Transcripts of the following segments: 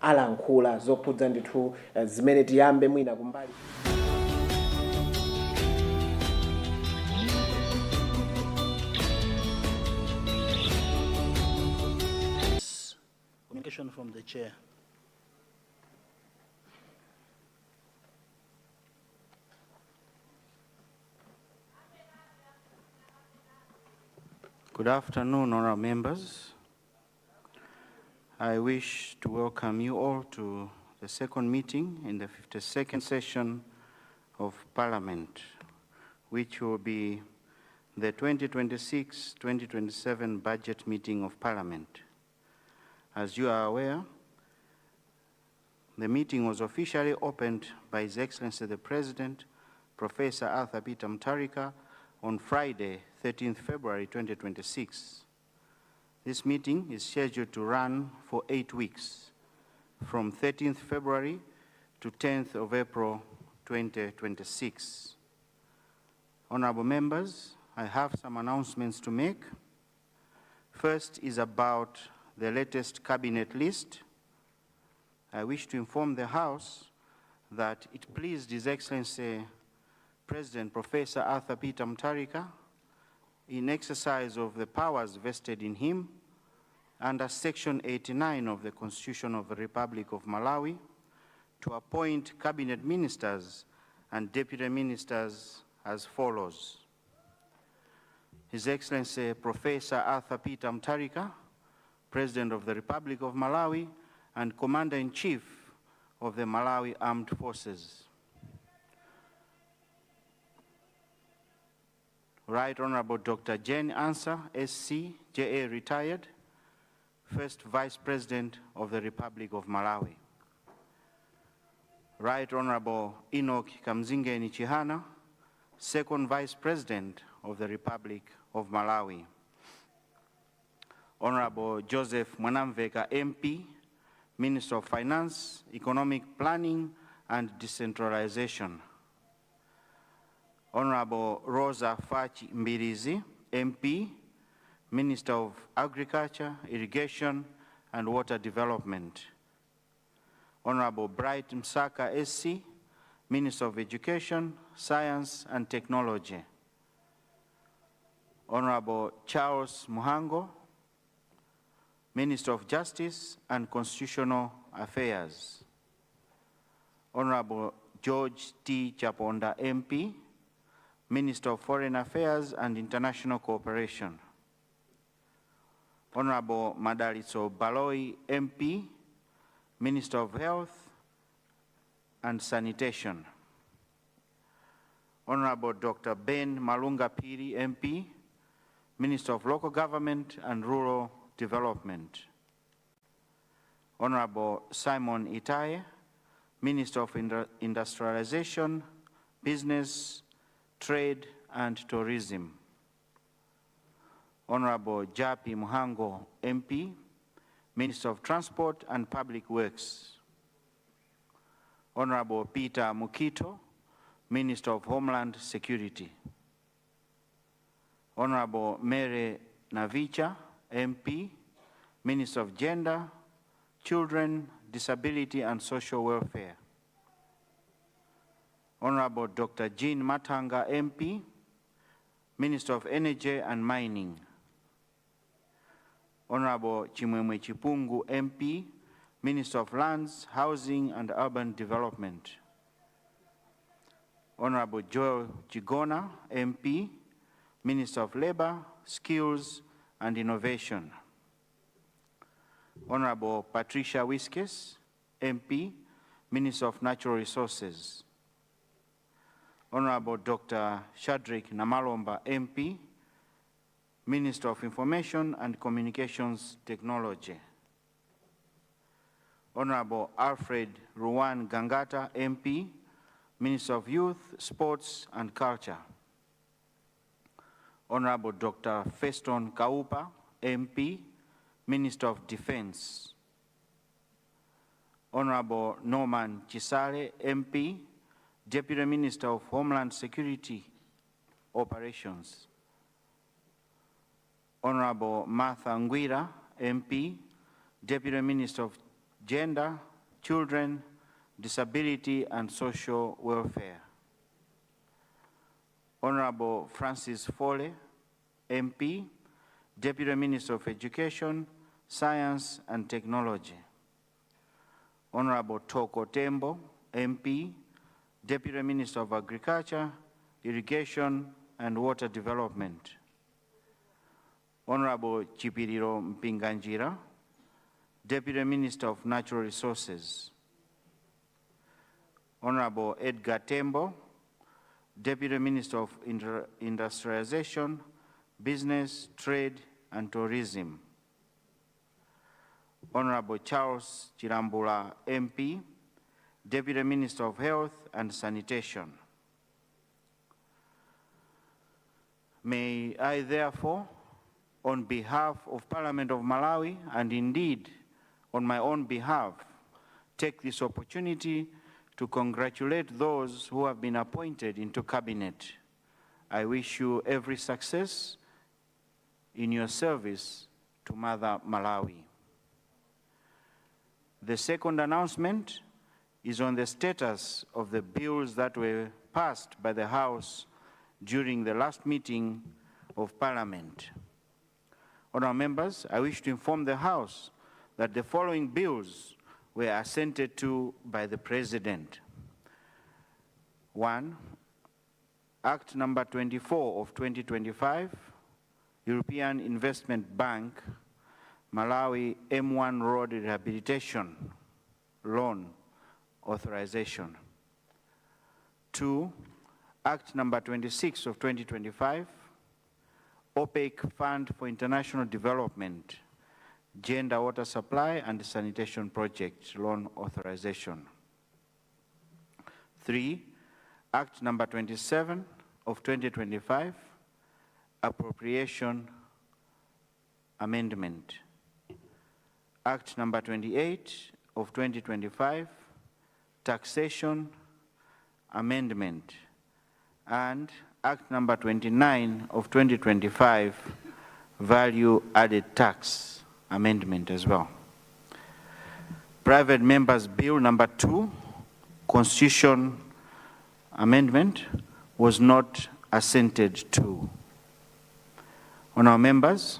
alankhula zokhudza ndithu zimene tiyambe mwina kumbali. Communication from the chair. Good afternoon, honorable members. I wish to welcome you all to the second meeting in the 52nd session of Parliament, which will be the 2026-2027 budget meeting of Parliament. As you are aware, the meeting was officially opened by His Excellency the President, Professor Arthur Peter Mutharika, on Friday, 13th February 2026. This meeting is scheduled to run for 8 weeks, from 13th February to 10th of April 2026. Honorable members, I have some announcements to make. First is about the latest cabinet list. I wish to inform the House that it pleased His Excellency President Professor Arthur Peter Mutharika, in exercise of the powers vested in him under Section 89 of the Constitution of the Republic of Malawi, to appoint cabinet ministers and deputy ministers as follows. His Excellency Professor Arthur Peter Mutharika, President of the Republic of Malawi and Commander-in-Chief of the Malawi Armed Forces. Right Honorable Dr. Jane Ansah, SC, JA retired, First Vice President of the Republic of Malawi. Right Honorable Enoch Kamzingeni Chihana, Second Vice President of the Republic of Malawi. Honorable Joseph Mwanamveka, MP, Minister of Finance, Economic Planning and Decentralization. Honorable Rosa Fachi Mbirizi, MP, Minister of Agriculture, Irrigation and Water Development. Honorable Bright Msaka, SC, Minister of Education, Science and Technology. Honorable Charles Muhango, Minister of Justice and Constitutional Affairs. Honorable George T. Chaponda, MP, Minister of Foreign Affairs and International Cooperation. Honorable Madalitso Baloi, MP, Minister of Health and Sanitation. Honorable Dr. Ben Malunga Piri, MP, Minister of Local Government and Rural Development. Honorable Simon Itaye, Minister of Industrialization, Business, Trade and Tourism. Honorable Japi Muhango, MP, Minister of Transport and Public Works. Honorable Peter Mukito, Minister of Homeland Security. Honorable Mary Navicha, MP, Minister of Gender, Children, Disability and Social Welfare. Honorable Dr. Jean Matanga, MP, Minister of Energy and Mining. Honorable Chimwemwe Chipungu, MP, Minister of Lands, Housing and Urban Development. Honorable Joel Chigona, MP, Minister of Labor, Skills and Innovation. Honorable Patricia Wiskes, MP, Minister of Natural Resources. Honorable Dr. Shadrack Namalomba, MP, Minister of Information and Communications Technology. Honorable Alfred Ruwan Gangata, MP, Minister of Youth, Sports and Culture. Honorable Dr. Feston Kaupa, MP, Minister of Defense. Honorable Norman Chisale, MP, Deputy Minister of Homeland Security Operations. Honorable Martha Ngwira, MP, Deputy Minister of Gender, children, disability and social welfare. Honorable Francis Foley, MP, Deputy Minister of Education, Science and Technology. Honorable Toko Tembo, MP, Deputy Minister of Agriculture, Irrigation and Water Development. Honorable Chipiriro Mpinganjira, Deputy Minister of Natural Resources. Honorable Edgar Tembo, Deputy Minister of Industrialization, Business, Trade and Tourism. Honorable Charles Chirambula, MP, Deputy Minister of Health and Sanitation. May I therefore, on behalf of Parliament of Malawi, and indeed on my own behalf, take this opportunity to congratulate those who have been appointed into Cabinet. I wish you every success in your service to Mother Malawi. The second announcement is on the status of the bills that were passed by the House during the last meeting of Parliament. Honourable members, I wish to inform the House that the following bills were assented to by the President. 1. Act number 24 of 2025, European Investment Bank, Malawi M1 Road Rehabilitation Loan Authorization. 2. Act number 26 of 2025, OPEC Fund for International Development, Gender Water Supply and Sanitation Project Loan Authorization. 3. Act number 27 of 2025, Appropriation Amendment. Act number 28 of 2025, Taxation Amendment. And Act number 29 of 2025, Value Added Tax Amendment as well. Private Members Bill number 2, Constitution Amendment, was not assented to. Honourable members,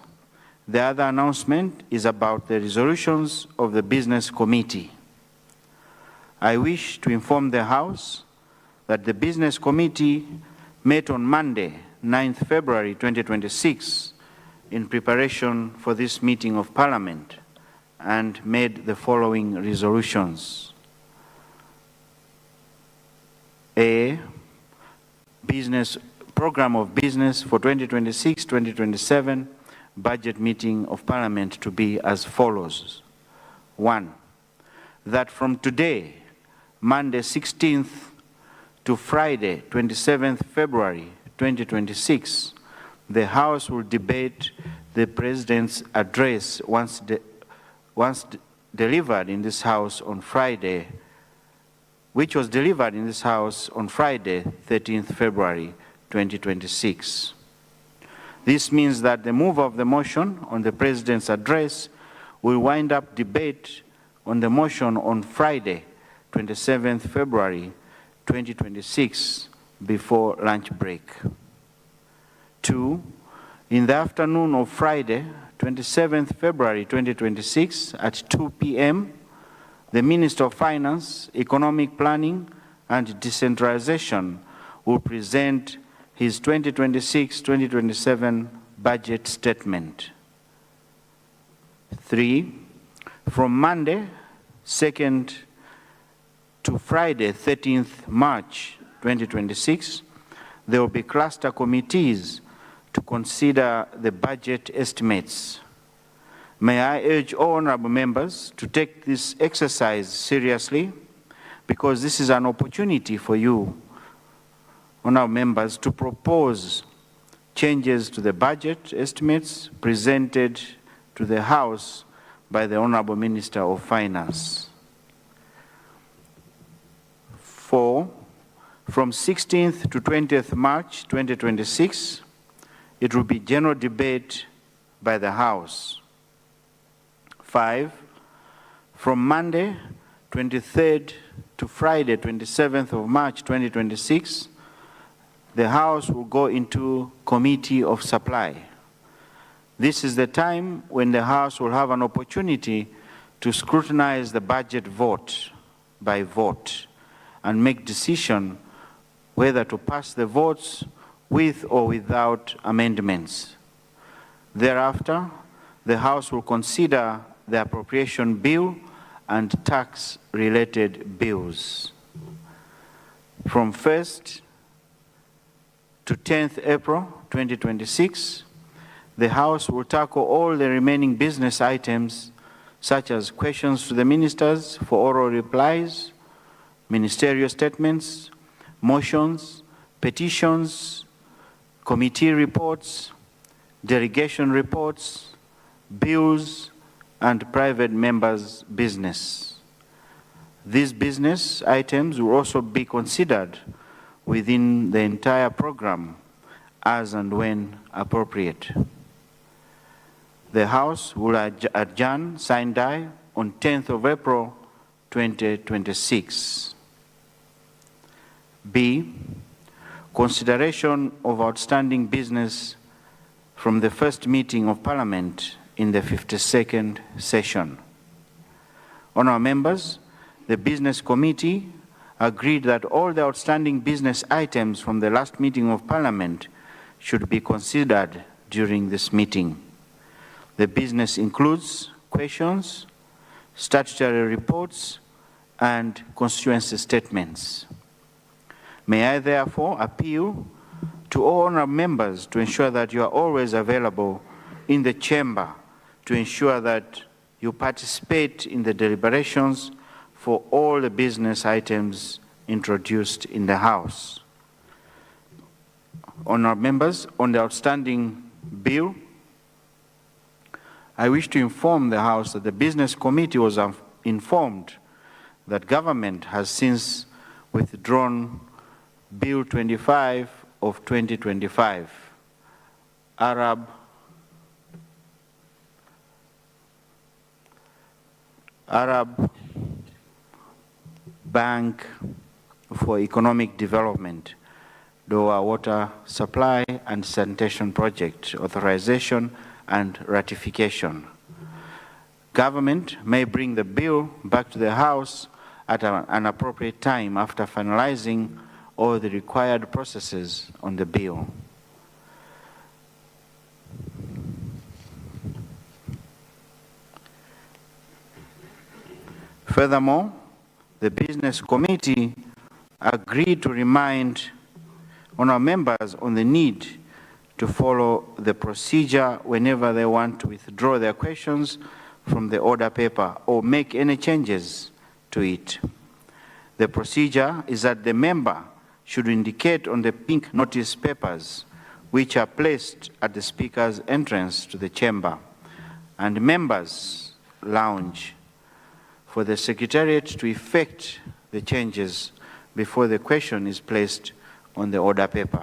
the other announcement is about the resolutions of the Business Committee. I wish to inform the House that the Business Committee met on Monday, 9th February 2026, in preparation for this meeting of Parliament, and made the following resolutions. A. Business Program of Business for 2026-2027 Budget Meeting of Parliament to be as follows. 1. That from today, Monday 16th to Friday 27th February 2026, the House will debate the President's address once delivered in this House on Friday, which was delivered in this House on Friday 13th February 2026. This means that the move of the motion on the President's address will wind up debate on the motion on Friday, 27th February 2026, before lunch break. 2. In the afternoon of Friday, 27th February 2026, at 2 p.m., the Minister of Finance, Economic Planning and Decentralization will present his 2026-2027 budget statement. 3. From Monday, 2nd to Friday, 13th March 2026, there will be cluster committees to consider the budget estimates. May I urge all honorable members to take this exercise seriously, because this is an opportunity for you, honorable members, to propose changes to the budget estimates presented to the House by the Honorable Minister of Finance. 4. From 16th to 20th March 2026, it will be general debate by the House. 5. From Monday, 23rd to Friday, 27th of March 2026, the House will go into Committee of Supply. This is the time when the House will have an opportunity to scrutinize the budget vote by vote and make decision whether to pass the votes with or without amendments. Thereafter, the House will consider the appropriation bill and tax-related bills. From 1st to 10th April 2026, the House will tackle all the remaining business items such as questions to the ministers for oral replies, ministerial statements, motions, petitions, committee reports, delegation reports, bills, and private members' business. These business items will also be considered within the entire program as and when appropriate. The House will adjourn sine die on 10th of April 2026. B, consideration of outstanding business from the first meeting of Parliament in the 52nd session. Honourable members, the Business Committee agreed that all the outstanding business items from the last meeting of Parliament should be considered during this meeting. The business includes questions, statutory reports, and constituency statements. May I therefore appeal to all honourable members to ensure that you are always available in the chamber to ensure that you participate in the deliberations for all the business items introduced in the House. Honourable members, on the outstanding bill, I wish to inform the House that the Business Committee was informed that government has since withdrawn Bill 25 of 2025, Arab Bank for Economic Development, Doha Water Supply and Sanitation Project, authorization and ratification. Government may bring the bill back to the House at an appropriate time after finalizing all the required processes on the bill. Furthermore, the Business Committee agreed to remind honourable members on the need to follow the procedure whenever they want to withdraw their questions from the order paper or make any changes to it. The procedure is that the member should indicate on the pink notice papers which are placed at the Speaker's entrance to the chamber and members' lounge for the Secretariat to effect the changes before the question is placed on the order paper.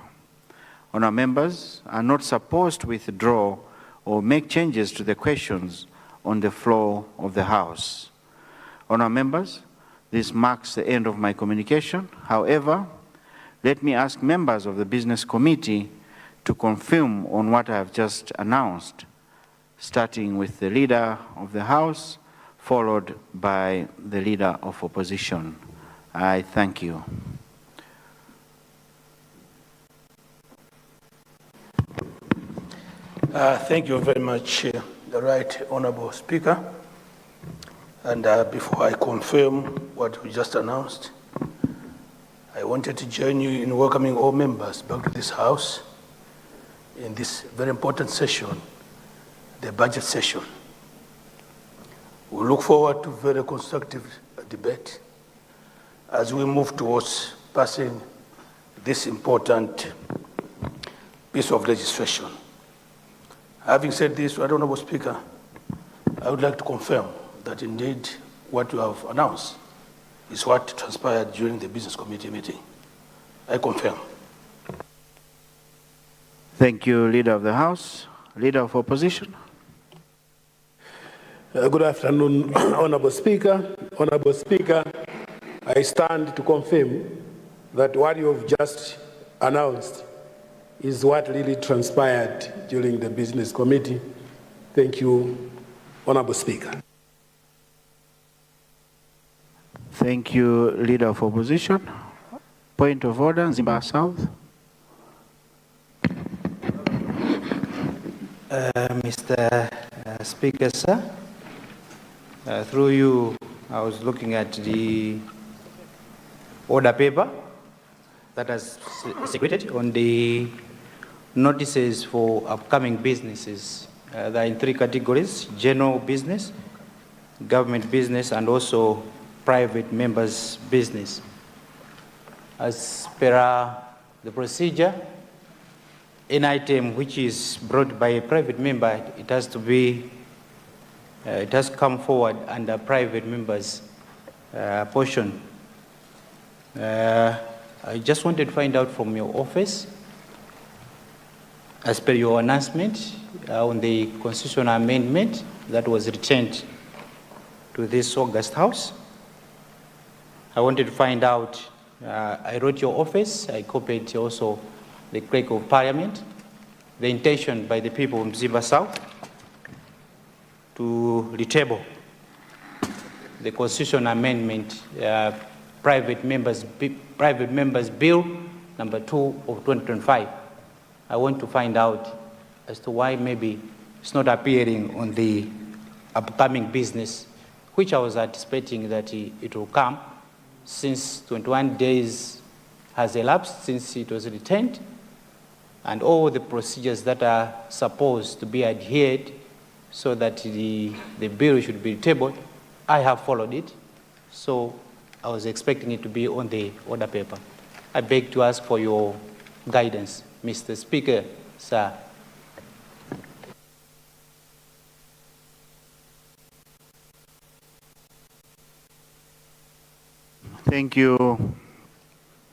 Honourable members are not supposed to withdraw or make changes to the questions on the floor of the House. Honourable members, this marks the end of my communication. However, let me ask members of the Business Committee to confirm on what I have just announced, starting with the Leader of the House, followed by the Leader of Opposition. I thank you. Thank you very much, the Right Honourable Speaker. And before I confirm what we just announced, I wanted to join you in welcoming all members back to this House in this very important session, the budget session. We look forward to very constructive debate as we move towards passing this important piece of legislation. Having said this, Honourable Speaker, I would like to confirm that indeed what you have announced is what transpired during the Business Committee meeting. I confirm. Thank you, Leader of the House. Leader of Opposition. Good afternoon, Honourable Speaker, Honorable Speaker, I stand to confirm that what you have just announced is what really transpired during the Business Committee. Thank you, Honorable Speaker. Thank you, Leader of Opposition. Point of order, Zimba South. Mr. Speaker, sir, through you, I was looking at the order paper that has secreted on the notices for upcoming businesses. They are in three categories: general business, government business, and also private members' business. As per the procedure, an item which is brought by a private member, it has to be, it has come forward under private members' portion. I just wanted to find out from your office, as per your announcement on the constitutional amendment that was returned to this August House. I wanted to find out, I wrote your office, I copied also the Clerk of Parliament, the intention by the people of Zimba South to retable the constitutional amendment, private members bill number 2 of 2025. I want to find out as to why maybe it's not appearing on the upcoming business, which I was anticipating that it will come, since 21 days has elapsed since it was returned, and all the procedures that are supposed to be adhered so that the bill should be tabled, I have followed it. So I was expecting it to be on the order paper. I beg to ask for your guidance, Mr. Speaker, sir. Thank you,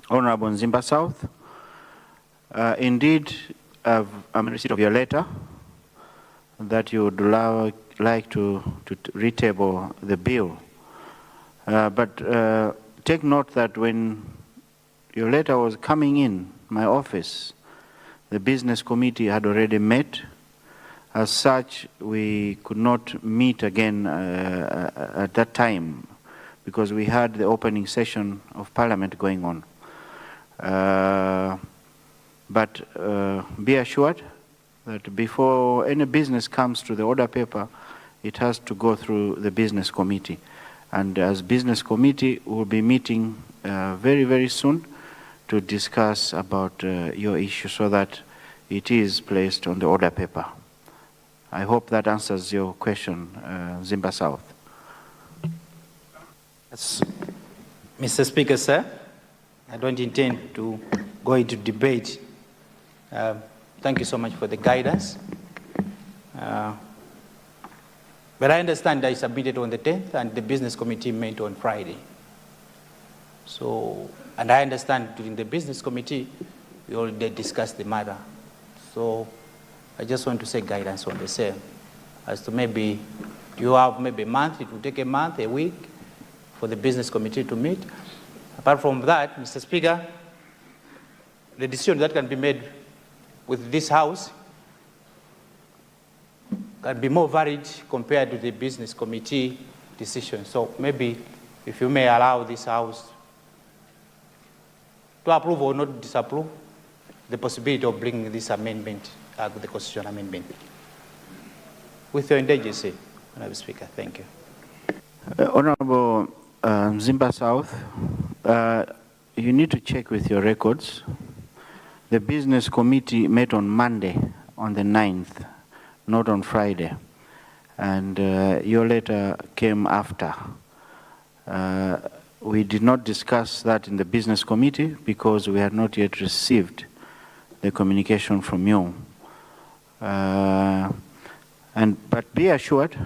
Honorable Zimba South. Indeed, I'm in receipt of your letter that you would like to retable the bill. But take note that when your letter was coming in my office, the business committee had already met. As such, we could not meet again at that time because we had the opening session of Parliament going on. But be assured that before any business comes to the order paper, it has to go through the business committee. And as business committee, we'll be meeting very, very soon to discuss about your issue so that it is placed on the order paper. I hope that answers your question, Zimba South. Yes. Mr. Speaker, sir, I don't intend to go into debate. Thank you so much for the guidance. But I understand I submitted on the 10th and the business committee met on Friday. So, and I understand during the business committee, we already discussed the matter. So I just want to say guidance on the same. As to maybe you have maybe a month, it will take a month, a week for the business committee to meet. Apart from that, Mr. Speaker, the decision that can be made with this House can be more varied compared to the business committee decision. So maybe if you may allow this House to approve or not disapprove the possibility of bringing this amendment, the constitutional amendment. With your indulgence, Honorable Speaker, thank you. Honorable Zimba South, you need to check with your records. The business committee met on Monday, on the 9th, not on Friday. And your letter came after. We did not discuss that in the business committee because we had not yet received the communication from you. But be assured,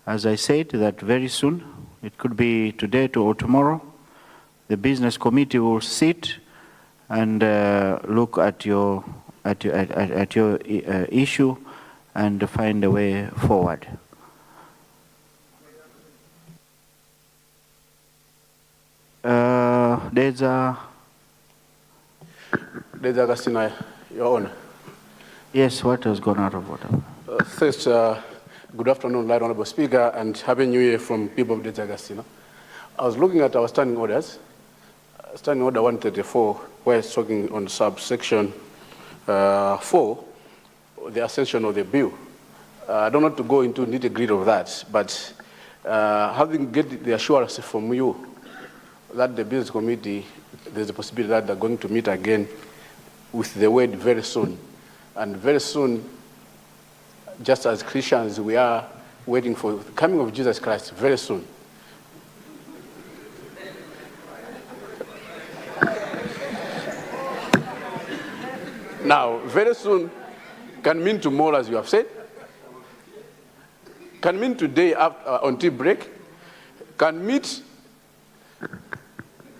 as I said, that very soon, it could be today or tomorrow, the business committee will sit and look at your issue and find a way forward. There's a... Kasina, Your Honor. Yes, what has gone out of order? First, good afternoon, Right Honorable Speaker, and Happy New Year from people of Kasina. I was looking at our standing orders. Standing Order 134, where it's talking on subsection 4, the ascension of the bill. I don't want to go into nitty-gritty of that, but having get the assurance from you that the business committee, there's a possibility that they're going to meet again with the word very soon. And very soon, just as Christians, we are waiting for the coming of Jesus Christ very soon. Now, very soon can mean tomorrow, as you have said, can mean today after, on tea break, can meet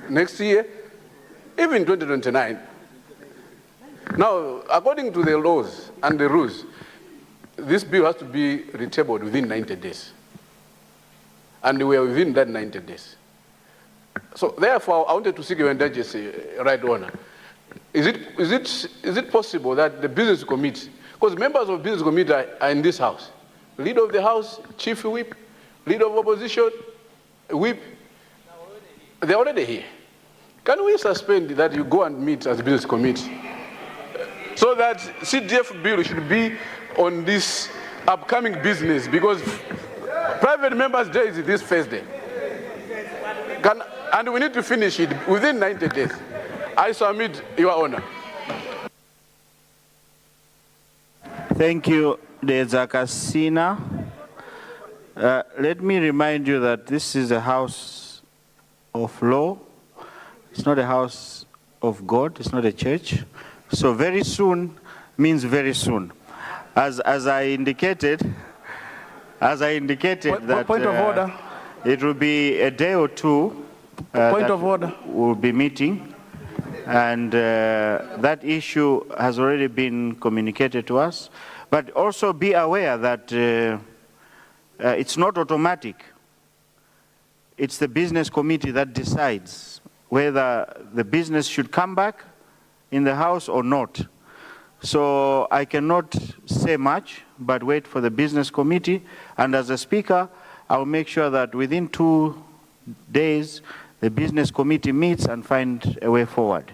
next year, even 2029. Now, according to the laws and the rules, this bill has to be retabled within 90 days. And we are within that 90 days. So therefore, I wanted to seek your indulgence, Right Honor. Is it possible that the business committee, because members of business committee are in this house, leader of the house, chief whip, leader of opposition, whip, they're already here. Can we suspend that you go and meet as business committee so that CDF bill should be on this upcoming business, because private members' day is this Thursday. And we need to finish it within 90 days. I submit, Your Honor. Thank you, Kasina. Let me remind you that this is a house of law. It's not a house of God. It's not a church. So very soon means very soon. As I indicated that point of order. It will be a day or two. Point of order. We'll be meeting. And that issue has already been communicated to us. But also be aware that it's not automatic. It's the business committee that decides whether the business should come back in the house or not. So I cannot say much, but wait for the business committee. And as a speaker, I'll make sure that within 2 days, the business committee meets and find a way forward.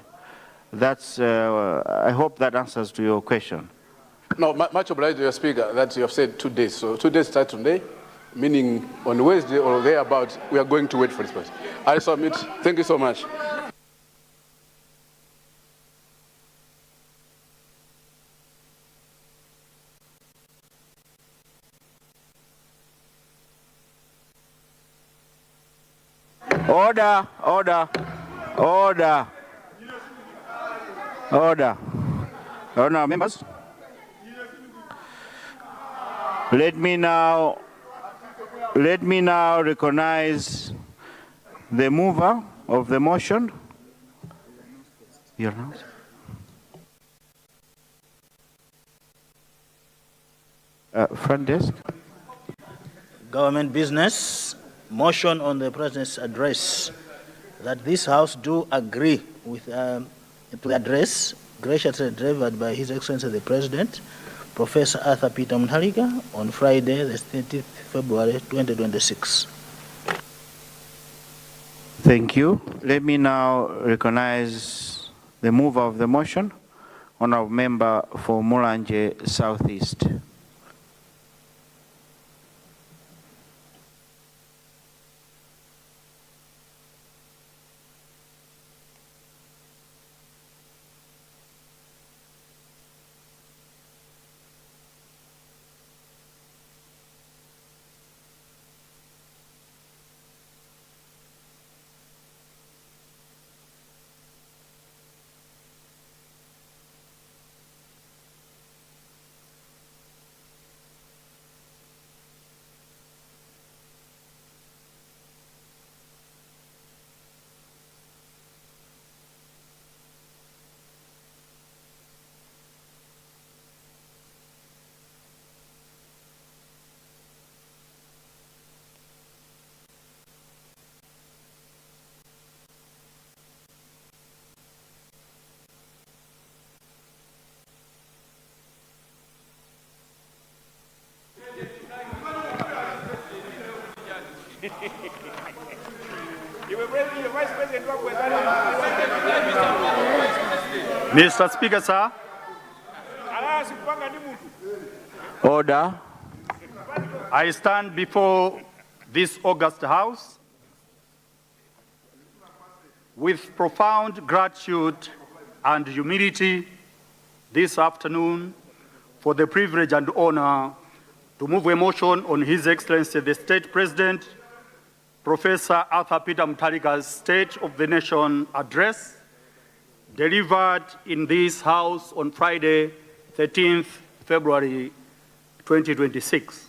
That's, I hope that answers to your question. No, much obliged to your speaker that you have said 2 days. So 2 days start today, meaning on Wednesday or thereabouts, we are going to wait for this person. I submit. Thank you so much. Order, order, order, order. Order, members. Let me now recognize the mover of the motion. Your name? Front desk. Government business. Motion on the President's address that this House do agree with the address graciously delivered by His Excellency the President, Professor Arthur Peter Mutharika, on Friday, the 30th February 2026. Thank you. Let me now recognize the mover of the motion, Honorable Member for Mulanje Southeast. Mr. Speaker, sir. Order. I stand before this august House with profound gratitude and humility this afternoon for the privilege and honor to move a motion on His Excellency the State President, Professor Arthur Peter Mutharika's State of the Nation address delivered in this House on Friday, 13th February 2026.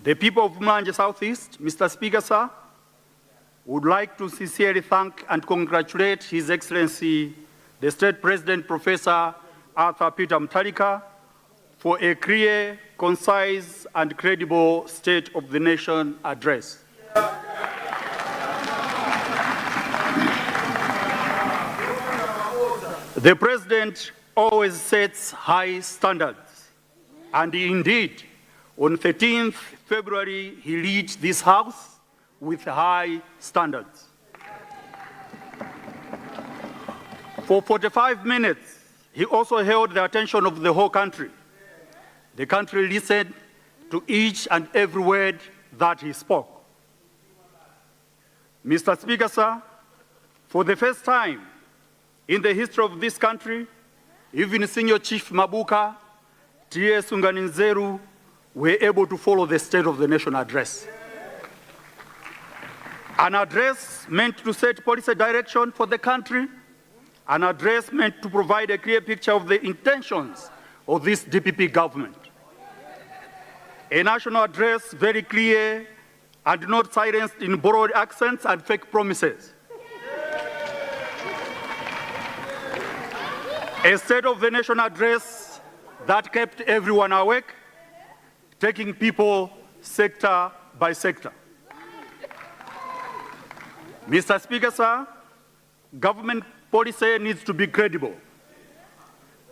The people of Mlanje Southeast, Mr. Speaker, sir, would like to sincerely thank and congratulate His Excellency, the State President, Professor Arthur Peter Mutharika, for a clear, concise, and credible State of the Nation address. The President always sets high standards, and indeed, on 13th February, he reached this House with high standards. For 45 minutes, he also held the attention of the whole country. The country listened to each and every word that he spoke. Mr. Speaker, sir, for the first time in the history of this country, even Senior Chief Mabuka, T.S. Unganinzeru, were able to follow the State of the Nation address. An address meant to set policy direction for the country, an address meant to provide a clear picture of the intentions of this DPP government. A national address very clear and not silenced in borrowed accents and fake promises. A State of the Nation address that kept everyone awake, taking people sector by sector. Mr. Speaker, sir, government policy needs to be credible.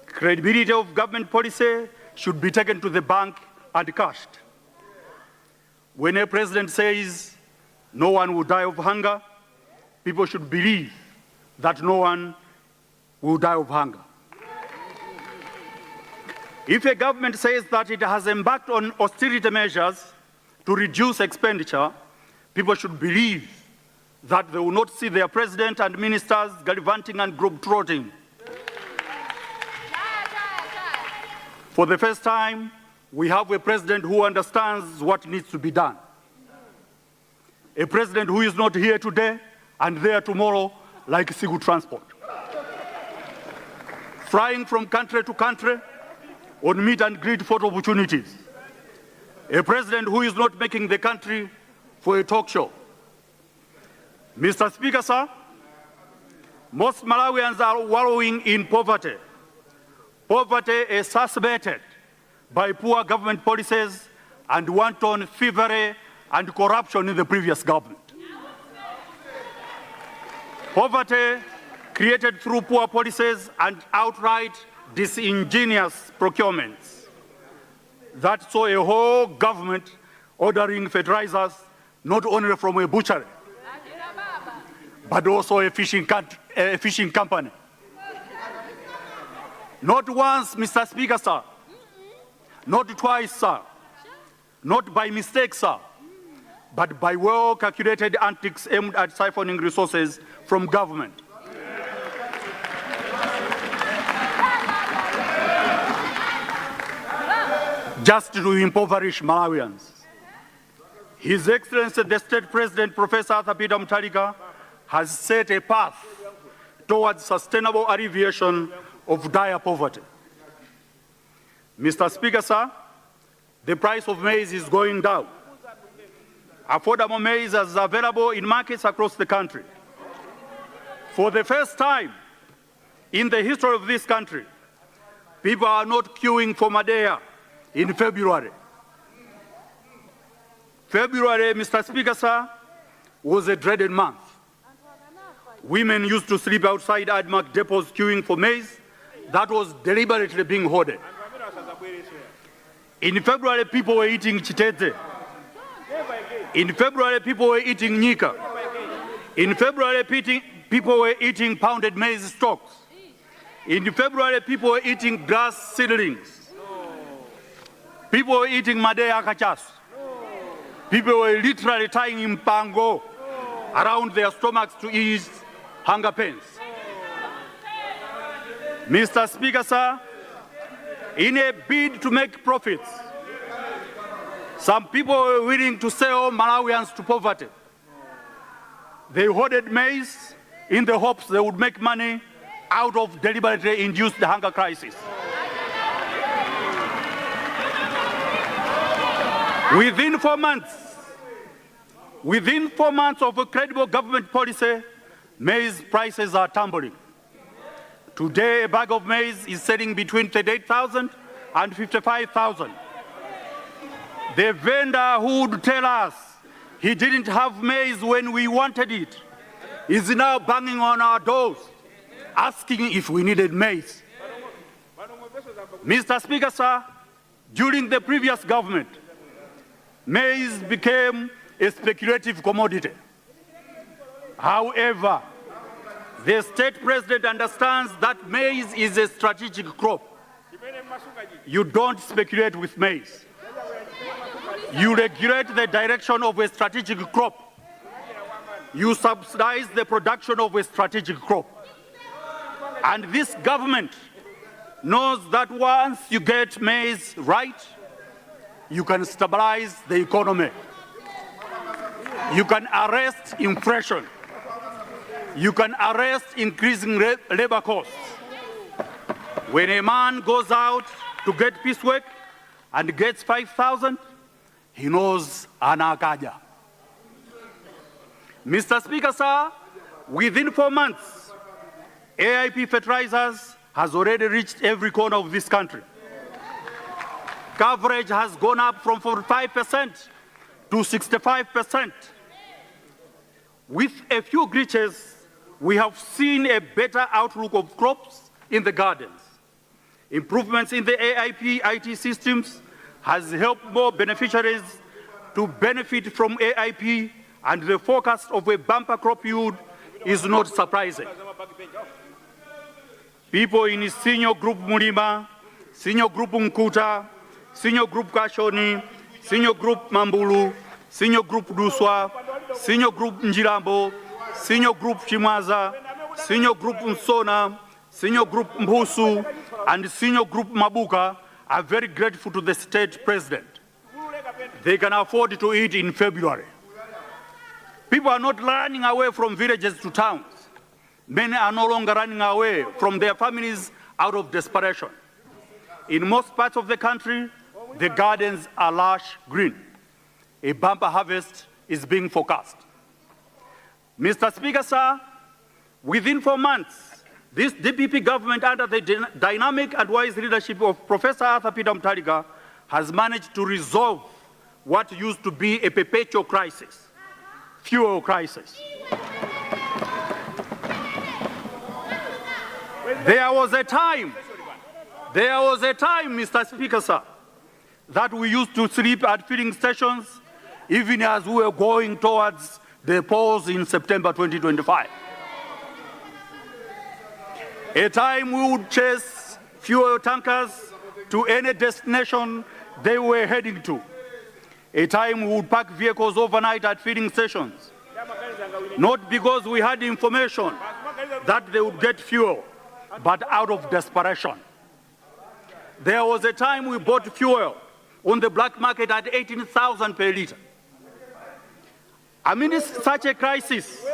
Credibility of government policy should be taken to the bank and cashed. When a president says no one will die of hunger, people should believe that no one will die of hunger. If a government says that it has embarked on austerity measures to reduce expenditure, people should believe that they will not see their president and ministers gallivanting and globetrotting. For the first time, we have a president who understands what needs to be done. A president who is not here today and there tomorrow like Sigu Transport. Flying from country to country on meet and greet photo opportunities. A president who is not making the country for a talk show. Mr. Speaker, sir, most Malawians are wallowing in poverty. Poverty exacerbated by poor government policies and wanton thievery and corruption in the previous government. Poverty created through poor policies and outright disingenuous procurements that saw a whole government ordering fertilizers not only from a butchery, but also a fishing company. Not once, Mr. Speaker, sir. Not twice, sir. Not by mistake, sir. But by well-calculated antics aimed at siphoning resources from government. Just to impoverish Malawians. His Excellency, the State President, Professor Arthur Peter Mutharika, has set a path towards sustainable alleviation of dire poverty. Mr. Speaker, sir, the price of maize is going down. Affordable maize is available in markets across the country. For the first time in the history of this country, people are not queuing for Madea in February. February, Mr. Speaker, sir, was a dreaded month. Women used to sleep outside ADMAC depots queuing for maize that was deliberately being hoarded. In February, people were eating chitete. In February, people were eating nyika. In February, people were eating pounded maize stalks. In February, people were eating grass seedlings. People were eating madea kachas. People were literally tying impango around their stomachs to ease hunger pains. Mr. Speaker, sir, in a bid to make profits, some people were willing to sell Malawians to poverty. They hoarded maize in the hopes they would make money out of deliberately induced hunger crisis. Within 4 months of a credible government policy, maize prices are tumbling. Today, a bag of maize is selling between 38,000 and 55,000. The vendor who would tell us he didn't have maize when we wanted it is now banging on our doors, asking if we needed maize. Mr. Speaker, sir, during the previous government, maize became a speculative commodity. However, the state president understands that maize is a strategic crop. You don't speculate with maize. You regulate the direction of a strategic crop. You subsidize the production of a strategic crop. And this government knows that once you get maize right, you can stabilize the economy. You can arrest inflation. You can arrest increasing labor costs. When a man goes out to get piecework and gets 5,000, he knows anakaja. Mr. Speaker, sir, within 4 months, AIP fertilizers has already reached every corner of this country. Coverage has gone up from 45% to 65%. With a few glitches, we have seen a better outlook of crops in the gardens. Improvements in the AIP IT systems has helped more beneficiaries to benefit from AIP, and the forecast of a bumper crop yield is not surprising. People in Senior Group Mulima, Senior Group Nkuta, Senior Group Kashoni, Senior Group Mambulu, Senior Group Duswa, Senior Group Njirambo, Senior Group Chimwaza, Senior Group Nsona, Senior Group Mbusu, and Senior Group Mabuka are very grateful to the state president. They can afford to eat in February. People are not running away from villages to towns. Many are no longer running away from their families out of desperation. In most parts of the country, the gardens are lush green. A bumper harvest is being forecast. Mr. Speaker, sir, within 4 months, this DPP government, under the dynamic and wise leadership of Professor Arthur Peter Mutharika, has managed to resolve what used to be a perpetual crisis, fuel crisis. There was a time, Mr. Speaker, sir, that we used to sleep at filling stations even as we were going towards the polls in September 2025. A time we would chase fuel tankers to any destination they were heading to. A time we would park vehicles overnight at filling stations, not because we had information that they would get fuel, but out of desperation. There was a time we bought fuel on the black market at 18,000 per liter. Amidst such a crisis,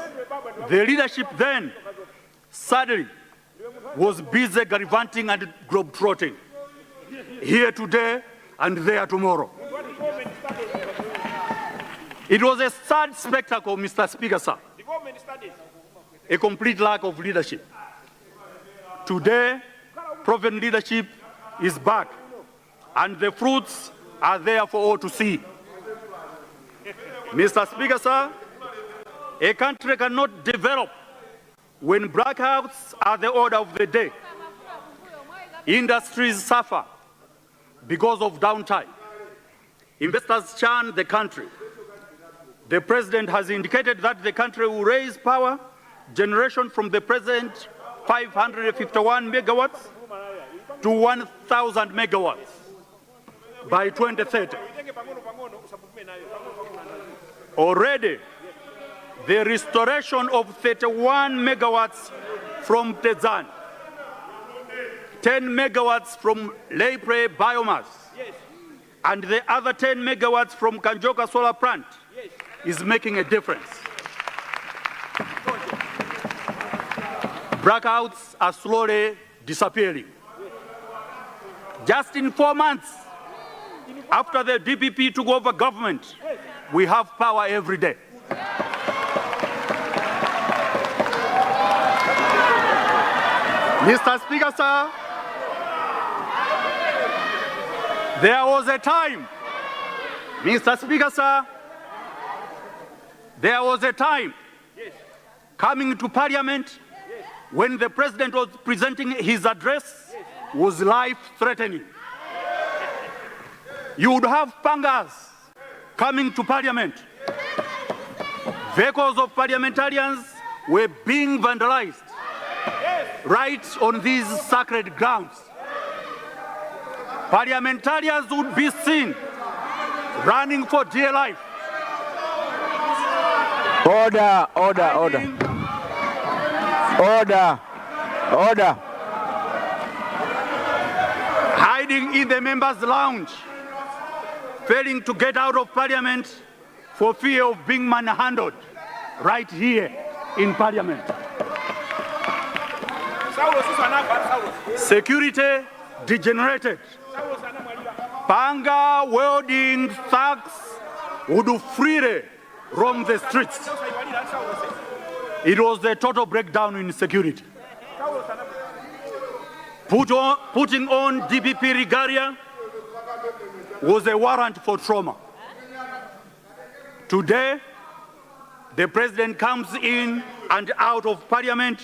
the leadership then, sadly, was busy gallivanting and globetrotting, here today and there tomorrow. It was a sad spectacle, Mr. Speaker, sir. A complete lack of leadership. Today, proven leadership is back, and the fruits are there for all to see. Mr. Speaker, sir, a country cannot develop when blackouts are the order of the day. Industries suffer because of downtime. Investors shun the country. the President has indicated that the country will raise power generation from the present 551 megawatts to 1,000 megawatts by 2030. Already, the restoration of 31 megawatts from Tezan, 10 megawatts from Leipre biomass, and the other 10 megawatts from Kanjoka solar plant is making a difference. Blackouts are slowly disappearing. Just in 4 months after the DPP took over government, we have power every day. Mr. Speaker, sir, there was a time, Mr. Speaker, sir, there was a time coming to Parliament when the President was presenting his address was life-threatening. You would have pangas coming to Parliament. Vehicles of parliamentarians were being vandalized right on these sacred grounds. Parliamentarians would be seen running for dear life. Order, order, order. Order, order. Hiding in the members' lounge, failing to get out of Parliament for fear of being manhandled right here in Parliament. Security degenerated. Panga wielding thugs would freely roam the streets. It was a total breakdown in security. Putting on DPP regalia was a warrant for trauma. Today, the President comes in and out of Parliament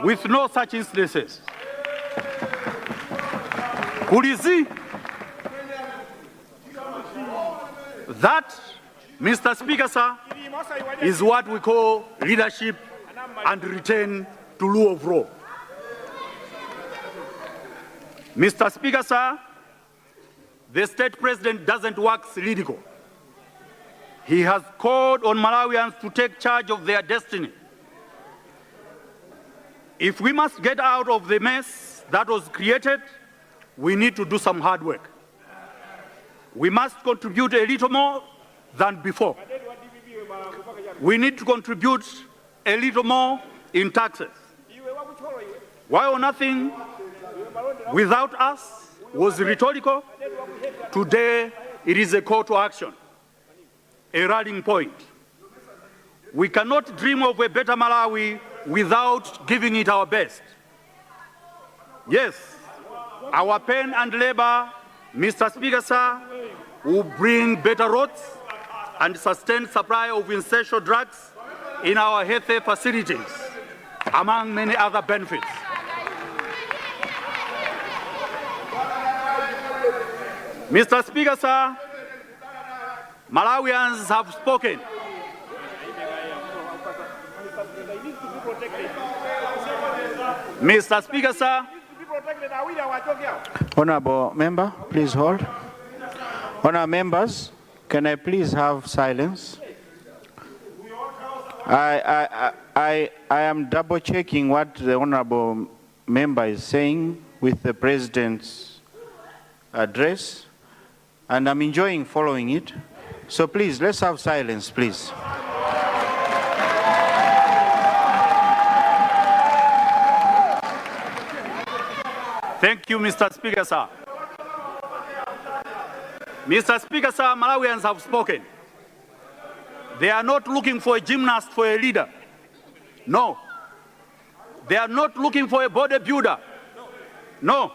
with no such instances. Could you see? That, Mr. Speaker, sir, is what we call leadership and return to rule of law. Mr. Speaker, sir, the state president doesn't wax lyrical. He has called on Malawians to take charge of their destiny. If we must get out of the mess that was created, we need to do some hard work. We must contribute a little more than before. We need to contribute a little more in taxes. While nothing without us was rhetorical, today it is a call to action, a rallying point. We cannot dream of a better Malawi without giving it our best. Yes, our pen and labor, Mr. Speaker, sir, will bring better roads and sustain supply of essential drugs in our health facilities, among many other benefits. Mr. Speaker, sir, Malawians have spoken. Mr. Speaker, sir. Honorable member, please hold. Honorable members, can I please have silence? I am double checking what the honorable member is saying with the president's address, and I'm enjoying following it. So please, let's have silence, please. Thank you, Mr. Speaker, sir. Mr. Speaker, sir, Malawians have spoken. They are not looking for a gymnast, for a leader. No. They are not looking for a bodybuilder. No.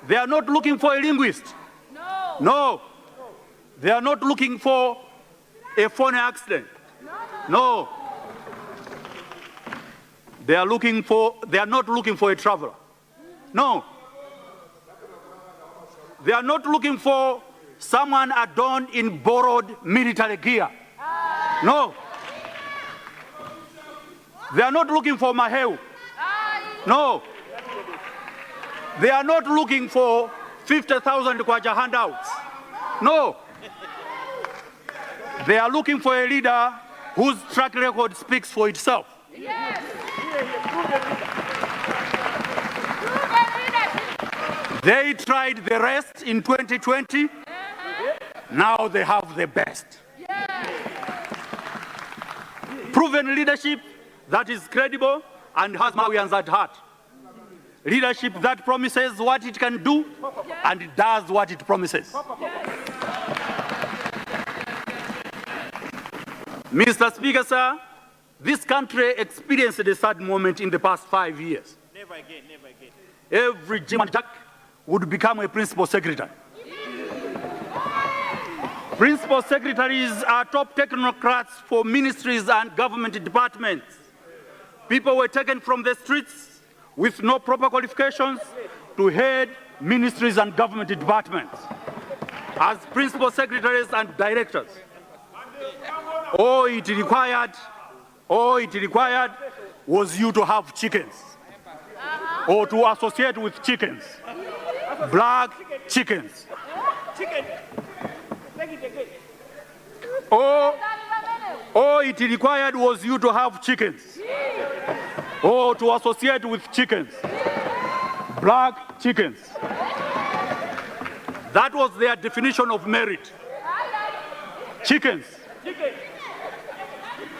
They are not looking for a linguist. No. They are not looking for a phony accident. No. They are not looking for a traveler. No. They are not looking for someone adorned in borrowed military gear. No. They are not looking for my help. No. They are not looking for 50,000 kwacha handouts. No. They are looking for a leader whose track record speaks for itself. Yes. They tried the rest in 2020. Now they have the best. Proven leadership that is credible and has Malawians at heart. Leadership that promises what it can do and does what it promises. Mr. Speaker, sir, this country experienced a sad moment in the past 5 years. Never again, never again. Every Jim and Jack would become a principal secretary. Principal secretaries are top technocrats for ministries and government departments. People were taken from the streets with no proper qualifications to head ministries and government departments as principal secretaries and directors. All it required was you to have chickens or to associate with chickens, black chickens. All it required was you to have chickens or to associate with chickens, black chickens. That was their definition of merit. Chickens.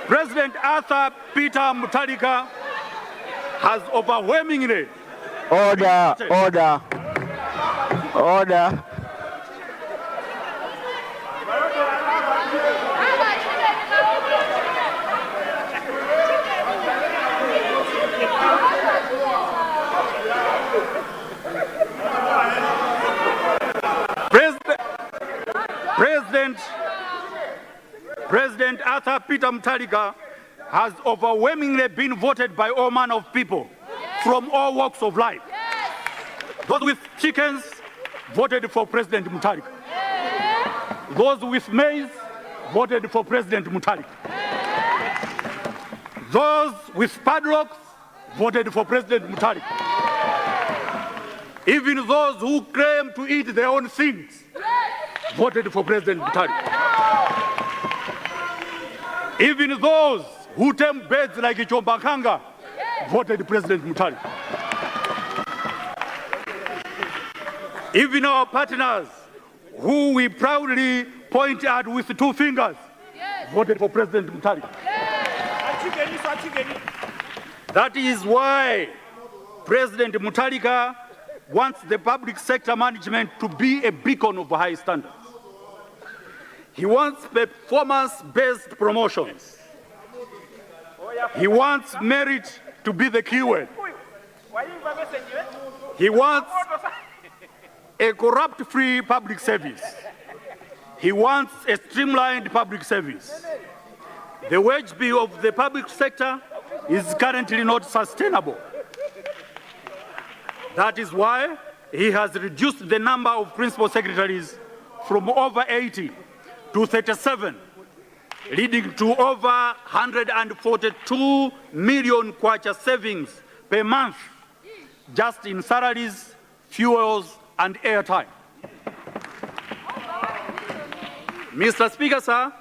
President Arthur Peter Mutharika has overwhelmingly... Order. President Arthur Peter Mutharika has overwhelmingly been voted by all manner of people from all walks of life. Those with chickens voted for President Mutharika. Those with maize voted for President Mutharika. Those with padlocks voted for President Mutharika. Even those who claim to eat their own things voted for President Mutharika. Even those who tame birds like Chombakanga voted President Mutharika. Even our partners, who we proudly point at with 2 fingers, voted for President Mutharika. That is why President Mutharika wants the public sector management to be a beacon of high standards. He wants performance-based promotions. He wants merit to be the keyword. He wants a corrupt-free public service. He wants a streamlined public service. The wage bill of the public sector is currently not sustainable. That is why he has reduced the number of principal secretaries from over 80 to 37, leading to over 142 million kwacha savings per month, just in salaries, fuels, and airtime. Mr. Speaker, sir,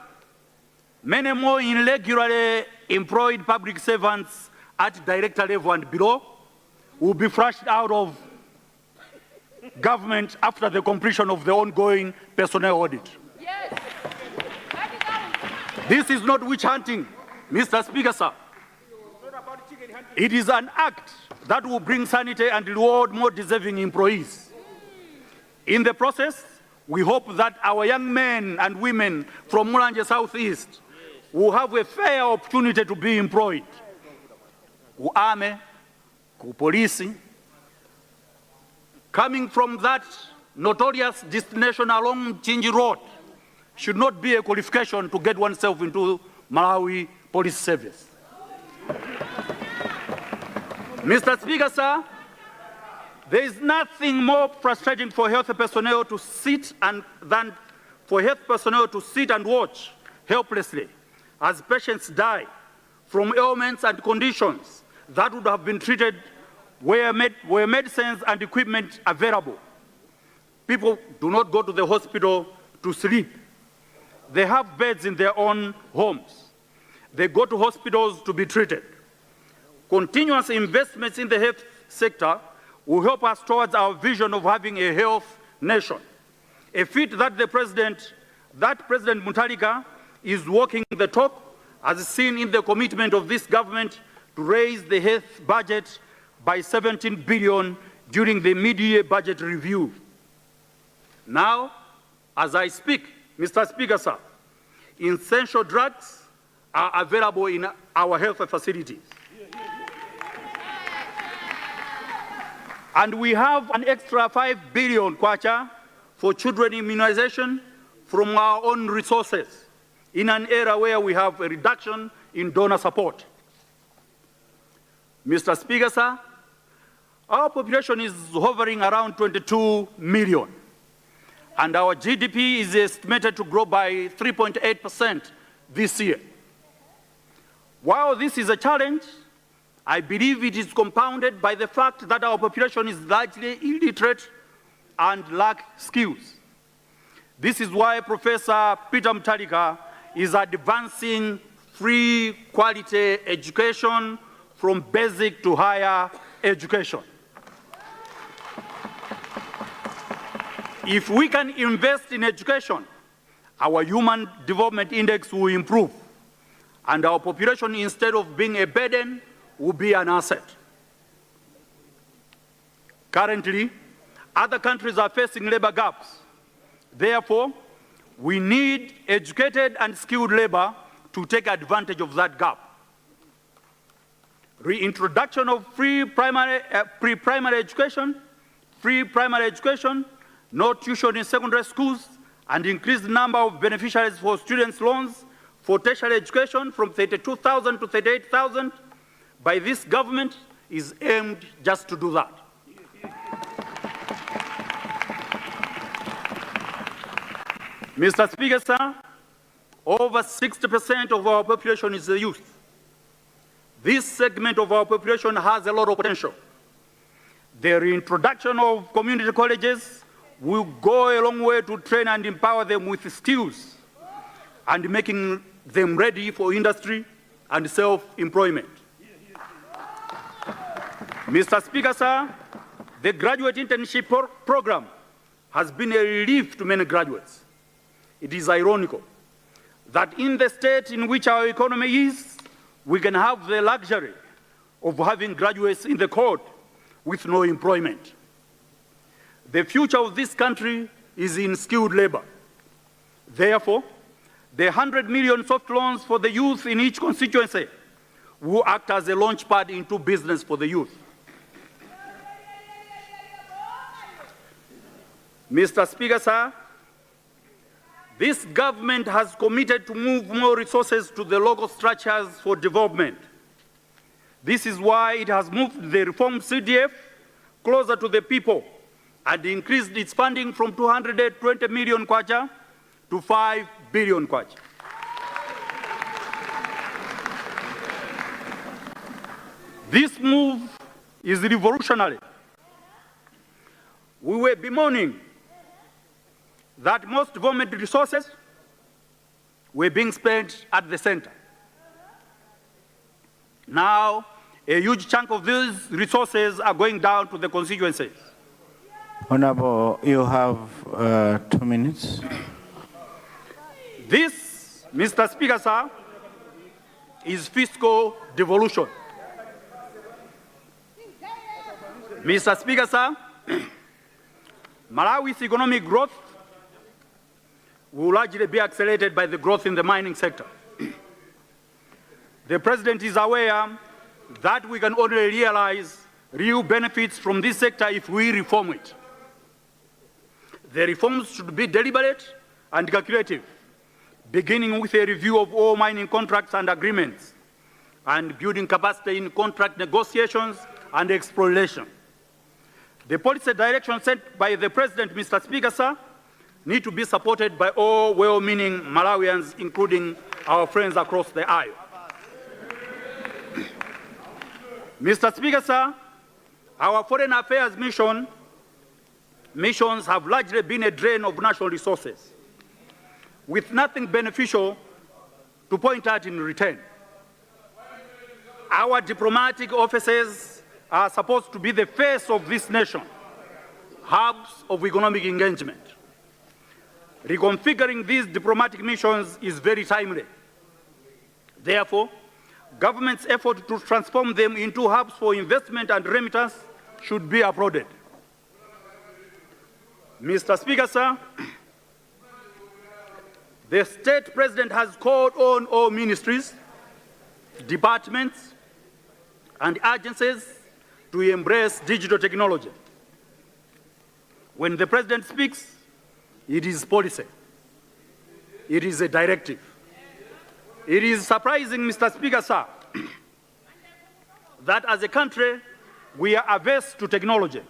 many more irregularly employed public servants at director level and below will be flushed out of government after the completion of the ongoing personnel audit. Yes. This is not witch hunting, Mr. Speaker, sir. It is an act that will bring sanity and reward more deserving employees. In the process, we hope that our young men and women from Mulanje Southeast will have a fair opportunity to be employed. Ku army, ku police. Coming from that notorious destination along Chinji Road should not be a qualification to get oneself into Malawi Police Service. Mr. Speaker, sir, there is nothing more frustrating for health personnel to sit and watch helplessly as patients die from ailments and conditions that would have been treated where medicines and equipment available. People do not go to the hospital to sleep. They have beds in their own homes. They go to hospitals to be treated. Continuous investments in the health sector will help us towards our vision of having a health nation, a feat that President Mutharika is walking the talk, as seen in the commitment of this government to raise the health budget by 17 billion during the mid-year budget review. Now, as I speak, Mr. Speaker, sir, essential drugs are available in our health facilities. And we have an extra 5 billion kwacha for children immunization from our own resources in an era where we have a reduction in donor support. Mr. Speaker, sir, our population is hovering around 22 million, and our GDP is estimated to grow by 3.8% this year. While this is a challenge, I believe it is compounded by the fact that our population is largely illiterate and lacks skills. This is why Professor Peter Mutharika is advancing free quality education from basic to higher education. If we can invest in education, our human development index will improve, and our population, instead of being a burden, will be an asset. Currently, other countries are facing labor gaps. Therefore, we need educated and skilled labor to take advantage of that gap. Reintroduction of pre-primary education, no tuition in secondary schools, and increased number of beneficiaries for students' loans for tertiary education from 32,000 to 38,000 by this government is aimed just to do that. Mr. Speaker, sir, over 60% of our population is the youth. This segment of our population has a lot of potential. The reintroduction of community colleges will go a long way to train and empower them with skills and making them ready for industry and self-employment. Mr. Speaker, sir, the graduate internship program has been a relief to many graduates. It is ironical that in the state in which our economy is, we can have the luxury of having graduates in the court with no employment. The future of this country is in skilled labor. Therefore, the 100 million soft loans for the youth in each constituency will act as a launchpad into business for the youth. Mr. Speaker, sir, this government has committed to move more resources to the local structures for development. This is why it has moved the reform CDF closer to the people and increased its funding from 220 million kwacha to 5 billion kwacha. This move is revolutionary. We were bemoaning that most government resources were being spent at the center. Now, a huge chunk of these resources are going down to the constituencies. Honorable, you have 2 minutes. This, Mr. Speaker, sir, is fiscal devolution. Mr. Speaker, sir, Malawi's economic growth will largely be accelerated by the growth in the mining sector. The President is aware that we can only realize real benefits from this sector if we reform it. The reforms should be deliberate and calculative, beginning with a review of all mining contracts and agreements, and building capacity in contract negotiations and exploration. The policy direction set by the President, Mr. Speaker, sir, need to be supported by all well-meaning Malawians, including our friends across the aisle. Mr. Speaker, sir, our foreign affairs missions have largely been a drain of national resources, with nothing beneficial to point at in return. Our diplomatic offices are supposed to be the face of this nation, hubs of economic engagement. Reconfiguring these diplomatic missions is very timely. Therefore, government's effort to transform them into hubs for investment and remittance should be applauded. Mr. Speaker, sir, the state president has called on all ministries, departments, and agencies to embrace digital technology. When the president speaks, it is policy. It is a directive. It is surprising, Mr. Speaker, sir, that as a country, we are averse to technology.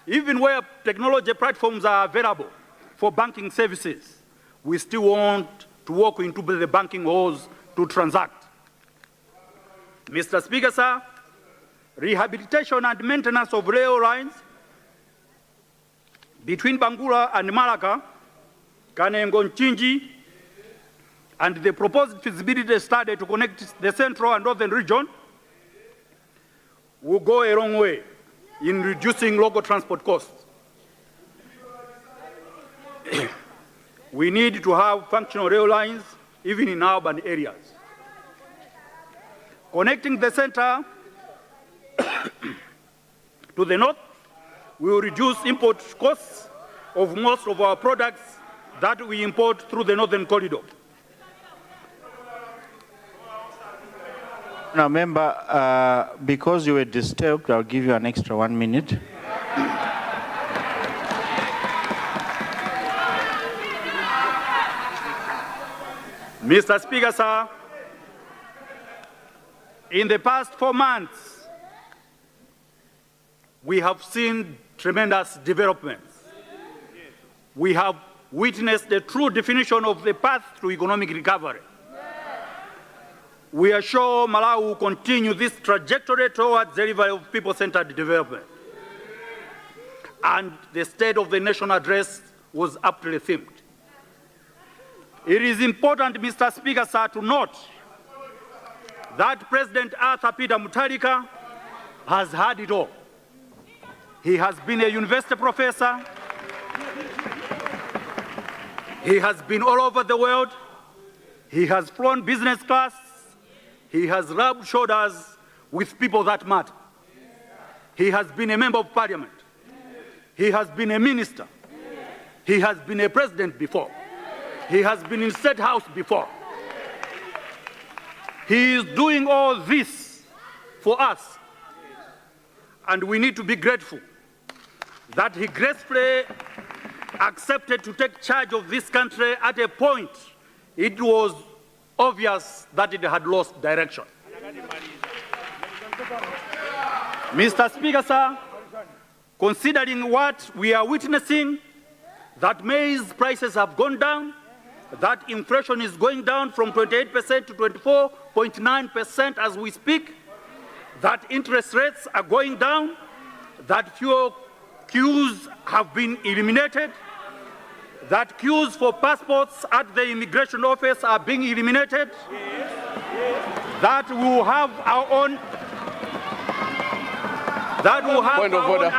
Even where technology platforms are available for banking services, we still want to walk into the banking halls to transact. Mr. Speaker, sir, rehabilitation and maintenance of rail lines between Bangura and Malaka, Kanengo Nchinji, and the proposed feasibility study to connect the central and northern region will go a long way in reducing local transport costs. We need to have functional rail lines even in urban areas. Connecting the center to the north will reduce import costs of most of our products that we import through the northern corridor. Now, member, because you were disturbed, I'll give you an extra 1 minute. Mr. Speaker, sir, in the past 4 months, we have seen tremendous developments. We have witnessed the true definition of the path to economic recovery. We are sure Malawi will continue this trajectory towards delivery of people-centered development. And the State of the Nation address was aptly themed. It is important, Mr. Speaker, sir, to note that President Arthur Peter Mutharika has had it all. He has been a university professor. He has been all over the world. He has flown business class. He has rubbed shoulders with people that matter. He has been a member of parliament. He has been a minister. He has been a president before. He has been in State House before. He is doing all this for us. And we need to be grateful that he gracefully accepted to take charge of this country at a point it was obvious that it had lost direction. Mr. Speaker, sir, considering what we are witnessing, that maize prices have gone down, that inflation is going down from 28% to 24.9% as we speak, that interest rates are going down, that fuel queues have been eliminated, that queues for passports at the immigration office are being eliminated, that we will have our own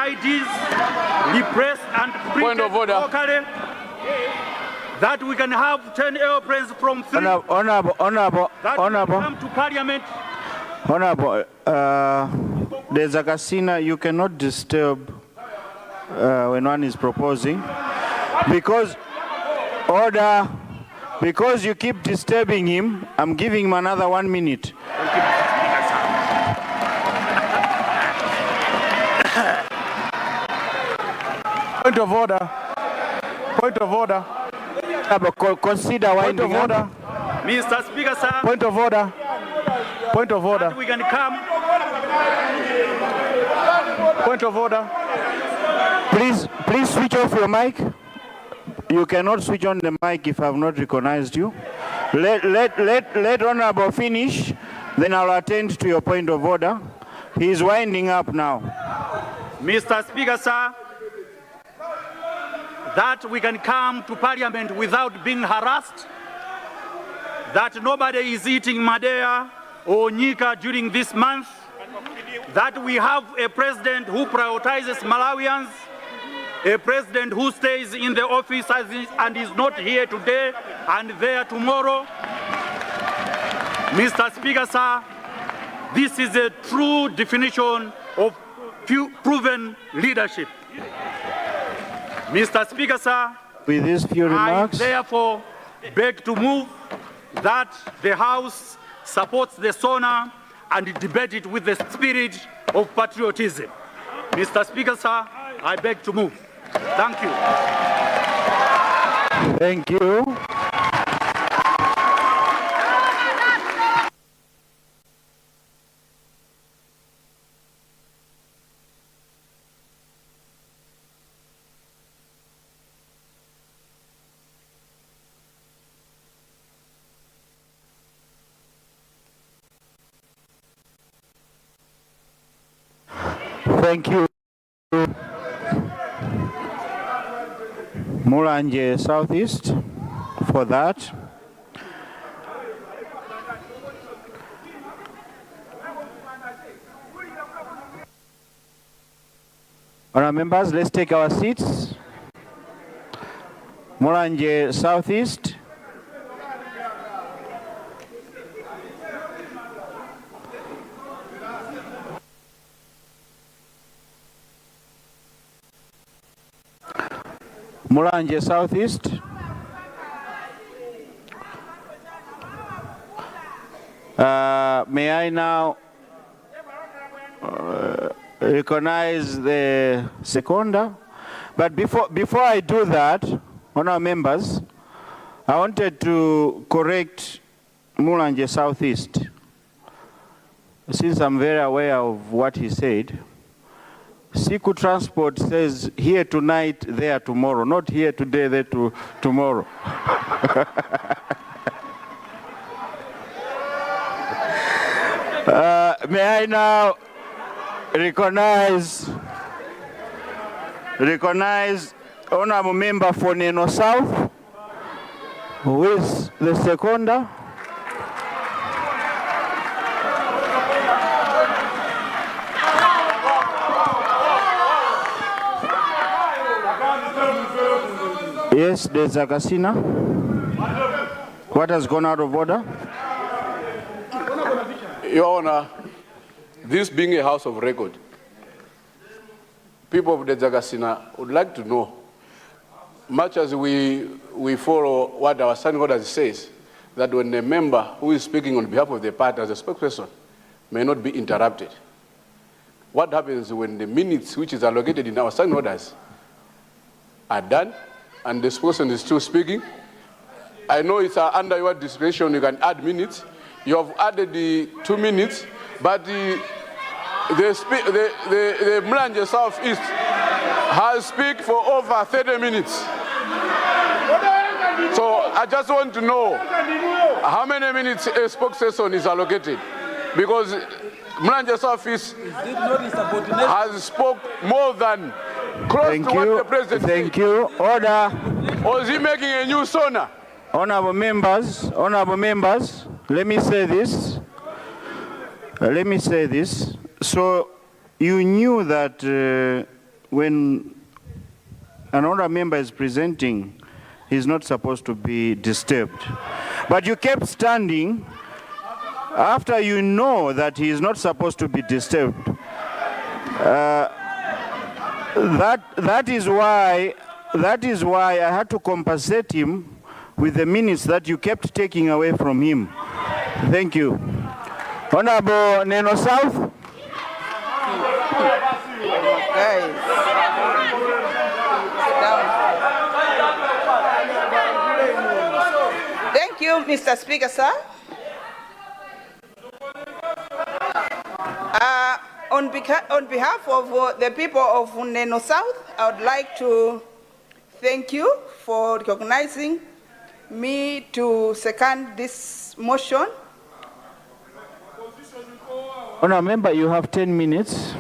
IDs repressed and printed locally, that we can have 10 airplanes from 3, Honorable, that will come to Parliament. Honorable, there's a casino, you cannot disturb when one is proposing. Because, order, because you keep disturbing him, I'm giving him another 1 minute. Point of order. Point of order. Consider winding Point of order. up. Mr. Speaker, sir. Point of order. Point of order. That we can come. Point of order. Please switch off your mic. You cannot switch on the mic if I have not recognized you. Let Honorable finish, then I'll attend to your point of order. He's winding up now. Mr. Speaker, sir, that we can come to Parliament without being harassed, that nobody is eating Madea or Nika during this month, that we have a president who prioritizes Malawians, a president who stays in the office and is not here today and there tomorrow. Mr. Speaker, sir, this is a true definition of proven leadership. Mr. Speaker, sir, with these few remarks, I therefore beg to move that the House supports the SONA and debate it with the spirit of patriotism. Mr. Speaker, sir, I beg to move. Thank you. Thank you. Thank you. Mulanje Southeast for that. Honourable members, let's take our seats. Mulanje Southeast. Mulanje Southeast. May I now recognize the seconder? But before I do that, honourable members, I wanted to correct Mulanje Southeast, since I'm very aware of what he said. Siku Transport says here tonight, there tomorrow, not here today, there tomorrow. May I now recognize Honourable Member for Neno South, who is the seconder. Yes, there's a casino. What has gone out of order? Your Honor, this being a house of record, people of the Zagasina would like to know, much as we follow what our standing order says, that when a member who is speaking on behalf of the party as a spokesperson may not be interrupted. What happens when the minutes which is allocated in our standing orders are done and the spokesperson is still speaking? I know it's under your discretion, you can add minutes. You have added the 2 minutes, but the Mulanje Southeast has speak for over 30 minutes. So I just want to know how many minutes a spokesperson is allocated, because Mulanje Southeast has spoke more than close to what the president said. Thank you. Order. Or is he making a new SONA? Honourable members, let me say this. So you knew that when an honourable member is presenting, he's not supposed to be disturbed. But you kept standing after you know that he is not supposed to be disturbed. That is why I had to compensate him with the minutes that you kept taking away from him. Thank you. Honorable Neno South. Guys. Thank you, Mr. Speaker, sir. On behalf of the people of Neno South, I would like to thank you for recognizing me to second this motion. Honourable Member, you have 10 minutes.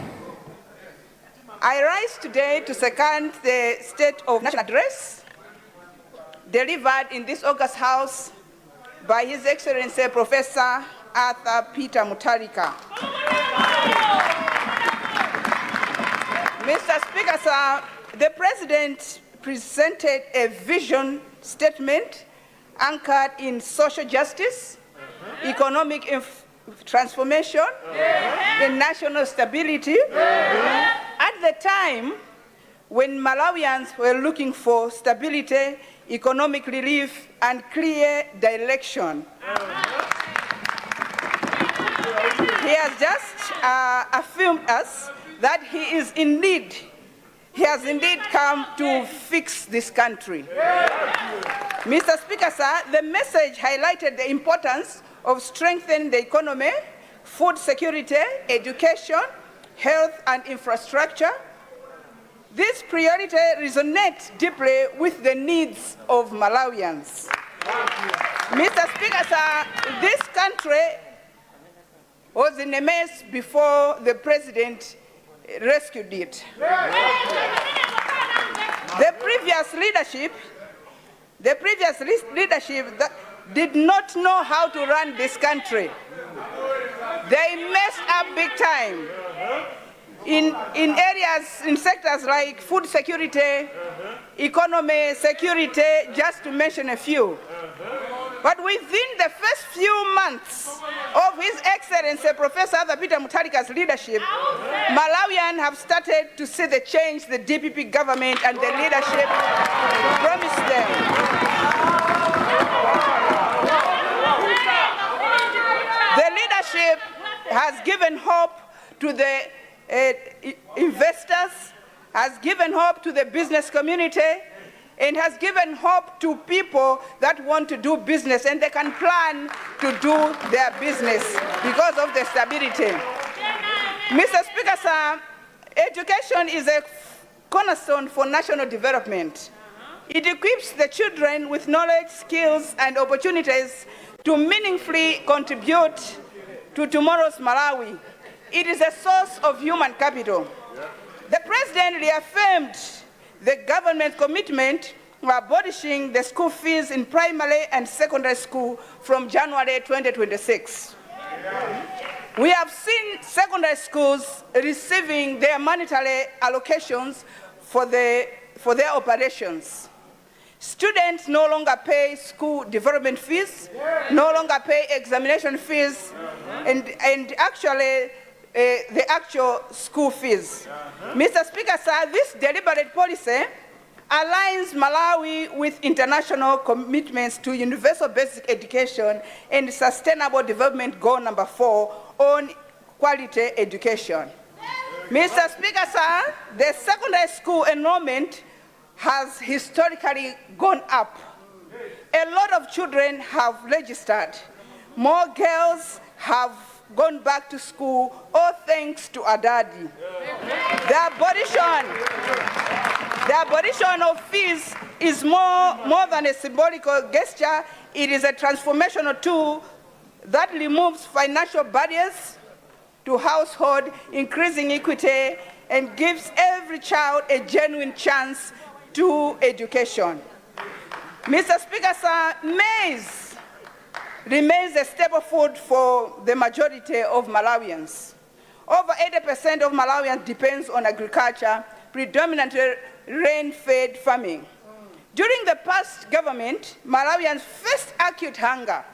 I rise today to second the State of National Address delivered in this August House by His Excellency Professor Arthur Peter Mutharika. Mr. Speaker, sir, the President presented a vision statement anchored in social justice, economic transformation, and national stability. At the time when Malawians were looking for stability, economic relief, and clear direction. He has just affirmed us that he has indeed come to fix this country. Mr. Speaker, sir, the message highlighted the importance of strengthening the economy, food security, education, health, and infrastructure. This priority resonates deeply with the needs of Malawians. Mr. Speaker, sir, this country was in a mess before the President rescued it. The previous leadership that did not know how to run this country. They messed up big time in areas, in sectors like food security, economy, security, just to mention a few. But within the first few months of His Excellency Professor Arthur Peter Mutharika's leadership, Malawians have started to see the change the DPP government and the leadership promised them. The leadership has given hope to the investors, has given hope to the business community, and has given hope to people that want to do business and they can plan to do their business because of the stability. Mr. Speaker, sir, education is a cornerstone for national development. It equips the children with knowledge, skills, and opportunities to meaningfully contribute to tomorrow's Malawi. It is a source of human capital. The President reaffirmed the government commitment to abolishing the school fees in primary and secondary school from January 2026. We have seen secondary schools receiving their monetary allocations for their operations. Students no longer pay school development fees, no longer pay examination fees, and actually the actual school fees. Mr. Speaker, sir, this deliberate policy aligns Malawi with international commitments to universal basic education and sustainable development goal number 4 on quality education. Mr. Speaker, sir, the secondary school enrollment has historically gone up. A lot of children have registered. More girls have gone back to school, all thanks to Adadi. The abolition of fees is more than a symbolical gesture. It is a transformational tool that removes financial barriers to household, increasing equity, and gives every child a genuine chance to education. Mr. Speaker, sir, maize remains a staple food for the majority of Malawians. Over 80% of Malawians depends on agriculture, predominantly rain-fed farming. During the past government, Malawians faced acute hunger.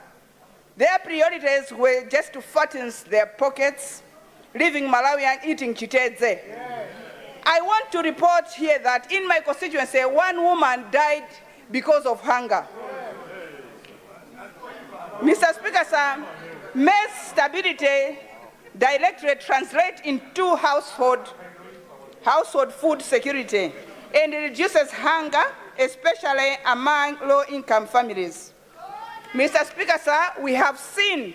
Their priorities were just to fatten their pockets, leaving Malawians eating chitedze. I want to report here that in my constituency, one woman died because of hunger. Mr. Speaker, sir, maize stability directly translates into household food security and reduces hunger, especially among low-income families. Mr. Speaker, sir, we have seen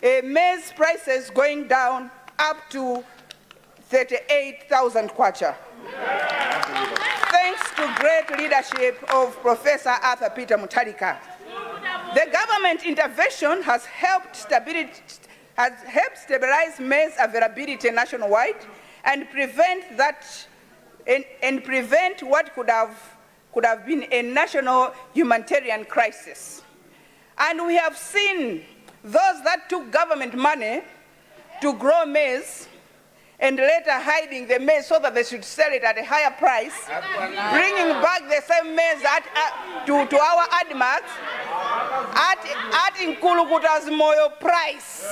maize prices going down up to 38,000 kwacha. Thanks to great leadership of Professor Arthur Peter Mutharika. The government intervention has helped stabilize maize availability nationwide and prevent what could have been a national humanitarian crisis. And we have seen those that took government money to grow maize and later hiding the maize so that they should sell it at a higher price, bringing back the same maize to our admarks at Inkulukuta's Moyo price.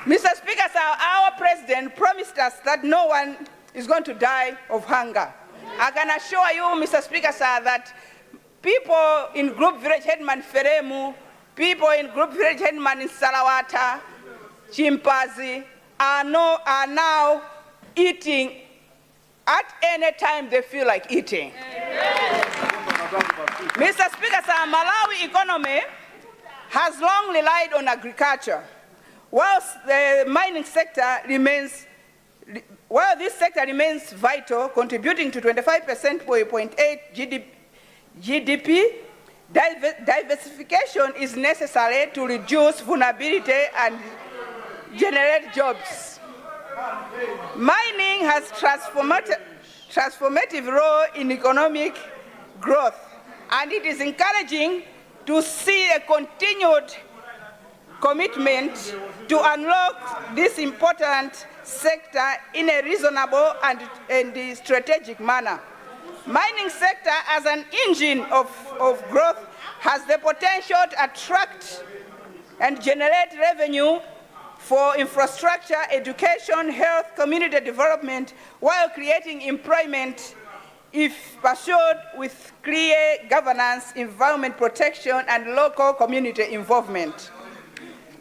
Mr. Speaker, sir, our president promised us that no one is going to die of hunger. I can assure you, Mr. Speaker, sir, that people in Group Village Headman Feremu, people in Group Village Headman in Salawata, Chimpazi, are now eating at any time they feel like eating. Mr. Speaker, sir, Malawi economy has long relied on agriculture. Whilst the mining sector remains, while this sector remains vital, contributing to 25.8% GDP, diversification is necessary to reduce vulnerability and generate jobs. Mining has transformative role in economic growth, and it is encouraging to see a continued commitment to unlock this important sector in a reasonable and strategic manner. Mining sector as an engine of growth has the potential to attract and generate revenue for infrastructure, education, health, community development, while creating employment if pursued with clear governance, environment protection, and local community involvement.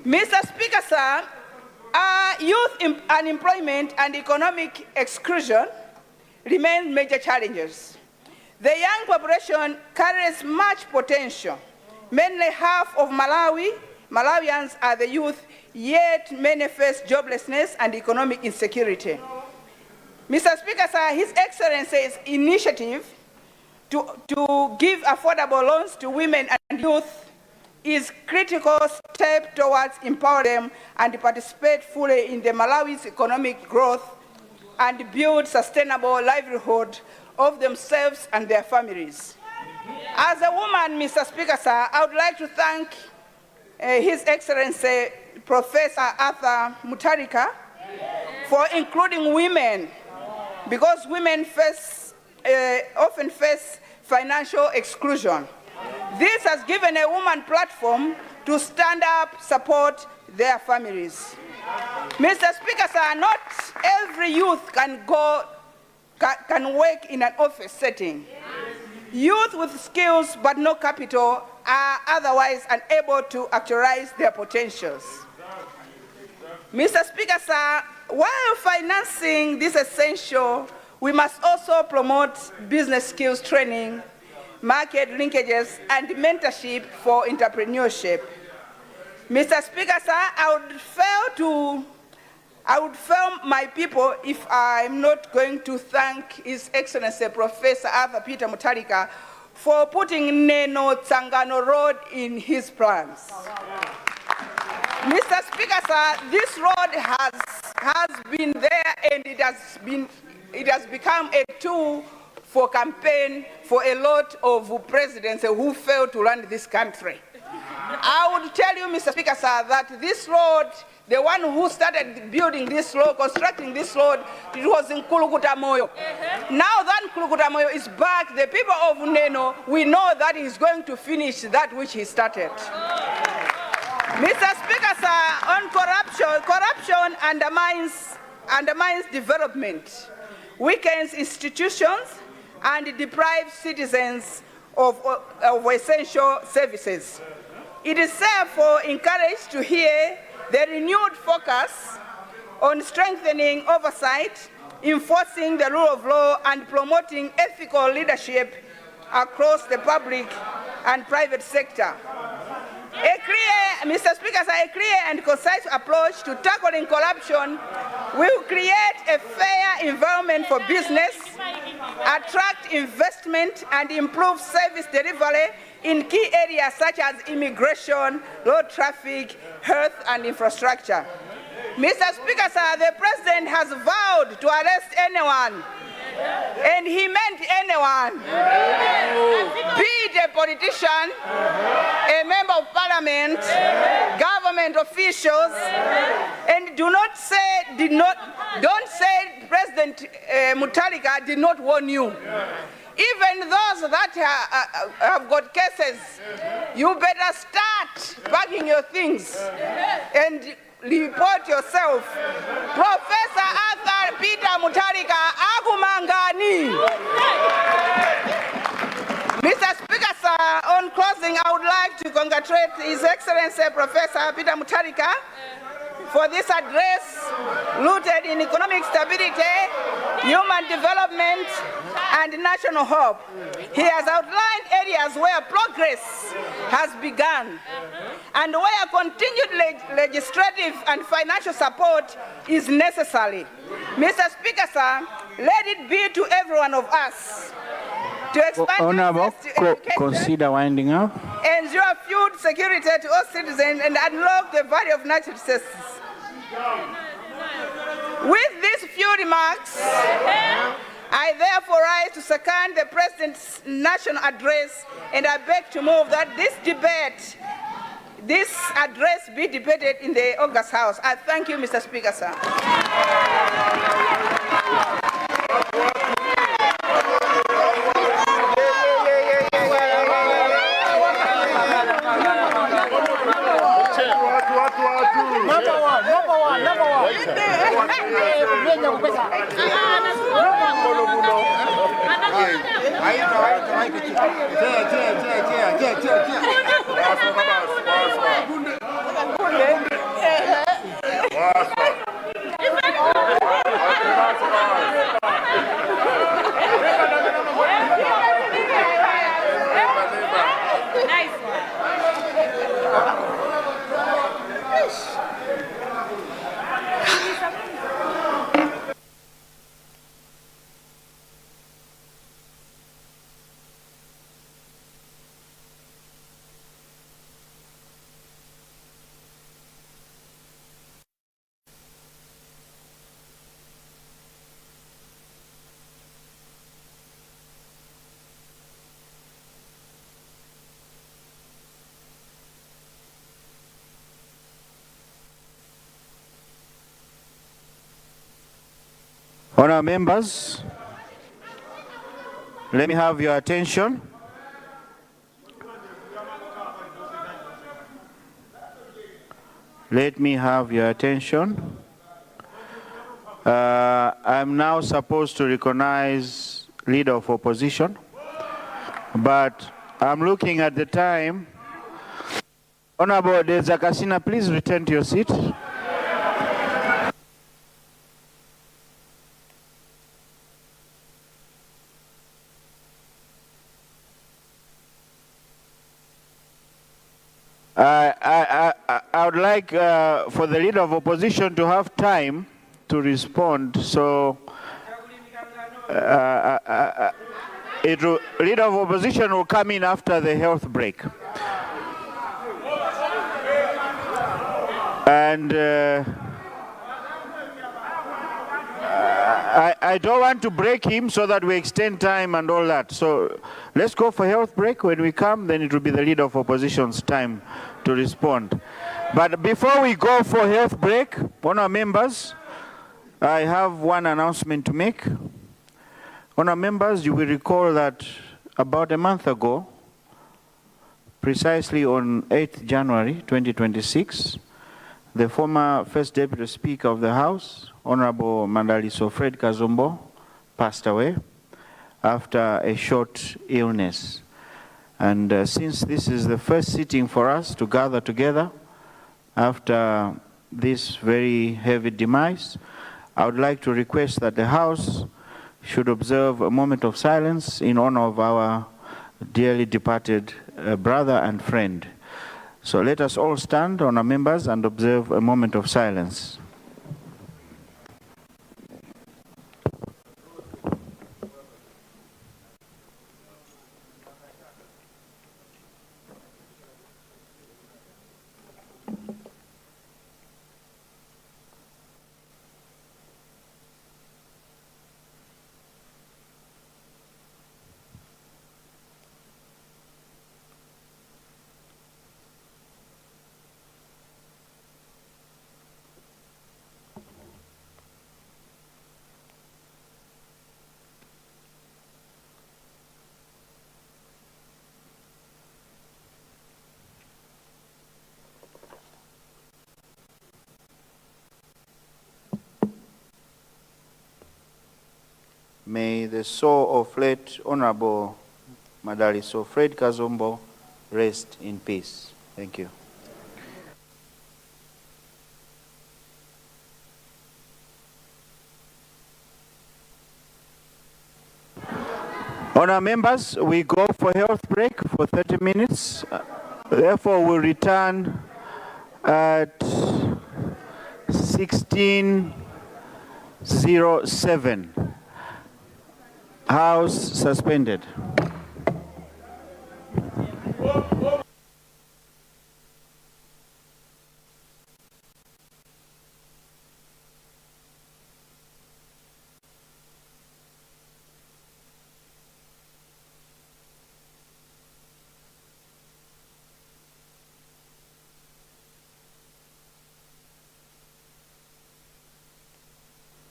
Mr. Speaker, sir, youth unemployment and economic exclusion remain major challenges. The young population carries much potential. Mainly half of Malawians are the youth, yet many face joblessness and economic insecurity. Mr. Speaker, sir, His Excellency's initiative to give affordable loans to women and youth is a critical step towards empowering them and participate fully in the Malawi's economic growth and build sustainable livelihood of themselves and their families. As a woman, Mr. Speaker, sir, I would like to thank His Excellency Professor Arthur Mutharika for including women, because women often face financial exclusion. This has given a woman platform to stand up, support their families. Mr. Speaker, sir, not every youth can work in an office setting. Youth with skills but no capital are otherwise unable to actualize their potentials. Mr. Speaker, sir, while financing this essential, we must also promote business skills training, market linkages, and mentorship for entrepreneurship. Mr. Speaker, sir, I would fail my people if I'm not going to thank His Excellency Professor Arthur Peter Mutharika for putting Neno Tsangano Road in his plans. Mr. Speaker, sir, this road has been there, and it has become a tool for campaign for a lot of presidents who failed to run this country. I would tell you, Mr. Speaker, sir, that this road, the one who started building this road, constructing this road, it was in Kulukuta Moyo. Now that Kulukuta Moyo is back, the people of Neno, we know that he's going to finish that which he started. Mr. Speaker, sir, on corruption undermines development, weakens institutions, and deprives citizens of essential services. It is therefore encouraged to hear the renewed focus on strengthening oversight, enforcing the rule of law, and promoting ethical leadership across the public and private sector. Mr. Speaker, a clear and concise approach to tackling corruption will create a fair environment for business, attract investment, and improve service delivery in key areas such as immigration, road traffic, health, and infrastructure. Mr. Speaker, sir, the President has vowed to arrest anyone, and he meant anyone, be it a politician, a member of parliament, government officials, and don't say President Mutharika did not warn you. Even those that have got cases, you better start packing your things and report yourself. Professor Arthur Peter Mutharika, akumangani. Mr. Speaker, sir, on closing, I would like to congratulate His Excellency Professor Peter Mutharika for this address rooted in economic stability, human development, and national hope. He has outlined areas where progress has begun and where continued legislative and financial support is necessary. Mr. Speaker, sir, let it be to every one of us to expand Honorable, consider winding up. Ensure food security to all citizens and unlock the value of natural resources. With these few remarks, I therefore rise to second the President's national address, and I beg to move that this address be debated in the August House. I thank you, Mr. Speaker, sir. Honourable members, let me have your attention. Let me have your attention. I'm now supposed to recognize leader of opposition, but I'm looking at the time. Honourable Zakasina, please return to your seat. I would like for the leader of opposition to have time to respond. So, leader of opposition will come in after the health break. And I don't want to break him so that we extend time and all that. So let's go for health break. When we come, then it will be the leader of opposition's time to respond. But before we go for health break, honourable members, I have one announcement to make. Honourable members, you will recall that about a month ago, precisely on 8th January 2026, the former First Deputy Speaker of the House, Honorable Mandaliso Fred Kazombo, passed away after a short illness. And since this is the first sitting for us to gather together after this very heavy demise, I would like to request that the House should observe a moment of silence in honor of our dearly departed brother and friend. So let us all stand, honour members, and observe a moment of silence. May the soul of late Honorable Madaliso Fred Kazombo rest in peace. Thank you. Honour members, we go for health break for 30 minutes. Therefore, we'll return at 16:07. House suspended.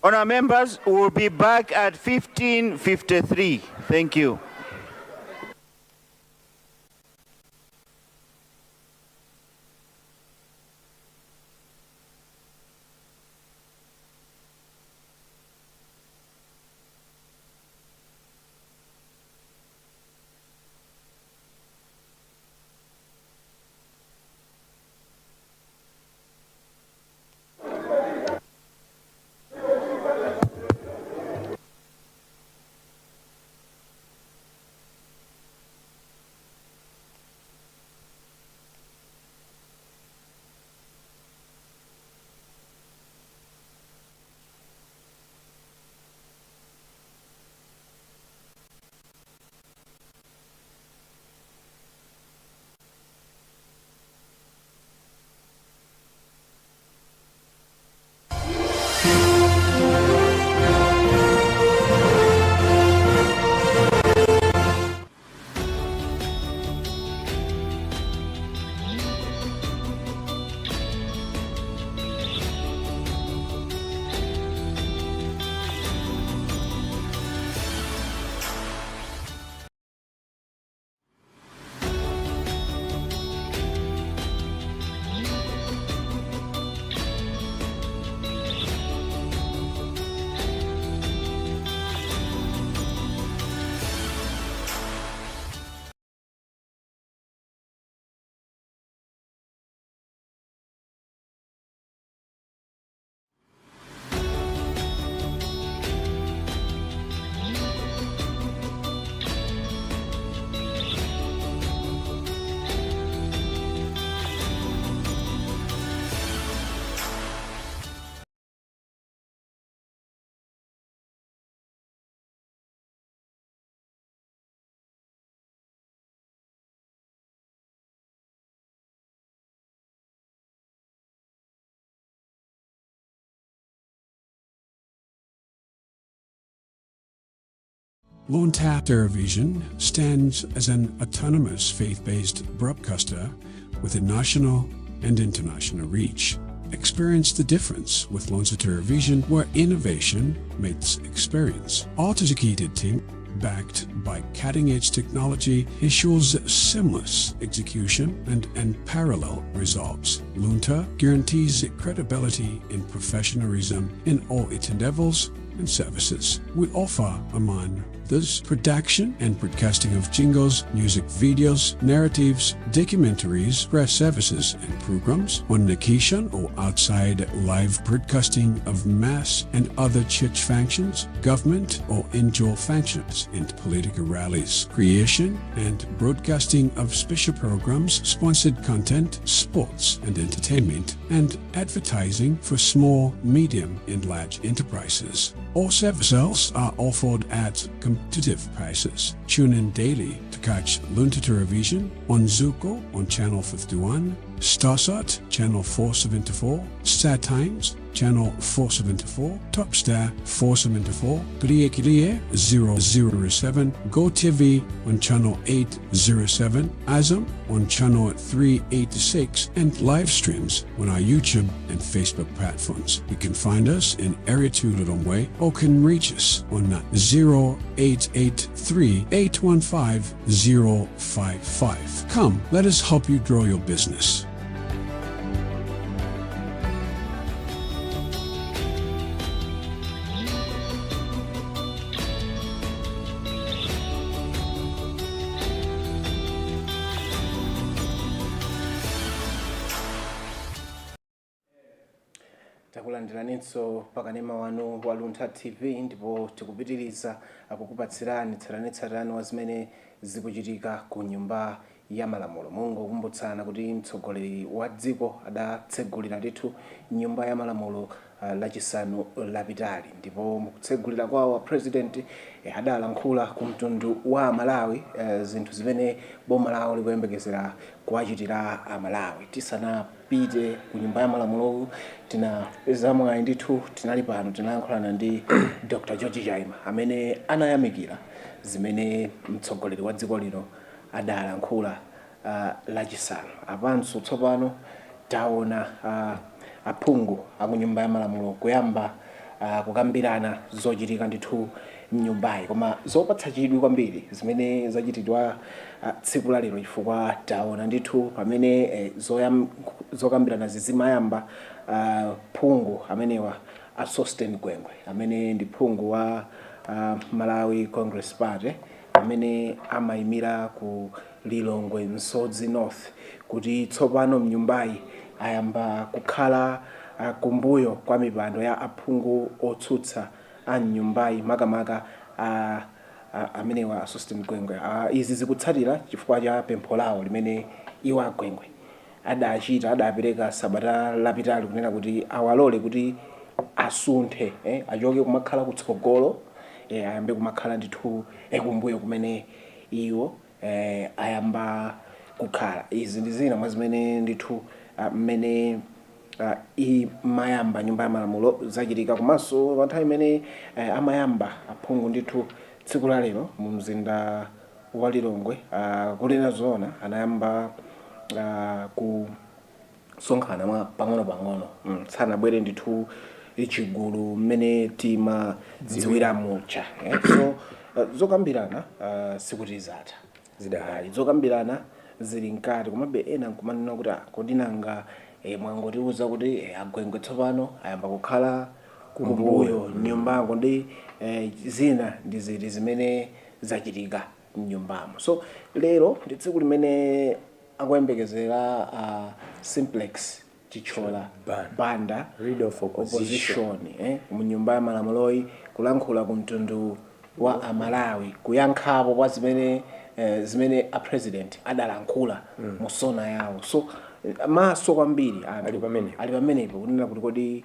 Honour members, we'll be back at 15:53. Thank you. LUNTHA Television stands as an autonomous faith-based broadcaster with a national and international reach. Experience the difference with LUNTHA Television, where innovation meets experience. Our dedicated team, backed by cutting-edge technology, ensures seamless execution and unparalleled results. LUNTHA guarantees credibility and professionalism in all its endeavors and services. We offer, among this, production and broadcasting of jingles, music videos, narratives, documentaries, press services and programs on location or outside, live broadcasting of mass and other church functions, government or indoor functions, and political rallies, creation and broadcasting of special programs, sponsored content, sports and entertainment, and advertising for small, medium and large enterprises. All services are offered at competitive prices. Tune in daily to catch LUNTHA Television on Dziko on Channel 51, Starsat Channel 474, Star Times Channel 474, Topstar 474, Kliye 007, GoTV on Channel 807, Azam on Channel 386, and live streams on our YouTube and Facebook platforms. You can find us in Area 2 Lilongwe or can reach us on 0883 815 055. Come, let us help you grow your business. takulandiraninso pakanema wanu wa LUNTHA TV ndipo tikupitiriza kukupatsirani tsatanetsatane wa zimene zikuchitika ku nyumba ya malamulo. Mungokumbutsana kuti mtsogoleri wa dziko adatsegulira ndithu nyumba ya malamulo lachisanu lapitali, ndipo mukutsegulira kwawo president adalankhula ku mtundu wa Malawi zinthu zimene boma lawo likuyembekezera kuwachitira Malawi. Tisanapite ku nyumba ya malamulo tinapezamwayi ndithu tinali pano tinayankhulana ndi Dr. George Jaima amene anayamikira zimene mtsogoleri wa dziko lino adalankhula lachisanu. Apanso tsopano taona aphungu akunyumba ya malamulo kuyamba kukambirana zochitika ndithu mnyumbayi, koma zopatsa chidwi kwambiri zimene zachitidwa tsiku la lero, chifukwa taona ndithu pamene zokambirana zizimayamba phungu amenewa Sosten Gwengwe amene ndi phungu wa Malawi Congress Party amene amayimira ku Lilongwe Msodzi North, kuti tsopano mnyumbayi ayamba kukhala kumbuyo kwa mipando ya aphungu otsutsa anyumbayi makamaka amenewa Sosten Gwengwe. Izi zikutsatira chifukwa cha pempho lawo limene iwo Gwengwe adapereka sabata lapitali kunena kuti awalole kuti asunthe achoke kumakhala kutsogolo ayambe kumakhala ndithu kumbuyo kumene iwo ayamba kukhala. Izi ndi zina mwa zimene ndithu mmene imayamba nyumba ya malamulo zachitika, komanso panthawi imene amayamba aphungu ndithu tsiku la lero mu mzinda wa Lilongwe. Kunena zoona anayamba kusonkhana mwa pang'ono-pang'ono sanabwere ndithu chigulu mmene timadziwira mucha. So zokambirana sikuti zatha, zokambirana zili nkati, komabe ena nkumanena kuti kodi nanga mwangotiuza kuti Agwengwe tsopano ayamba kukhala kumbuyo nyumbako, ndi zina ndi ziti zimene zachitika mnyumbamo. So lero ndi tsiku limene akuyembekezera simplex chichola banda rid of opposition mu nyumba ya malamuloyi kulankhula ku mtundu wa Malawi, kuyankhapo kwa zimene a president adalankhula mu sona yawo. So maso kwambiri ali pamenepo kunena kuti kodi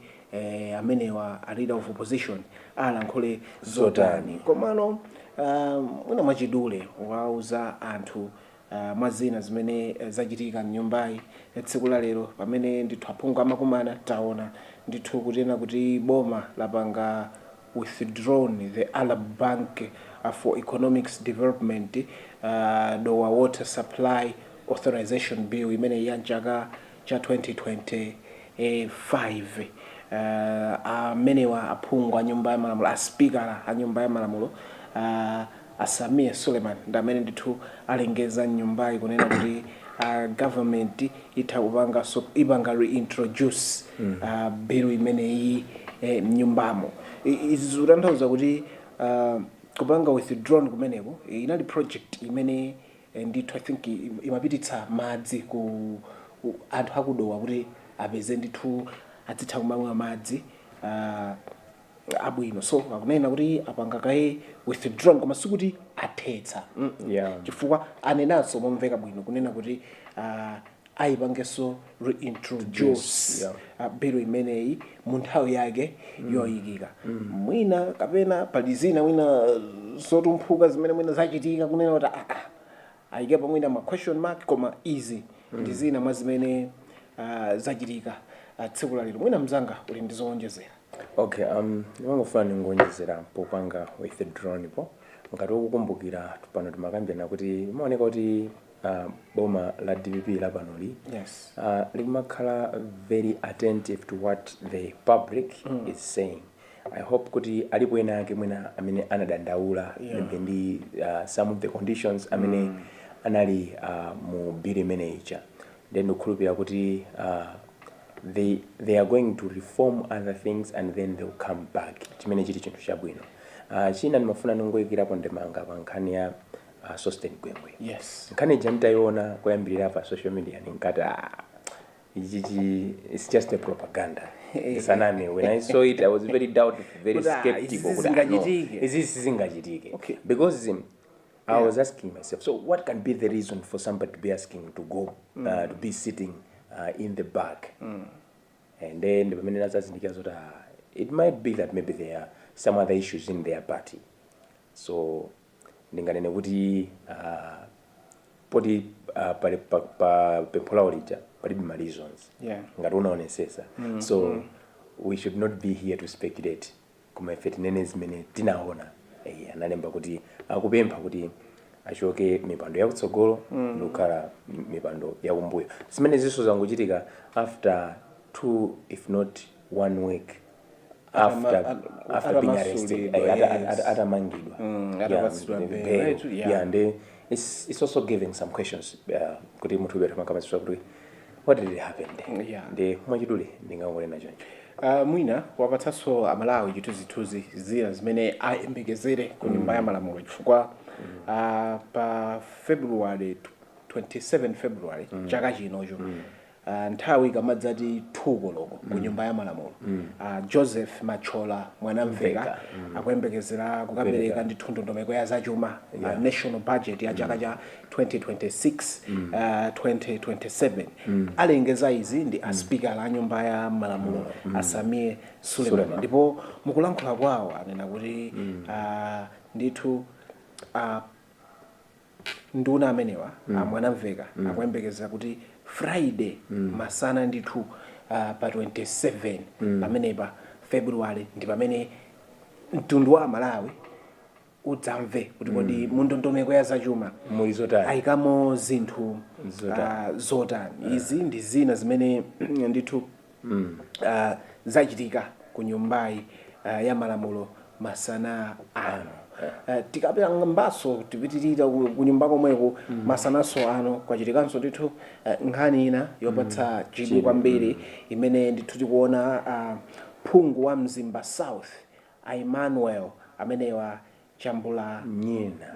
amenewa a leader of opposition alankhule zotani. Komano mwina mwachidule wauza anthu mwazina zimene zachitika mnyumbayi tsiku la lero pamene ndithu aphungu amakumana. Taona ndithu kutena kuti boma lapanga withdrawn the Arab Bank for Economics Development Dowa Water Supply Authorization Bill imene ya chaka cha 2025. Amenewa aphungu a nyumba ya malamulo, aspikala a nyumba ya malamulo Asamia Suleiman ndamene ndithu alengeza nyumbayi kunena kuti government ipanga reintroduce bill imeneyi mnyumbamo. Izi zikutanthauza kuti kupanga withdrawn kumeneko inali project imene ndithu I think imapititsa madzi ku anthu akudowa kuti apeze ndithu adzitha kumamwa madzi abwino. So akunena kuti apanga kaye withdrawn koma sikuti athetsa chifukwa anenanso momveka bwino kunena kuti ayipangenso reintroduce bill imeneyi mu nthawi yake yoyikika. Mwina kapena pali zina mwina zotumphuka zimene mwina zachitika kunena kuti ayikepo mwina ma question mark, koma izi ndi zina mwa zimene zachitika tsiku la lero. Mwina mzanga uli ndi zowonjezera? Okay, ndimangofuna ningonjezera popanga withdrawn po ngati ukukumbukira pano timakambirana kuti imaoneka kuti boma la DPP la panoli limakhala very attentive to what the public is saying. I hope kuti alipo ena yake mwina amene anadandaula ndi some of the conditions amene anali mu bill imene icha, then ukhulupira kuti they are going to reform other things and then they'll come back. Chimene chiti chinthu chabwino. China ndimafuna ningoyikirapo ndemanga pa nkhani ya Sosten Gwengwe. Nkhani janitayona kuyambirira pa social media ninkati it's just a propaganda. Saname, when I saw it, I was very doubtful, very skeptical. Is this zingachitike? Okay. Because I was asking myself, so what can be the reason for somebody to be asking to go, to be sitting in the back? And then it might be that maybe there are some other issues in their party. So, ndinganene kuti poti pempolaulija palibe ma reasons ngati unaonesesa. So we should not be here to speculate kuma ife tinene zimene tinaona. Analemba kuti akupempha kuti achoke mipando yakutsogolo ndikukhala mipando yakumbuyo. Zimene ziso zangochitika after 2 if not 1 week after being arrested, atamangidwa. And it's also giving some questions. Kuti mutu betu makamaziswa kuti what did happen there? Ndi mwachidule ndingangole na choncho. Mwina wapatsaso amalawi chithunzithunzi zina zimene ayembekezere ku nyumba ya malamulo chifukwa pa February 27 February chaka chinocho nthawi kamadzati 2 koloko ku nyumba ya malamulo Joseph Machola mwanamveka akuyembekezera kukapereka ndi mundondomeko ya zachuma national budget ya chaka cha 2026 2027 alengeza izi ndi speaker la nyumba ya malamulo Asamie Suleiman ndipo mukulankhula kwawo anena kuti ndithu nduna amenewa mwanamveka akuyembekezera kuti Friday masana ndithu pa 27 pamenepa February ndi pamene mtundu wa Malawi udzamve kuti kodi mundondomeko ya zachuma ayikamo zinthu zotani. Izi ndi zina zimene ndithu zachitika ku nyumbayi ya malamulo masana ano. Tikapita mbaso tipitirira ku nyumba komweko masanaso ano kwachitikanso ndithu nkhani ina yopatsa chidwi kwambiri imene ndithu tikuona phungu wa Mzimba South Emmanuel amenewa chambula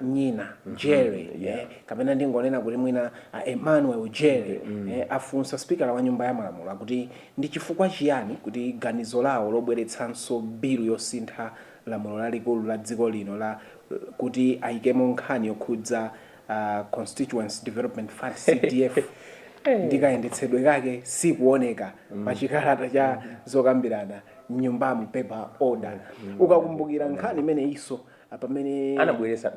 nyina Jerry kapena ndingonena kuti mwina Emmanuel Jerry afunsa speaker wa nyumba ya malamulo akuti ndi chifukwa chiyani kuti ganizo lawo lobweretsanso bilu yosintha lamulo lalikulu la dziko lino la kuti ayikemo nkhani yokhudza Constituency Development Fund CDF ndikayendetsedwe kake sikuoneka pa chikalata cha zokambirana nyumba paper order. Ukakumbukira nkhani imene iso pamene anabweresa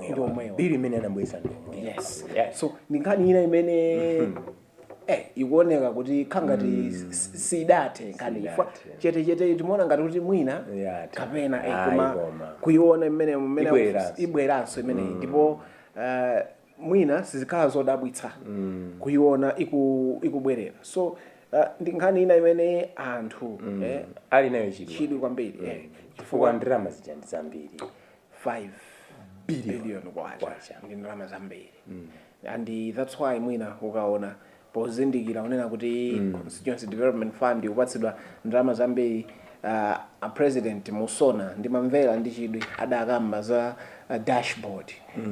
ndomweyo bilu imene anabweresa ndomweyo. So ndi nkhani ina imene ikuoneka kuti khangati sidate nkhani ifa chete timuona ngati kuti mwina kapena koma kuiona imene ibweranso imene ndipo mwina sizikhala zodabwitsa kuiona ikubwerera. So ndi nkhani ina imene anthu ali nayo chidwi kwambiri chifukwa ndalama zijandi zambiri 5 billion kwacha ndi ndalama zambiri and that's why mwina ukaona pozindikira unena kuti Constituency Development Fund upatsidwa ndalama zambiri a president Musona ndimamvera ndi chidwi adakamba za dashboard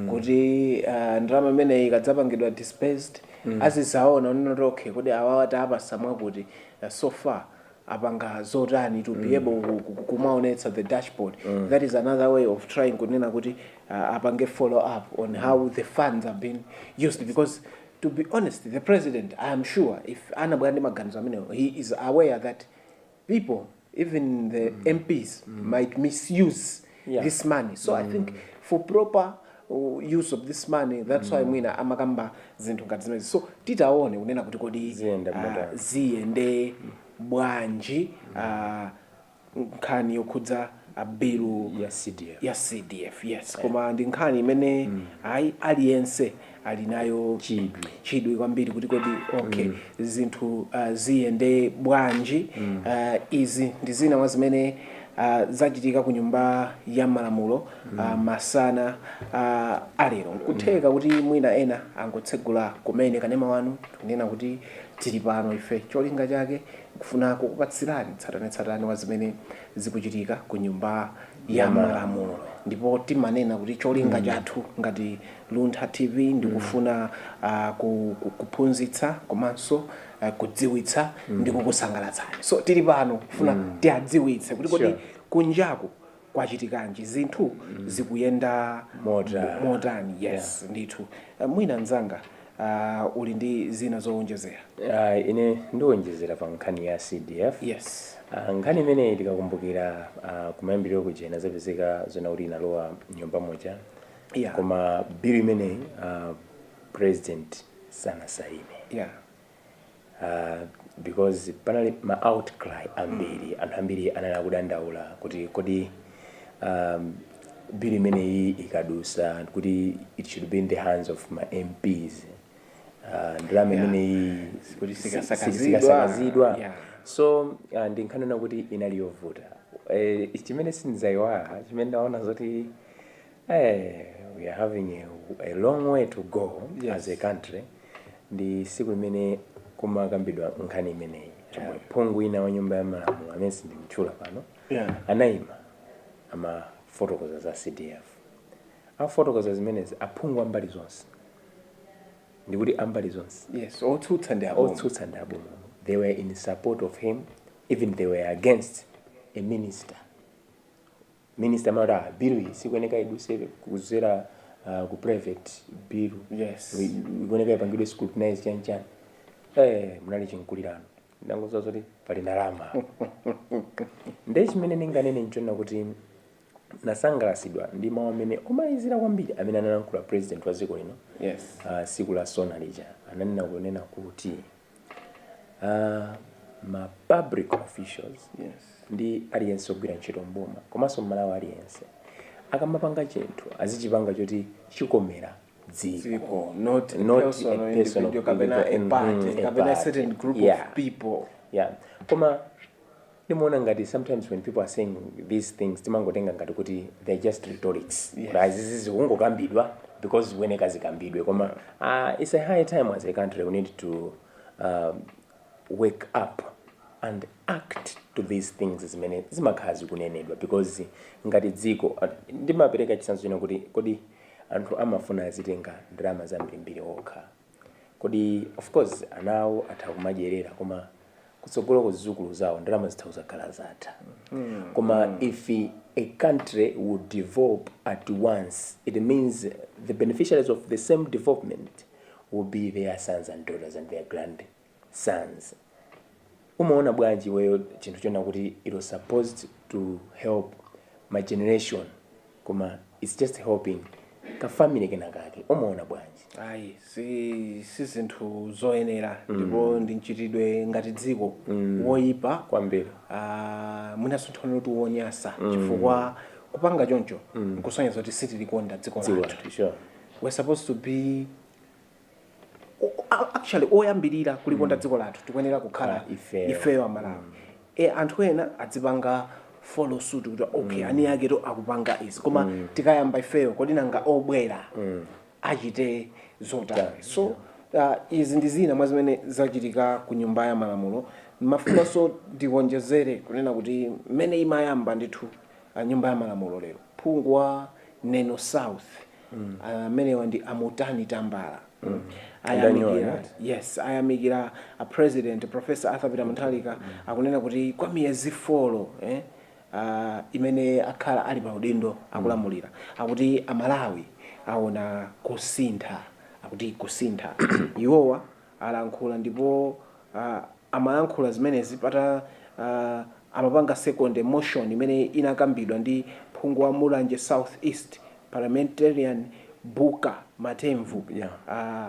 kuti ndalama imene ikadzapangidwa dispersed azizaona unenotoke kuti awawata apasamwa kuti so far apanga zotani to be able kumaonetsa the dashboard. That is another way of trying kunena kuti apange follow up on how the funds have been used, because to be honest, the president, I am sure, if anabwandi maganizo amenewo, he is aware that people, even the MPs, might misuse this money. So I think for proper use of this money, that's why mwina amakamba zinthu ngati zimezi. So titaone unena kuti kodi ziyende bwanji nkhani yokhudza bilu ya CDF. Yes, koma ndi nkhani imene aliyense alinayo chidwi kwambiri kuti kodi okay zinthu ziyende bwanji. Izi ndi zina mwa zimene zachitika ku nyumba ya malamulo masana alero. Kutheka kuti mwina ena angotsegula kumene kanema wanu kunena kuti tili pano ife cholinga chake kufuna kukupatsirani tsatanetsatane wa zimene zikuchitika ku nyumba ya malamulo, ndipo timanena kuti cholinga chathu ngati LUNTHA TV ndi kufuna kuphunzitsa komanso kudziwitsa ndi kukusangalatsani. So tili pano kufuna tiadziwitse kuti kodi kunjaku kwachitikanji zinthu zikuyenda motani. Yes, ndithu. Mwina nzanga uli ndi zina zowonjezera? Ine ndiwonjezera pa nkhani ya CDF. Yes. Nkhani imene tikakumbukira kumayambiriro kujena zapezeka zona kuti inalowa nyumba moja. Koma bill imene president sanasaine. Because panali ma outcry ambiri anthu ambiri anali kudandaula kuti kodi bill imene ikadusa kuti it should be in the hands of my MPs. Ndalama imene sikasakazidwa. So ndinkanena kuti inali yovuta. Chimene sindizayiwala chimene ndaona zoti we are having a long way to go as a country. Ndi siku limene kumakambidwa nkhani imeneyi. Aphungu ina wa nyumba ya malamulo amene sindimtchula pano anayima amafotokoza za CDF. Afotokoza zimenezi aphungu ambali zonse. Ndikuti ambali zonse. Yes, otsutsa ndi abombo. They were in support of him, even they were against a minister. Minister mara bill sikuoneka iduse kuzera ku private bill. Yes. Ikuoneka ipangidwe scrutinize chanchani. Munali chinkulirano. Ndangoza zoti pali ndalama. Ndiye chimene ninganene nchona kuti nasangalasidwa ndi mawu amene omayizira kwambiri amene analankhula president wa dziko lino. Yes. Siku la sona lija ananena kunena kuti ma public officials ndi aliyense ogwira ntchito mboma komanso Malawi aliyense akamapanga chinthu azichipanga choti chikomera dziko, not a person kapena a party kapena a certain group of people. Koma ndimaona ngati sometimes when people are saying these things timangotenga ngati kuti they're just rhetorics. Izi kungokambidwa because weneka zikambidwe koma it's a high time as a country we need to wake up and act to these things zimene zimakhazi kunenedwa because ngati dziko ndimapereka chitsanzo chino kuti kodi anthu amafuna azitenga ndalama zambirimbiri okha. Kodi of course anawo athakumadyerera koma kutsogolo kuzukulu zawo ndalama zithawuzakhala zatha. Koma if a country would develop at once, it means the beneficiaries of the same development will be their sons and daughters and their grandsons. Umaona bwanji weyo chinthu chona kuti it was supposed to help my generation koma it's just helping ka family kenakake. Umaona bwanji? Si zinthu zoyenera ndipo ndinchitidwe ngati dziko woyipa kwambiri. Mwinaso nthonera kuti wonyasa chifukwa kupanga choncho nkusonyeza kuti sitilikonda dziko lathu. We're supposed to be actually oyambirira kulikonda dziko lathu tikuyenera kukhala ifeyo Amalawi. Anthu ena adzipanga follow suit kuti okay ani yake to akupanga izi koma tikayamba ifeyo kodi nanga obwera achite zotani. So izi ndi zina mwa zimene zachitika ku nyumba ya malamulo. Mafunanso ndiwonjezere kunena kuti mmene imayamba ndithu nyumba ya malamulo lero phungu wa Neno South amenewa ndi amutani tambala. Ayamikira a president Prof Arthur Peter Mutharika akunena kuti kwa miyezi 4 imene akhala ali pa udindo akulamulira akuti Amalawi aona kusintha iwowa alankhula ndipo amalankhula zimenezi pata amapanga second motion imene inakambidwa ndi phungu wa Mulanje South East parliamentarian Buka Matemvu.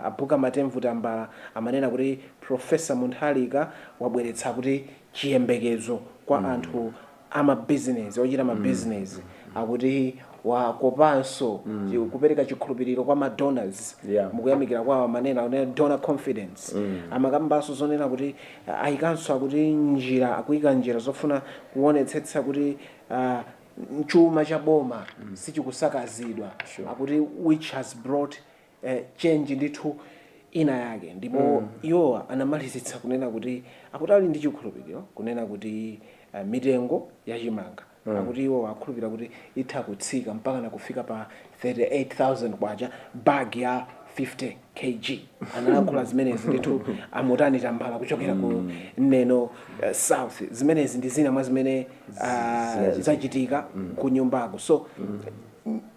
Abuka Matemvu tambala amanena kuti Professor Mutharika wabweretsa kuti chiyembekezo kwa anthu amabusiness ochita mabusiness akuti wakopanso kupereka chikhulupiriro kwa madonors mukuyamikira kwa manena onena donor confidence. Amakambanso zonena kuti ayikanso akuti akuyika njira zofuna kuonetsetsa kuti chuma cha boma sichikusakazidwa akuti which has brought change ndithu ina yake ndipo iwowa anamalizitsa kunena kuti akuti ali ndi chikhulupiriro kunena kuti mitengo yachimanga akuti iwowa akhulupirira kuti itha kutsika mpaka na kufika pa 38,000 kwacha bag ya 50 kg analankhula zimenezi ndithu amutani tambala kuchokera ku neno south zimenezi ndi zina mwa zimene zachitika ku nyumbako. So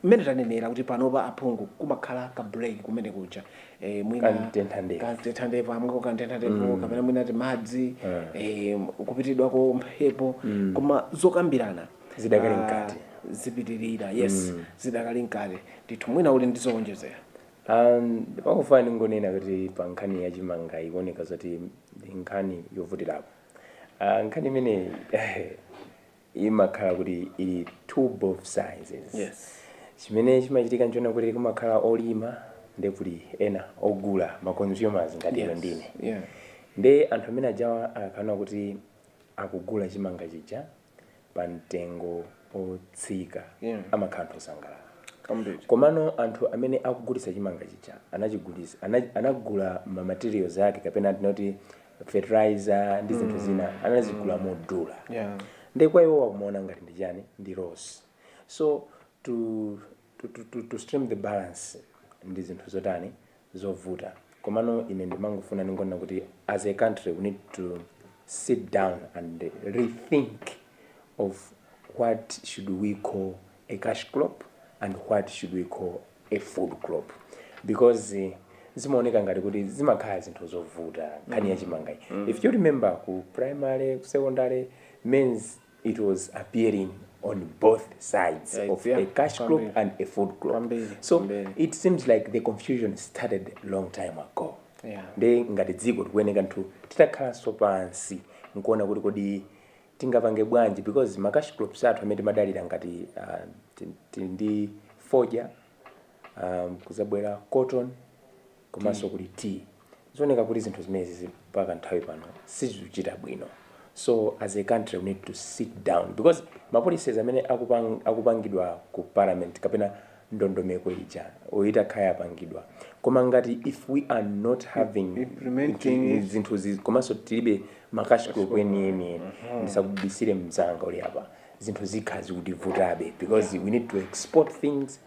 mmene tanenera kuti panopa aphungu kumakhala ka break kumene kuja mwina kantenthandepo amweko kantenthandepo kapena mwina ti madzi kupitidwako mphepo koma zokambirana zidakali mkati zipitirira. Yes, zidakali mkati ndithu mwina uli ndizowonjezera. Pakufana ningonena kuti pa nkhani yachimanga ikuoneka zoti ndi nkhani yovutirapo. Nkhani imene imakhala kuti ili two both sides. Yes. Chimene chimachitika nchona kuti kumakhala olima ndi kuti ena ogula ma consumers ngati ino ndine. Yeah. Ndi anthu amene ajawa akakana kuti akugula chimanga chija pa mtengo otsika amakhala osangalala. Komano anthu amene akugulisa chimanga chicha anagula ma materials ake kapena tinoti fertilizer ndi zinthu zina anazigula modula. Ndi kwa iwo wakumaona ngati ndi chani ndi loss. So to stream the balance ndi zinthu zotani zovuta. Komano ine ndimangofuna ningona kuti as a country we need to sit down and rethink of what should we call a cash crop and what should we call a food crop, because zimaoneka ngati kuti zimakhala zinthu zovuta nkhani ya chimanga. If you remember ku primary ku secondary means it was appearing on both sides of a cash crop and a food crop. So it seems like the confusion started long time ago. Ndi ngati dziko tikuyeneka nthu titakhalanso pansi nkuona kuti kodi tingapange bwanji, because ma cash crops athu amene timadalira ngati ndi foja kuzabwera cotton komanso kuli tea. Zioneka kuti zinthu zimenezi mpaka nthawi pano sizikuchita bwino. So as a country we need to sit down, because ma policies amene akupangidwa ku parliament kapena ndondomeko ija oita khaya pangidwa koma ngati if we are not having zinthu komanso tilibe ma cash crop enieni ndisakubisire mzanga uli apa zinthu zikhazi kutivutabe, because we need to export things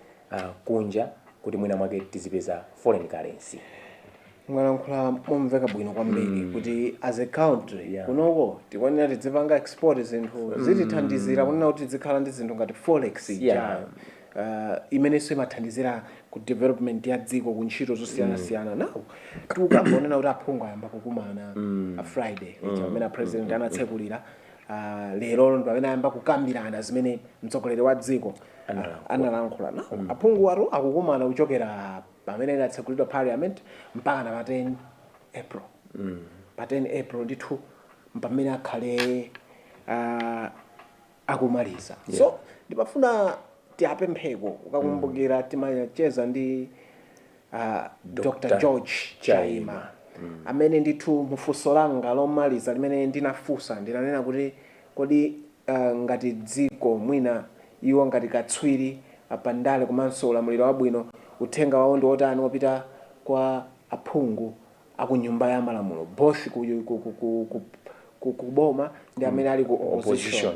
kunja kuti mwina mwake tizipeza foreign currency. Mwalankhula momveka bwino kwambiri kuti as a country kunoko tikuonera tidzipanga export zinthu zitithandizira kunena kuti zikhala ndi zinthu ngati forex imenenso imathandizira ku development ya dziko ku ntchito zosiyanasiyana. Now tikukambonena kuti aphungu ayamba kukumana a Friday amene president anatsekulira lero ndo amene ayamba kukambirana zimene mtsogoleri wa dziko analankhula. Now aphungu aro akukumana kuchokera pamene inatsekulidwa parliament mpaka na pa 10 April. Pa 10 April ndithu pamene akhale akumaliza. So ndipafuna tiape mpheko ukakumbukira timacheza ndi Dr. George Chaima amene ndithu mufunso langa lomaliza limene ndinafunsa ndinanena kuti kodi ngati dziko mwina iwo ngati katswiri apandale komanso ulamuliro wabwino uthenga wawo ndi otani wopita kwa aphungu aku nyumba ya malamulo both ku boma ndi amene ali ku opposition.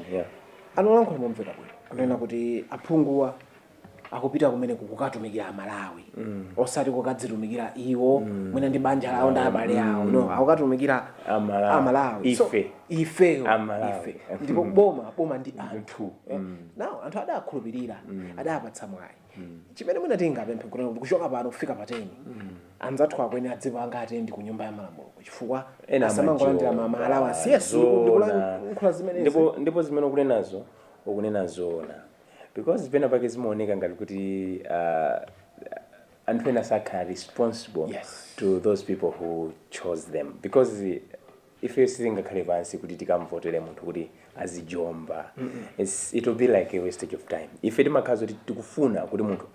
Anolankhula momveka bwino anena kuti aphunguwa akupita kumene kukatumikira Malawi osati kukadzitumikira iwo mwina ndi banja lawo ndi abale awo, no, akukatumikira Malawi. Ife ndipo boma ndi anthu. Now anthu adakhulupirira adapatsa mwayi. Chimene mwina tingapemphe kuti kuchoka pano kufika pa 10 anzathu akwene adzipanga atendi ku nyumba ya malamulo chifukwa asamangolandira Malawi siyesu ndikulankhula zimene ndipo zimene ukunena zoona, because pena pake zimaoneka ngati kuti anthu ena sakhala responsible to those people who chose them, because ife sitingakhale pansi kuti tikamvotera munthu kuti azijomba. It will be like a wastage of time. Ife timakhala kuti tikufuna kuti munthu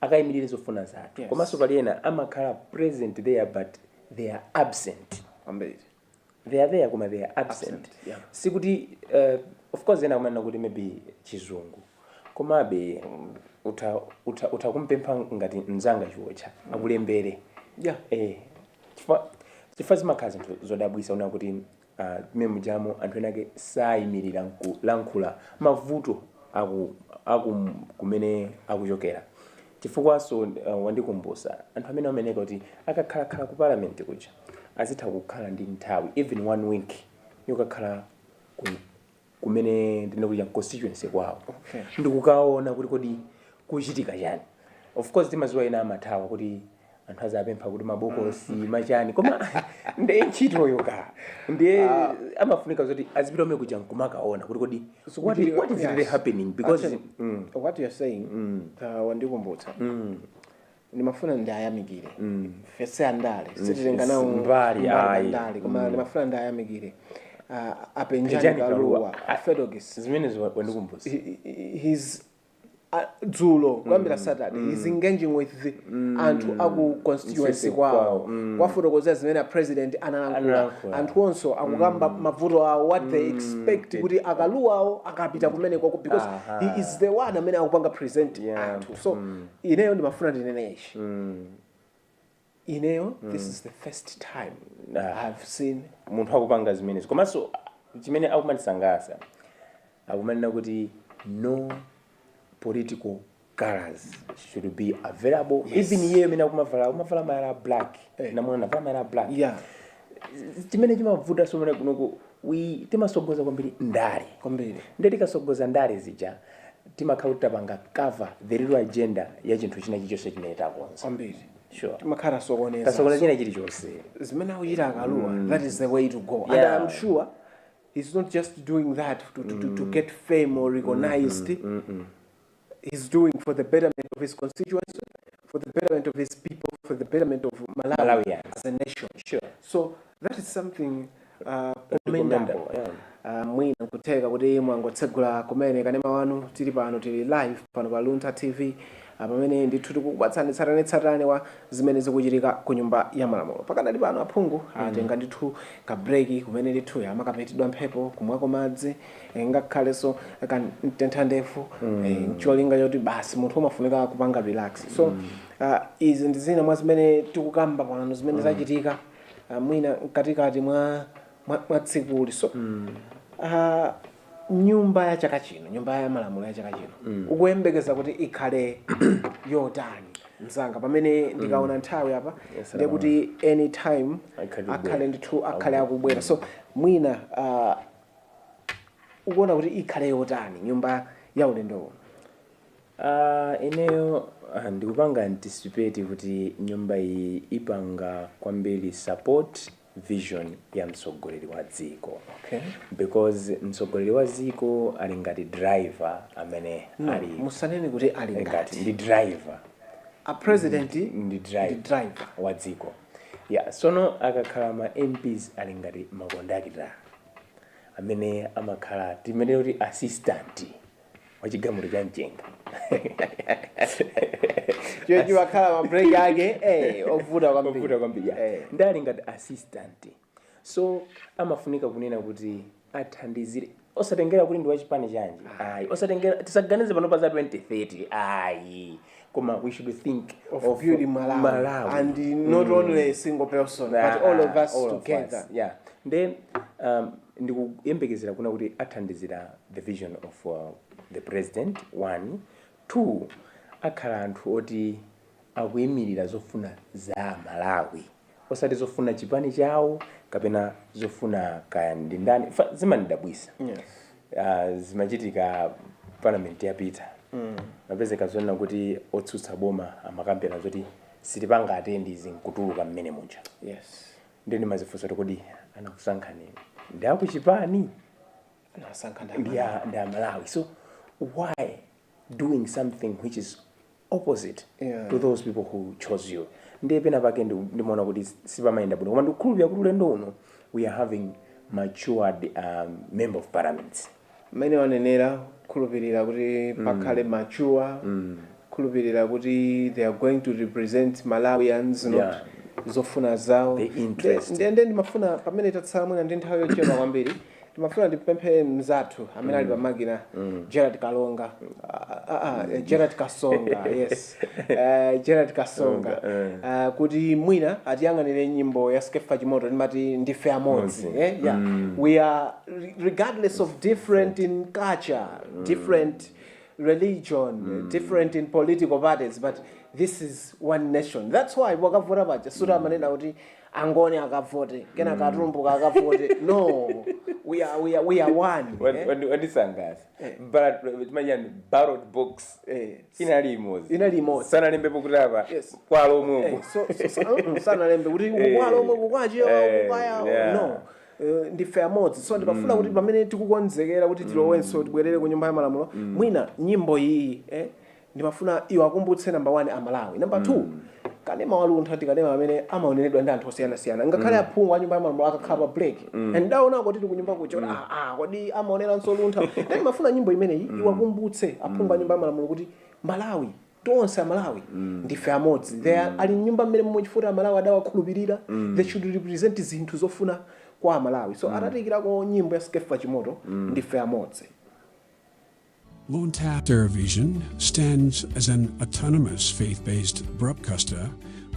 akayimirire zofuna zathu komanso pali ena amakhala present there but they are absent. They are there koma they are absent. Sikuti of course ena kumanena kuti maybe chizungu komabe utakumpempha ngati mzanga chiwocha akulembere chifukwa zimakhala zinthu zodabwisa una kuti mmene mujamo anthu enake sayimirira nkulankhula mavuto kumene akuchokera. chifukwaso wandikumbusa anthu amene ameneka kuti akakhala ku parliament kuja azitha kukhala ndi nthawi even 1 week yokakhala kumene ndinakuja constituency kwawo ndikukaona kuti kodi kuchitika chani. Of course timaziwa ina amathawa kuti anthu azapempha kuti mabokosi machani koma ndi ntchito yoka ndiye amafunika kuti azipita omwe kuja nkumakaona kuti kodi what is really happening because what you are saying wandikumbutsa nimafuna ndayamikire fese andale sitilengana mbali andale koma nimafuna ndayamikire apenjani kaluwa afedogis zimene wandikumbutsa he's Chidzulo kwambira Saturday he's engaging with the anthu aku constituency kwawo kwafotokozera zimene president analankhula anthu onso akukamba mavuto awo what they expect kuti akaluwawo akapita kumene kwako because he is the one amene akupanga present anthu so ineyo ndimafuna ndineneshi ineyo this is the first time I have seen munthu akupanga zimenezi komanso chimene akumandisangalatsa akumanena kuti no political colors should be available. Even here, mena kumavala mara black. Namuna navala mara black. Yeah. Chimene chimavuta so mena kunoku we timasogoza kwambiri ndale. Kwambiri. Ndeti kasogoza ndale zija timakauta panga cover the real agenda ya chinthu china chichonse chimene takonza. Kwambiri. Sure. Timakhala sokoneza. Tasogoza china chilichonse. Zimene akuchita akaluwa. That is the way to go. And I'm sure he's not just doing that to get fame or recognized. He's doing for the betterment of his constituents, for the betterment of his people, for the betterment of Malawi as a nation. Sure. So that is something commendable. Mwina nkuteka kuti mwangotsegula kumene kanema wanu tili pano tili live pano pa LUNTHA TV pamene ndithu tikukupatsani tsatane wa zimene zikuchitika ku nyumba ya malamulo. Pakadali pano aphungu atenga ndithu ka break kumene ndithu amakapetidwa mphepo kumwako madzi ngakhalenso kantentha ndefu cholinga choti basi munthu umafunika kupanga relax. So izi ndi zina mwa zimene tikukamba pano zimene zachitika mwina katikati mwa tsikuli. So nyumba ya chaka chino nyumba ya malamulo ya chaka chino ukuyembekeza kuti ikhale yotani mzanga pamene ndikaona nthawi apa ndi kuti anytime akhale ndithu akhale akubwera. So mwina ukuona kuti ikhale yotani nyumba ya ulendo ineyo ndikupanga anticipate kuti nyumba iyi ipanga kwambiri support vision ya mtsogoleri wa dziko. Because mtsogoleri wa dziko ali ngati driver amene ali musaneni kuti ali ngati ndi driver a president ndi driver wa dziko. Yeah, sono akakhala ma MPs ali ngati makondakita amene amakhala timene kuti assistant wachigamulo cha mchenga Joji wakhala ma break yake ovuta kwambiri ndali ngati assistant. So amafunika kunena kuti athandizire osatengera kuti ndi wachipani chanji osatengera tisaganize pano pa za 2030 koma we should think of building Malawi and not only a single person but all of us together. Yeah, then ndikuyembekezera kuna kuti athandizira the vision of the president 1 2 akhala anthu oti akuyimirira zofuna za Malawi osati zofuna chipani chawo kapena zofuna kaya ndi ndani zimandidabwisa. Zimachitika parliament yapita mapezeka zoona kuti otsutsa boma amakambira zoti sitipanga atendi zinkutuluka mmene munja. Ndiye ndimazifunsa kodi anakusankhani ndi akuchipani anasankha ndi Malawi. So why doing something which is opposite to those people who chose you? Ndiye pena pake ndimaona kuti sipamayenda bwino koma ndikukhulupirira kuti ulendo uno we are having matured member of parliament. Mene wanenera khulupirira kuti pakhale mature khulupirira kuti they are going to represent Malawians not zofuna zawo the interest. Ndiye ndimafuna pamene tatsala mwina ndi nthawi yochepa kwambiri timafuna ndipemphe mzathu amene ali pamakina Gerard Kalonga Gerard Kasonga yes Gerard Kasonga kuti mwina atiyang'anire nyimbo ya Skefa Chimoto ndimati ndife amodzi. We are regardless of different in culture different religion, different in political parties, but this is one nation. That's why wakavota paja sura manena kuti angoni akavote kena katumbuka akavote. No, we are one. What is sangas? But imagine ballot box inalimozi sana lembe pokulaba kwalo mungu so sana lembe kuti kwalo mungu kwaje kwaya no ndi fair mods. So ndibafuna kuti pamene tikukonzekera kuti tilowenso tibwerere ku nyumba ya malamulo mwina nyimbo iyi ndibafuna iwo akumbutse number 1 amalawi, number 2 kanema waluntha tikanema amene amaoneredwa ndi anthu osiyanasiyana ngakhale aphungu a nyumba ya malamulo akakhala break and ndaona kuti tili ku nyumba kucho kodi amaoneranso luntha ndi mafuna nyimbo imeneyi iwo akumbutse aphungu a nyumba ya malamulo kuti Malawi tonse amalawi ndife amodzi. Ali nyumba mmene momwe chifuta amalawi adawakhulupirira they should represent zinthu zofuna kwa amalawi. So atatikirako nyimbo ya skefa chimoto ndife amodzi. LUNTHA Television stands as an autonomous faith-based broadcaster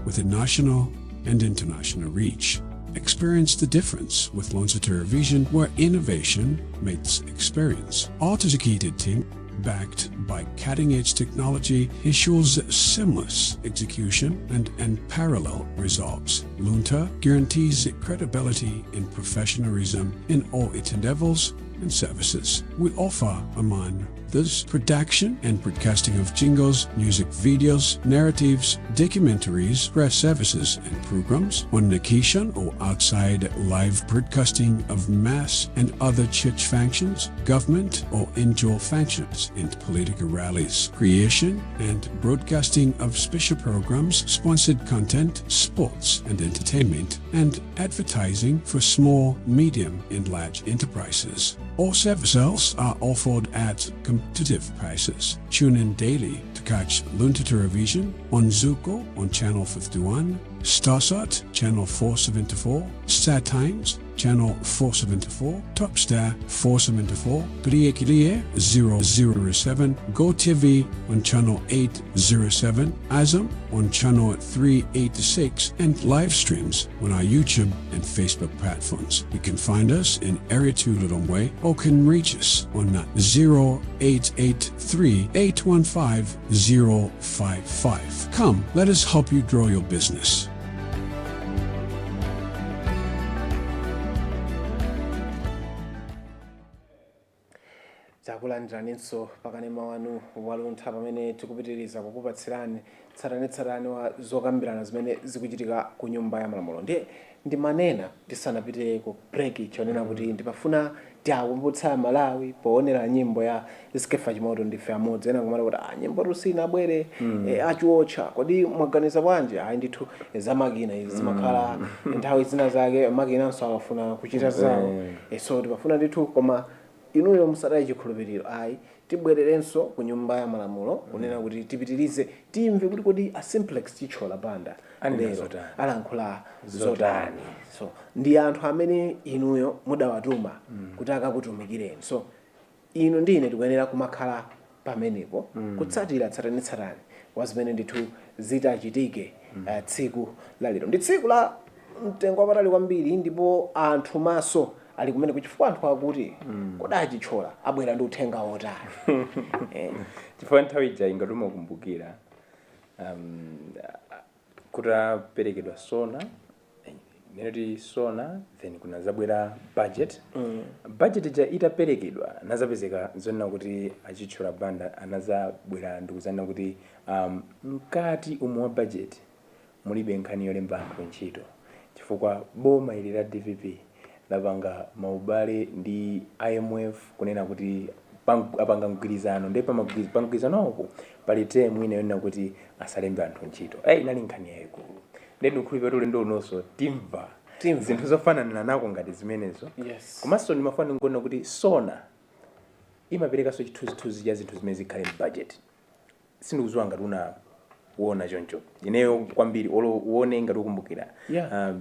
with a national and international reach. Experience the difference with LUNTHA Television, where innovation meets experience. Our dedicated team, backed by cutting-edge technology, ensures seamless execution and unparalleled results. LUNTHA guarantees credibility and professionalism in all its endeavors and services. We offer, among this, production and broadcasting of jingles, music videos, narratives, documentaries, press services and programs on location or outside, live broadcasting of mass and other church functions, government or NGO functions, and political rallies, creation and broadcasting of special programs, sponsored content, sports and entertainment, and advertising for small, medium, and large enterprises. All services are offered at competitive prices. Tune in daily to catch LUNTHA Television on Dziko on Channel 51, Starsat Channel 474, Star Times Channel 474, Topstar 474, Kliye 007, GoTV on Channel 807, Azam on Channel 386, and live streams on our YouTube and Facebook platforms. You can find us in Area 2 Lilongwe or can reach us on 0883 815 055. Come, let us help you grow your business. takulandiranso pakanema wanu waluntha pamene tikupitiriza kukupatsirani tsatanetsatane wa zokambirana zimene zikuchitika ku nyumba ya malamulo. Ndi manena tisanapite ku break chonena kuti ndipafuna tiakumbutsa Malawi poonera nyimbo ya skefa chimoto ndife amodzi ena kumala kuti nyimbo rusina abwere achiotcha kodi mwaganiza bwanji ndithu zamakina izi zimakhala nthawi zina zake makinanso akafuna kuchita zawo so tipafuna ndithu koma inuyo musataye chikhulupiriro tibwererenso ku nyumba ya malamulo kunena kuti tipitirize timve kuti kodi a simplex chichola banda lero alankhula zotani. So ndi anthu amene inuyo mudawatuma kuti akakutumikireni. So inu ndine tikuyenera kumakhala pamenepo kutsatira tsatanetsatane wa zimene ndithu zitachitike tsiku la lero. Ndi tsiku la mtengo wapatali kwambiri ndipo anthu maso ali kumene kuchifukwa anthu akuti kodachi chola abwera ndi uthenga wotani chifukwa nthawi ija ingatuma kumbukira kutaperekedwa sona nenoti sona then kuna zabwera budget budget ija itaperekedwa nazapezeka zonena kuti achichola banda anazabwera ndikuzana kuti mkati umu wa budget mulibe nkhani yolemba anthu ntchito chifukwa boma ili la DVP lapanga maubale ndi IMF kunena kuti apanga mgwirizano ndipo pamgwirizanopo pali temu ine yonena kuti asalembe anthu ntchito inali nkhani yayikulu ndi ukhulupirira kuti ulendo unonso timva zinthu zofanana nako ngati zimenezo. Komanso ndimafuna ngona kuti sona imaperekanso chithunzithunzi cha zinthu zimene zikhale budget sindikudziwa ngati uona choncho ineyo kwambiri uone ngati ukumbukira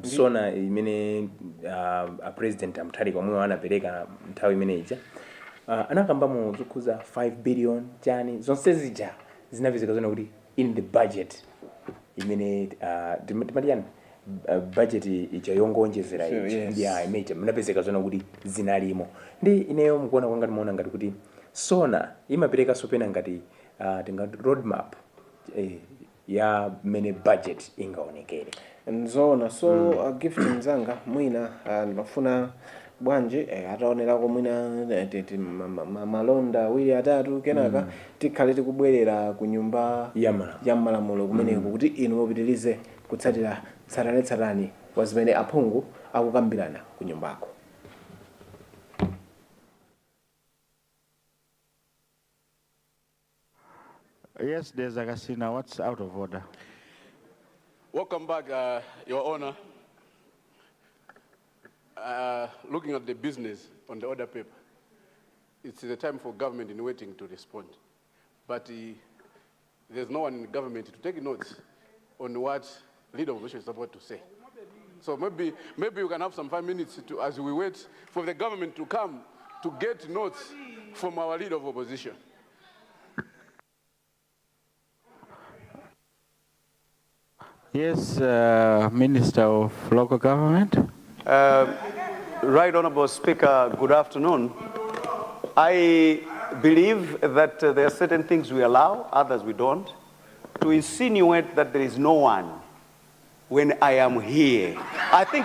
sona imene president aMutharika omwe anapereka nthawi imene ija anakambamo zokhuza 5 billion chani zonse zija zinapezeka zona kuti in the budget imene timatiyani budget ija yongonjezera ija ndi imene munapezeka zona kuti zinalimo ndi ineyo mukuona kwanga timaona ngati kuti SONA imapereka sopena ngati tingati roadmap ya mene budget ingaonekere. Nzona so gift nzanga mwina ndimafuna bwanji ataonerako mwina malonda awiri atatu kenaka tikhale tikubwerera ku nyumba ya malamulo kumeneko kuti inu mupitirize kutsatira tsatanetsatani wa zimene aphungu akukambirana ku nyumbako. Yes, there's a casino. What's out of order? Welcome back, Your Honor. Looking at the business on the order paper, it's the time for government in waiting to respond. But there's no one in government to take notes on what leader of opposition is about to say. So maybe you can have some 5 minutes as we wait for the government to come to get notes from our leader of opposition. Yes, Minister of Local Government. Right Honorable Speaker, good afternoon. I believe that there are certain things we allow, others we don't. To insinuate that there is no one when I am here, I think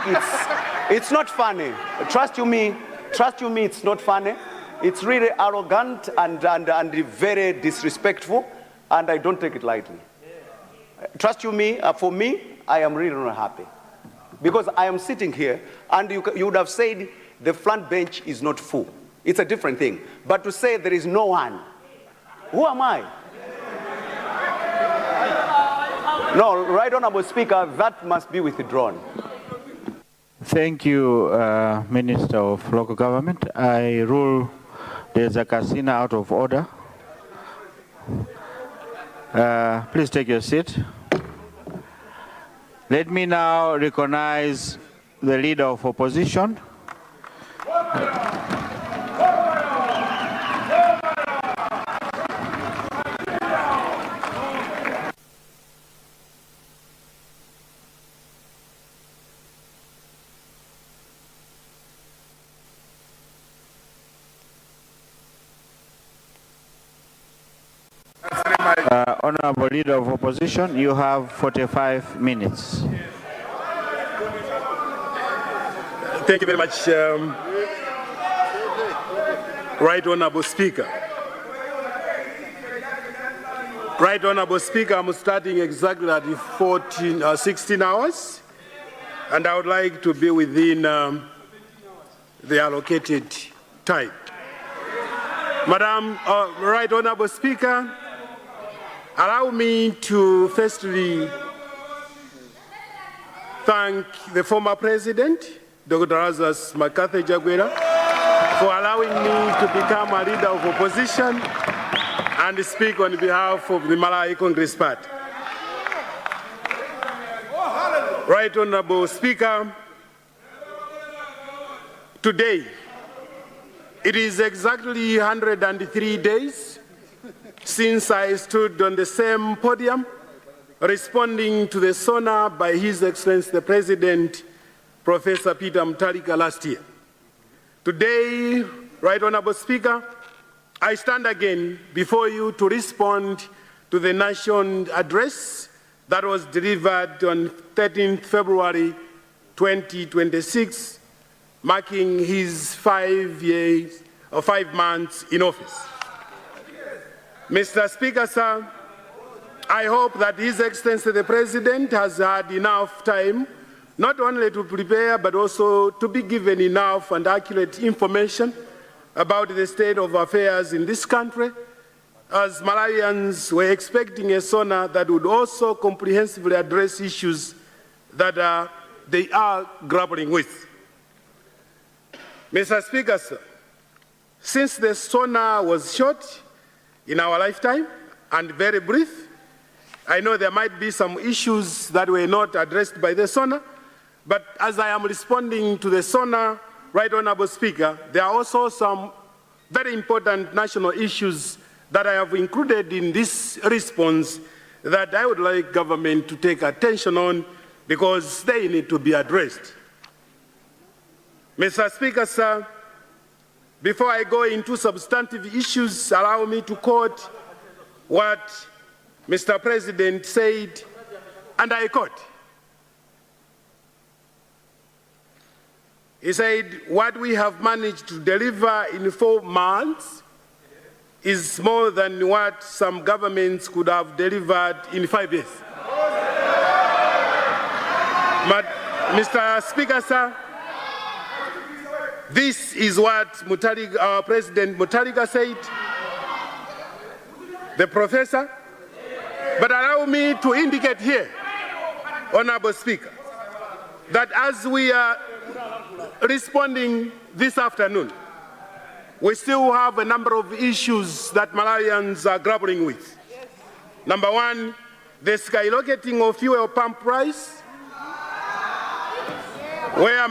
it's not funny. Trust you me, it's not funny. It's really arrogant and very disrespectful, and I don't take it lightly. Trust you me, for me, I am really not happy. Because I am sitting here, and you would have said the front bench is not full. It's a different thing. But to say there is no one, who am I? No, Right Honorable Speaker, that must be withdrawn. Thank you, Minister of Local Government. I rule there's a casino out of order. Please take your seat. Let me now recognize the leader of opposition. Honorable Leader of Opposition, you have 45 minutes. Thank you very much, Right Honorable Speaker. Right Honorable Speaker, I'm starting exactly at 16 hours, and I would like to be within the allocated time. Madam Right Honorable Speaker, allow me to firstly thank the former President, Dr. Lazarus McCarthy Jagwera, for allowing me to become a leader of opposition and speak on behalf of the Malawi Congress Party. Right Honorable Speaker, today it is exactly 103 days since I stood on the same podium responding to the SONA by His Excellency the President, Professor Peter Mutharika last year. Today, Right Honorable Speaker, I stand again before you to respond to the national address that was delivered on 13th February 2026, marking his 5 months in office. Mr. Speaker, sir, I hope that His Excellency the President has had enough time not only to prepare but also to be given enough and accurate information about the state of affairs in this country, as Malawians were expecting a SONA that would also comprehensively address issues that they are grappling with. Mr. Speaker, sir, since the SONA was short in our lifetime and very brief, I know there might be some issues that were not addressed by the SONA, but as I am responding to the SONA, Right Honorable Speaker, there are also some very important national issues that I have included in this response that I would like government to take attention on because they need to be addressed. Mr. Speaker, sir, Before I go into substantive issues, allow me to quote what Mr. President said, and I quote. He said, what we have managed to deliver in 4 months is more than what some governments could have delivered in 5 years. But, Mr. Speaker, sir, this is what our President Mutharika said, the professor. But allow me to indicate here, Honorable Speaker, that as we are responding this afternoon, we still have a number of issues that Malawians are grappling with. Number one, the skyrocketing of fuel pump price, where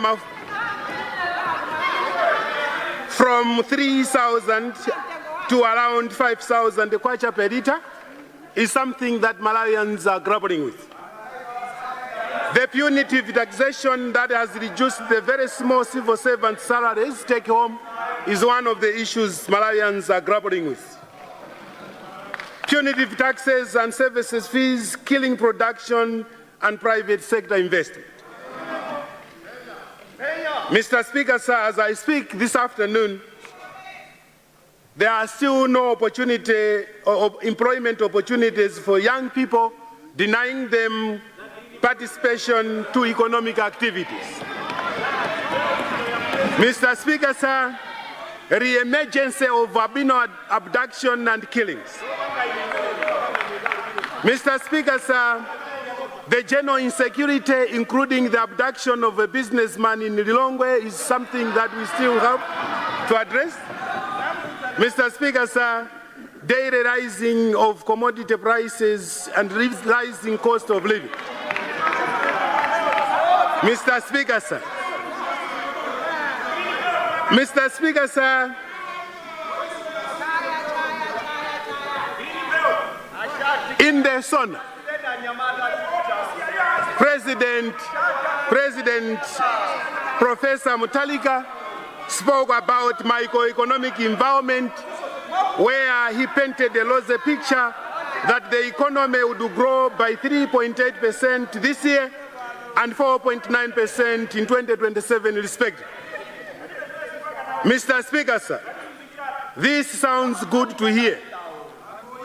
from 3,000 to around 5,000 kwacha per liter is something that Malawians are grappling with. The punitive taxation that has reduced the very small civil servant salaries take home is one of the issues Malawians are grappling with. Punitive taxes and services fees killing production and private sector investment. Mr. Speaker, sir, as I speak this afternoon, there are still no opportunity or employment opportunities for young people, denying them participation to economic activities. Mr. Speaker, sir, re-emergence of albino abduction and killings. Mr. Speaker, sir, the general insecurity, including the abduction of a businessman in Lilongwe, is something that we still have to address. Mr. Speaker, sir, daily rising of commodity prices and rising cost of living. Mr. Speaker, sir. Mr. Speaker, sir. In the SONA, President Professor Mutharika spoke about microeconomic environment, where he painted a rosy picture that the economy would grow by 3.8% this year and 4.9% in 2027 respectively. Mr. Speaker, sir, this sounds good to hear,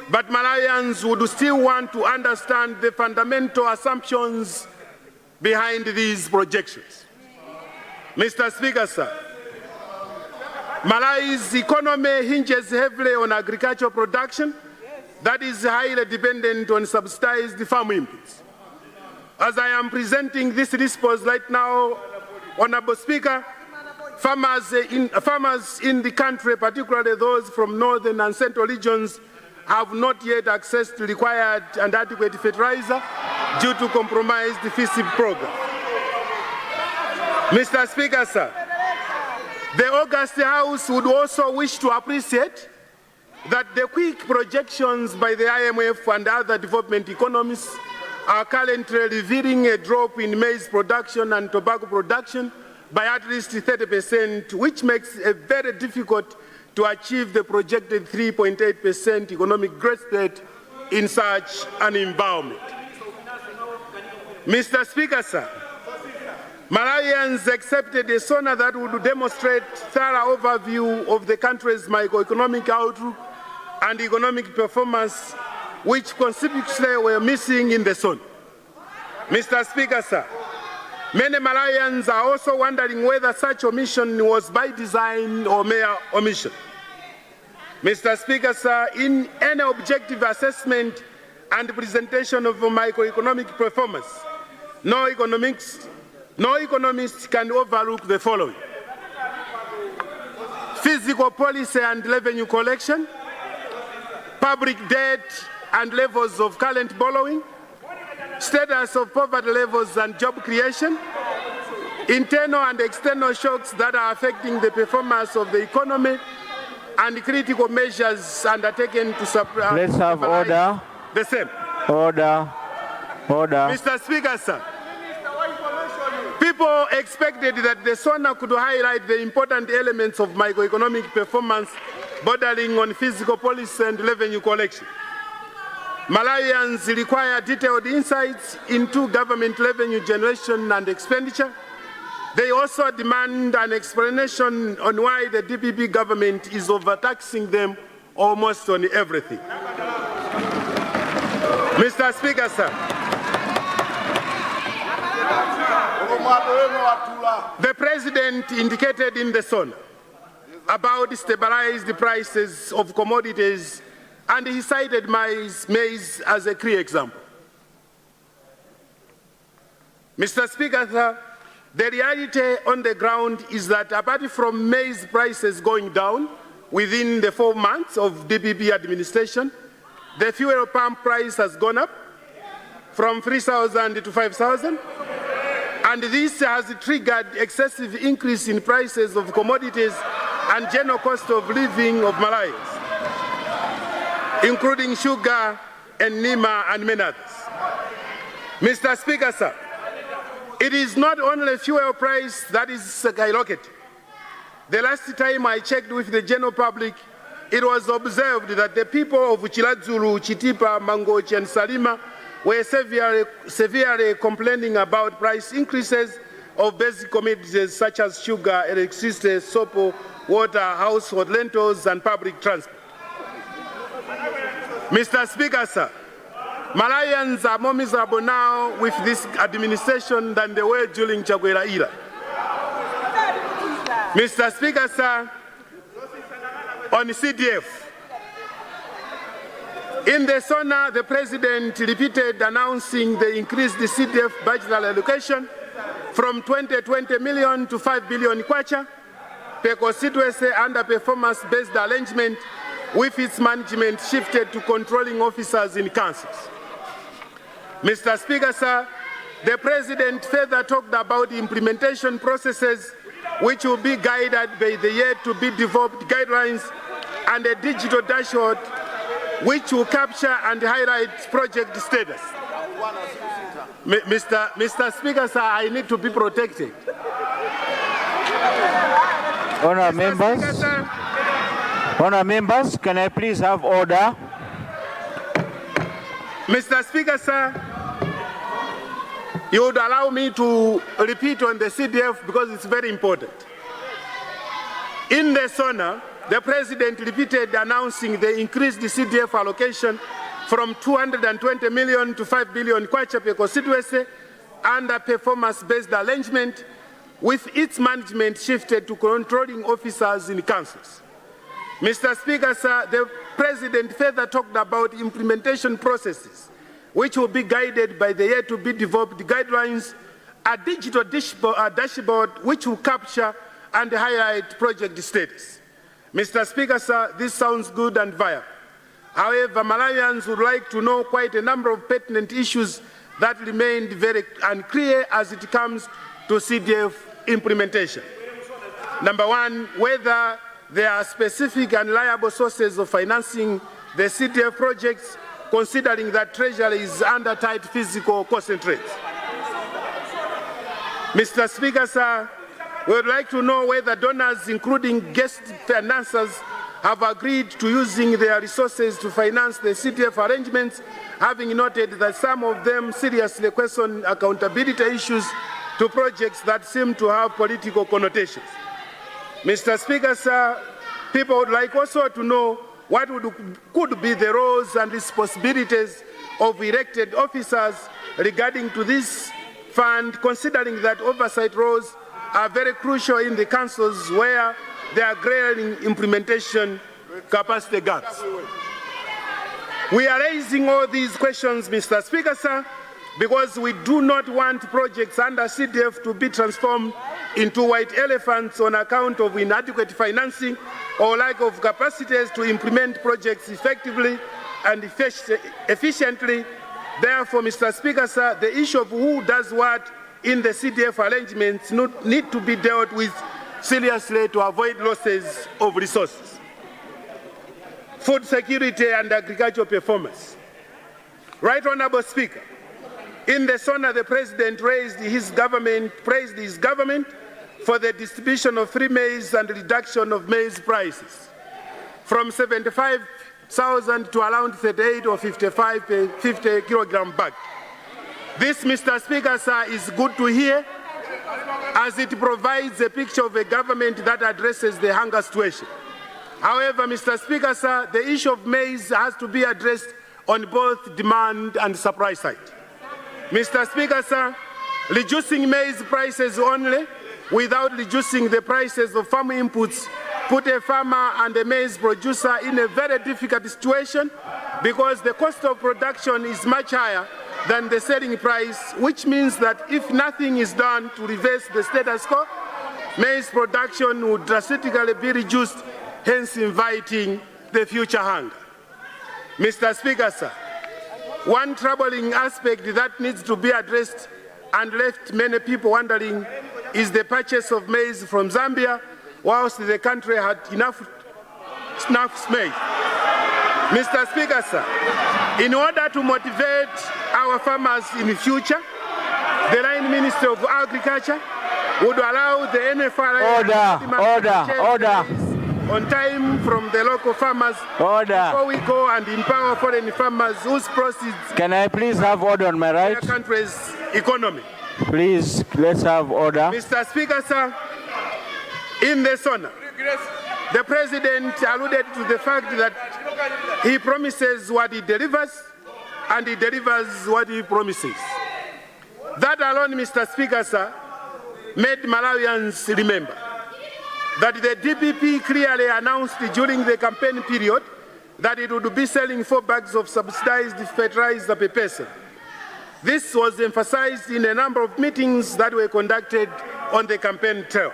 but Malawians would still want to understand the fundamental assumptions behind these projections. Mr. Speaker, sir, Malawi's economy hinges heavily on agricultural production that is highly dependent on subsidized farm inputs. As I am presenting this response right now, Honorable Speaker, farmers in the country, particularly those from northern and central regions, have not yet accessed to required and adequate fertilizer due to compromised FISIP program. Mr. Speaker, sir, the August House would also wish to appreciate that the quick projections by the IMF and other development economists are currently revealing a drop in maize production and tobacco production by at least 30%, which makes it very difficult to achieve the projected 3.8% economic growth rate in such an environment. Mr. Speaker, sir, Malawians accepted a SONA that would demonstrate thorough overview of the country's microeconomic outlook and economic performance, which conspicuously were missing in the SONA. Mr. Speaker, sir, many Malawians are also wondering whether such omission was by design or mere omission. Mr. Speaker, sir, in any objective assessment and presentation of microeconomic performance, no economist can overlook the following: fiscal policy and revenue collection, public debt and levels of current borrowing, status of poverty levels and job creation, internal and external shocks that are affecting the performance of the economy, and critical measures undertaken to supply. Let's have order. The same. Order. Order. Mr. Speaker, sir, People expected that the SONA could highlight the important elements of microeconomic performance bordering on fiscal policy and revenue collection. Malawians require detailed insights into government revenue generation and expenditure. They also demand an explanation on why the DPP government is overtaxing them almost on everything. Mr. Speaker, sir, the President indicated in the SONA about stabilized prices of commodities, and he cited maize as a clear example. Mr. Speaker, sir, the reality on the ground is that apart from maize prices going down within the 4 months of DPP administration, the fuel pump price has gone up from 3,000 to 5,000, and this has triggered excessive increase in prices of commodities and general cost of living of Malawians, including sugar and Nima and many others. Mr. Speaker, sir, it is not only fuel price that is skyrocketing. The last time I checked with the general public, it was observed that the people of Chidzulo, Chitipa, Mangochi, and Salima were severely complaining about price increases of basic commodities such as sugar, electricity, soap, water, household lentils, and public transport. Mr. Speaker, sir, Malawians are more miserable now with this administration than they were during Chagwera era. Mr. Speaker, sir, on CDF, in the SONA, the President repeated announcing the increased CDF budgetary allocation from 20 million to 5 billion kwacha per constituency under performance-based arrangement, with its management shifted to controlling officers in councils. Mr. Speaker, sir, the President further talked about the implementation processes which will be guided by the yet-to-be-developed guidelines and a digital dashboard which will capture and highlight project status. Mr. Speaker, sir, I need to be protected. Honourable members, can I please have order? Mr. Speaker, sir, you would allow me to repeat on the CDF because it's very important. In the SONA, the President repeated announcing the increased CDF allocation from 220 million to 5 billion kwacha per constituency under performance-based arrangement, with its management shifted to controlling officers in councils. Mr. Speaker, sir, the President further talked about implementation processes which will be guided by the yet-to-be-developed guidelines, a digital dashboard which will capture and highlight project status. Mr. Speaker, sir, this sounds good and viable. However, Malawians would like to know quite a number of pertinent issues that remained very unclear as it comes to CDF implementation. Number one, whether there are specific and reliable sources of financing the CDF projects, considering that Treasury is under tight fiscal constraints. Mr. Speaker, sir, we would like to know whether donors, including guest financiers, have agreed to using their resources to finance the CDF arrangements, having noted that some of them seriously question accountability issues to projects that seem to have political connotations. Mr. Speaker, sir, people would like also to know what could be the roles and responsibilities of elected officers regarding to this fund, considering that oversight roles are very crucial in the councils where there are glaring implementation capacity gaps. We are raising all these questions, Mr. Speaker, sir, because we do not want projects under CDF to be transformed into white elephants on account of inadequate financing or lack of capacities to implement projects effectively and efficiently. Therefore, Mr. Speaker, sir, the issue of who does what in the CDF arrangements need to be dealt with seriously to avoid losses of resources. Food security and agricultural performance. Right Honourable Speaker, In the SONA, the President praised his government for the distribution of free maize and reduction of maize prices from 75,000 to around 38 or 55 per 50 kilogram bag. This, Mr. Speaker, sir, is good to hear, as it provides a picture of a government that addresses the hunger situation. However, Mr. Speaker, sir, the issue of maize has to be addressed on both demand and supply side. Mr. Speaker, sir, reducing maize prices only without reducing the prices of farm inputs put a farmer and a maize producer in a very difficult situation, because the cost of production is much higher than the selling price, which means that if nothing is done to reverse the status quo, maize production would drastically be reduced, hence inviting the future hunger. Mr. Speaker, sir, one troubling aspect that needs to be addressed and left many people wondering is the purchase of maize from Zambia, whilst the country had enough maize. Mr. Speaker, sir, in order to motivate our farmers in the future, the Line Minister of Agriculture would allow the NFRA on time from the local farmers before we go and empower foreign farmers whose proceeds Can I please have order on my right? Their country's economy. Please, let's have order. Mr. Speaker, sir, in the SONA, the President alluded to the fact that he promises what he delivers and he delivers what he promises. That alone, Mr. Speaker, sir, made Malawians remember that the DPP clearly announced during the campaign period that it would be selling 4 bags of subsidized fertilizer per person. This was emphasized in a number of meetings that were conducted on the campaign trail.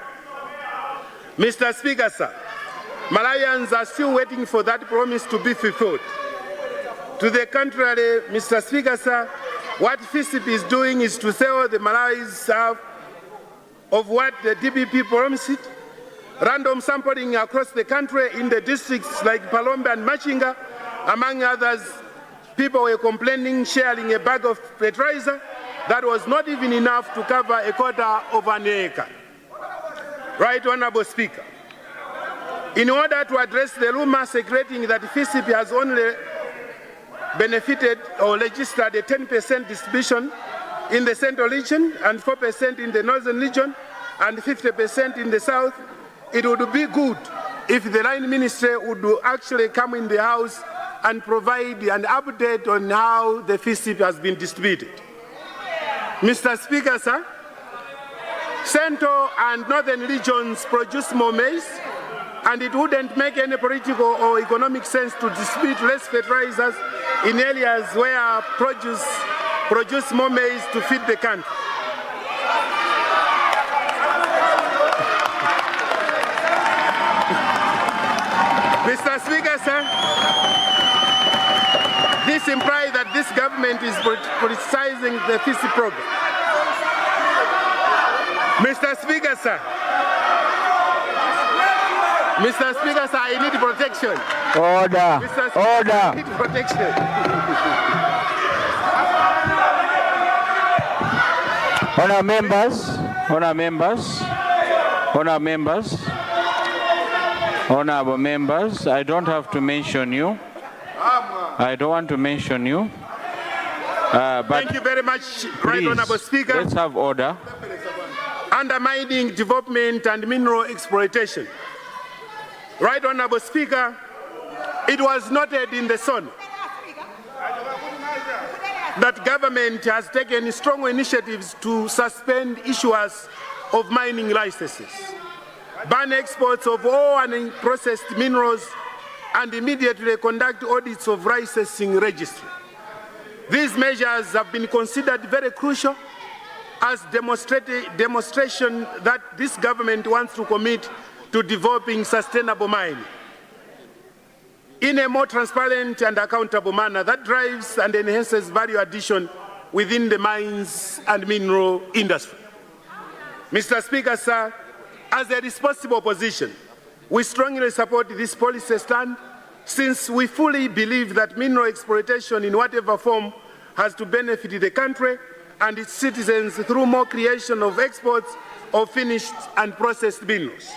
Mr. Speaker, sir, Malawians are still waiting for that promise to be fulfilled. To the contrary, Mr. Speaker, sir, what FISIP is doing is to sell the Malawi's half of what the DPP promised. Random sampling across the country in the districts like Palombe and Machinga, among others, people were complaining sharing a bag of fertilizer that was not even enough to cover a quarter of an acre. Right, Honorable Speaker. In order to address the rumor circulating that FISIP has only benefited or registered a 10% distribution in the central region and 4% in the northern region and 50% in the south, it would be good if the Line Ministry would actually come in the House and provide an update on how the FISIP has been distributed. Mr. Speaker, sir, Central and Northern regions produce more maize, and it wouldn't make any political or economic sense to distribute less fertilizers in areas where produce more maize to feed the country. Mr. Speaker, sir, this implies that this government is politicizing the FISIP program. Mr. Speaker, sir, I need protection. Order. Mr. Speaker, Order. I need protection. Honorable members, I don't have to mention you. I don't want to mention you. But thank you very much, please, Right Honorable Speaker. Let's have order. Undermining development and mineral exploitation. Right Honorable Speaker, it was noted in the SONA that government has taken strong initiatives to suspend issuers of mining licenses, ban exports of all unprocessed minerals, and immediately conduct audits of licensing registry. These measures have been considered very crucial as demonstration that this government wants to commit to developing sustainable mining in a more transparent and accountable manner that drives and enhances value addition within the mines and mineral industry. Mr. Speaker, sir, as a responsible opposition, we strongly support this policy stand, since we fully believe that mineral exploitation in whatever form has to benefit the country and its citizens through more creation of exports of finished and processed minerals.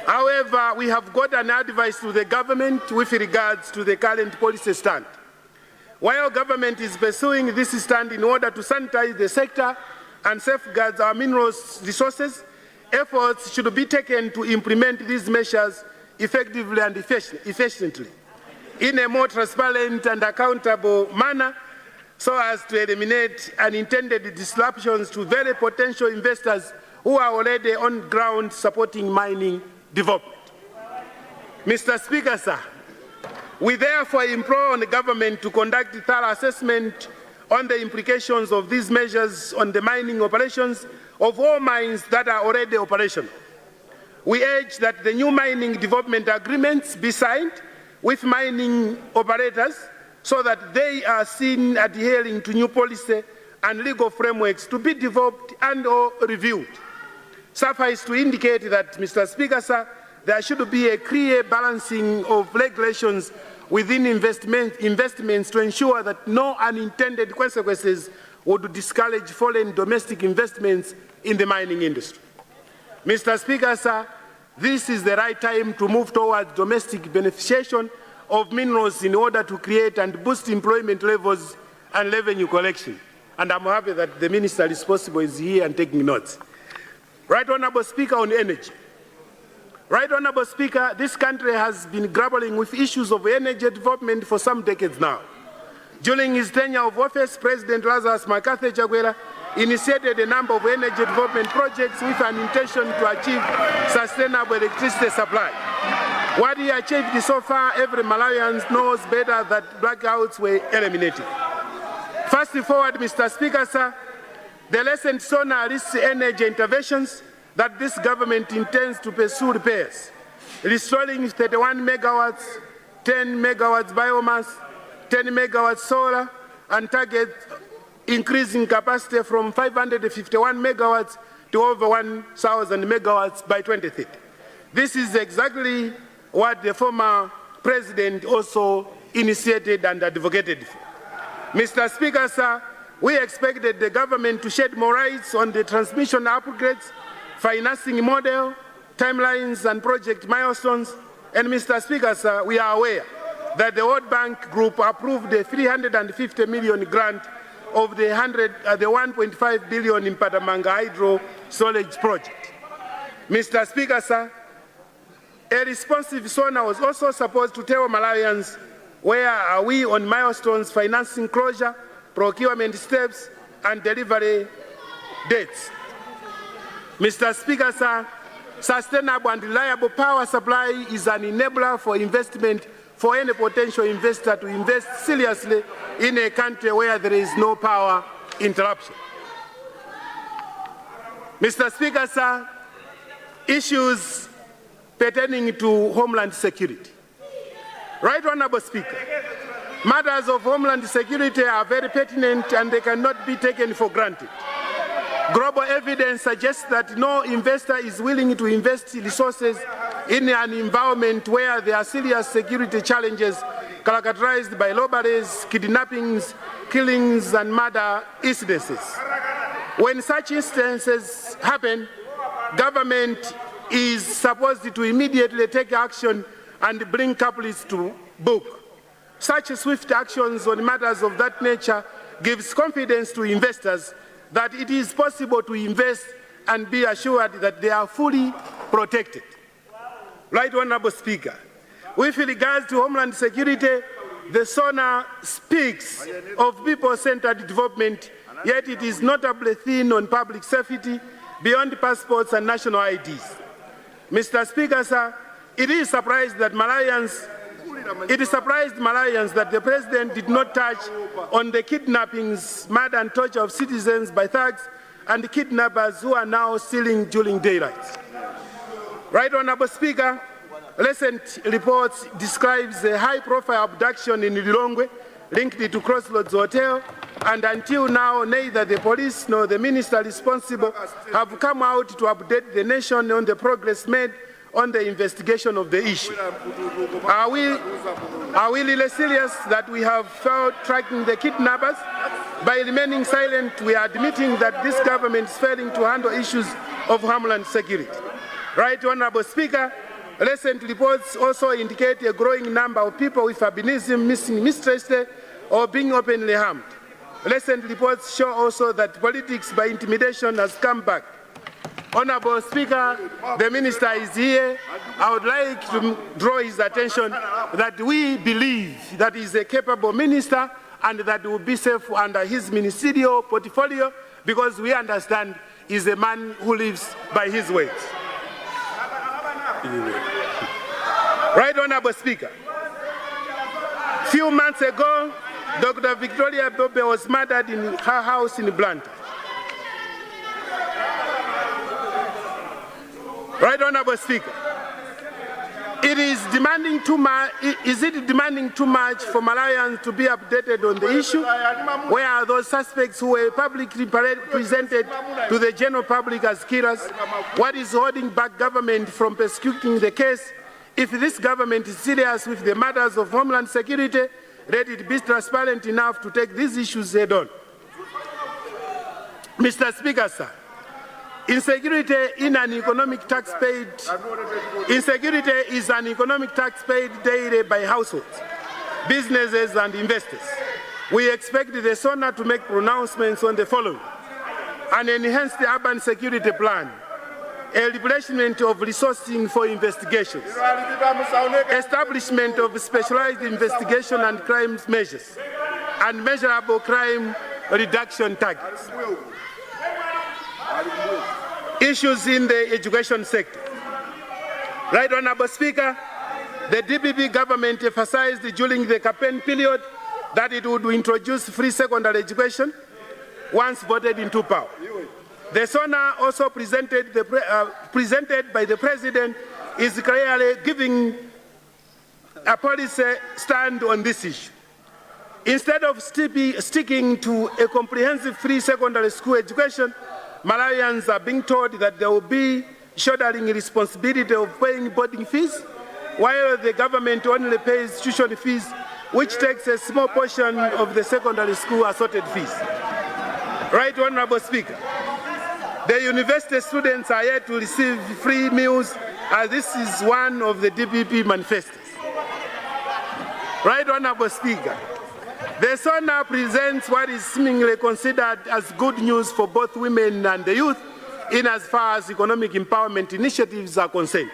However, we have got an advice to the government with regards to the current policy stand. While government is pursuing this stand in order to sanitize the sector and safeguard our minerals resources, efforts should be taken to implement these measures effectively and efficiently in a more transparent and accountable manner, so as to eliminate unintended disruptions to very potential investors who are already on ground supporting mining development. Mr. Speaker, sir, we therefore implore on the government to conduct a thorough assessment on the implications of these measures on the mining operations of all mines that are already operational. We urge that the new mining development agreements be signed with mining operators so that they are seen adhering to new policy and legal frameworks to be developed and or reviewed. Suffice to indicate that, Mr. Speaker, sir, there should be a clear balancing of regulations within investments to ensure that no unintended consequences would discourage foreign domestic investments in the mining industry. Mr. Speaker, sir, this is the right time to move towards domestic beneficiation of minerals in order to create and boost employment levels and revenue collection. And I'm happy that the Minister responsible is here and taking notes. Right Honourable Speaker, on energy. Right Honourable Speaker, this country has been grappling with issues of energy development for some decades now. During his tenure of office, President Lazarus McArthur Chakwera initiated a number of energy development projects with an intention to achieve sustainable electricity supply. What he achieved so far, every Malawian knows better that blackouts were eliminated. Fast forward, Mr. Speaker, sir, the recent SONA lists energy interventions that this government intends to pursue repairs, restoring 31 megawatts, 10 megawatts biomass, 10 megawatts solar, and target increasing capacity from 551 megawatts to over 1,000 megawatts by 2030. This is exactly what the former president also initiated and advocated for. Mr. Speaker, sir, we expected the government to shed more light on the transmission upgrades, financing model, timelines, and project milestones. And Mr. Speaker, sir, we are aware that the World Bank Group approved the 350 million grant of the 1.5 billion in Patamanga hydro storage project. Mr. Speaker, sir, a responsive SONA was also supposed to tell Malawians where are we on milestones, financing closure, procurement steps, and delivery dates. Mr. Speaker, sir, sustainable and reliable power supply is an enabler for investment for any potential investor to invest seriously in a country where there is no power interruption. Mr. Speaker, sir, issues pertaining to homeland security. Right Honourable Speaker, matters of homeland security are very pertinent and they cannot be taken for granted. Global evidence suggests that no investor is willing to invest resources in an environment where there are serious security challenges characterized by robberies, kidnappings, killings, and murder incidences. When such instances happen, government is supposed to immediately take action and bring culprits to book. Such swift actions on matters of that nature gives confidence to investors that it is possible to invest and be assured that they are fully protected. Right Honourable Speaker, with regards to homeland security, the SONA speaks of people-centered development, yet it is notably thin on public safety beyond passports and national IDs. Mr. Speaker, sir, it surprised Malawians that the President did not touch on the kidnappings, murder and torture of citizens by thugs and kidnappers who are now stealing during daylight. Right Honourable Speaker, recent reports describes a high-profile abduction in Lilongwe linked to Crossroads Hotel, and until now, neither the police nor the minister responsible have come out to update the nation on the progress made on the investigation of the issue. Are we really serious that we have failed tracking the kidnappers? By remaining silent, we are admitting that this government is failing to handle issues of homeland security. Right, Honorable Speaker, recent reports also indicate a growing number of people with albinism missing mistreated or being openly harmed. Recent reports show also that politics by intimidation has come back. Honorable Speaker, the Minister is here. I would like to draw his attention that we believe that he is a capable minister and that will be safe under his ministerial portfolio because we understand he is a man who lives by his words. Right, Honorable Speaker. Few months ago, Dr. Victoria Bobe was murdered in her house in Blantyre. Right, Honorable Speaker. Is it demanding too much for Malawians to be updated on the issue? Where are those suspects who were publicly presented to the general public as killers? What is holding back government from prosecuting the case? If this government is serious with the matters of homeland security, let it be transparent enough to take these issues head on. Mr. Speaker, sir, insecurity is an economic tax paid daily by households, businesses and investors. We expect the SONA to make pronouncements on the following: an enhanced urban security plan, a replacement of resourcing for investigations, establishment of specialized investigation and crime measures, and measurable crime reduction targets. Issues in the education sector. Right, Honorable Speaker, the DPP government emphasized during the campaign period that it would introduce free secondary education once voted into power. The SONA also presented by the President is clearly giving a policy stand on this issue. Instead of sticking to a comprehensive free secondary school education, Malawians are being told that they will be shouldering responsibility of paying boarding fees, while the government only pays tuition fees, which takes a small portion of the secondary school assorted fees. Right, Honorable Speaker. The university students are yet to receive free meals, as this is one of the DPP manifestos. Right, Honorable Speaker. The SONA presents what is seemingly considered as good news for both women and the youth in as far as economic empowerment initiatives are concerned.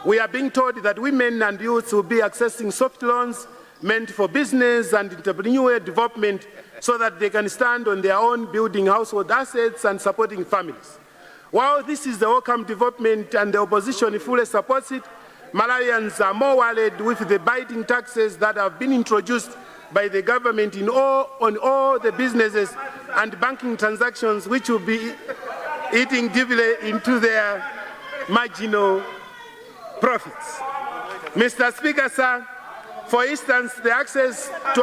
We are being told that women and youth will be accessing soft loans meant for business and entrepreneurial development so that they can stand on their own, building household assets and supporting families. While this is the welcome development and the opposition fully supports it, Malawians are more worried with the biting taxes that have been introduced by the government on all the businesses and banking transactions, which will be eating deeply into their marginal profits. Mr. Speaker, sir, for instance, to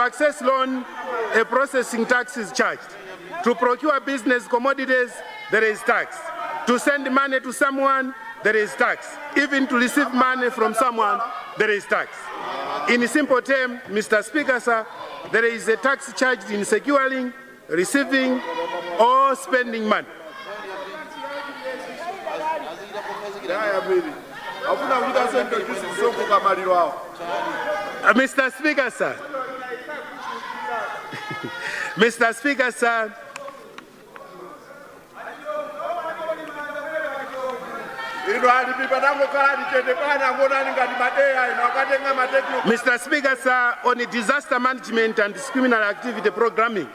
access loan, a processing tax is charged. To procure business commodities, there is tax. To send money to someone, there is tax. Even to receive money from someone, there is tax. In simple terms, Mr. Speaker, sir, there is a tax charged in securing, receiving, or spending money. Mr. Speaker, sir. Mr. Speaker, sir. Mr. Speaker, sir, on the disaster management and criminal activity programming.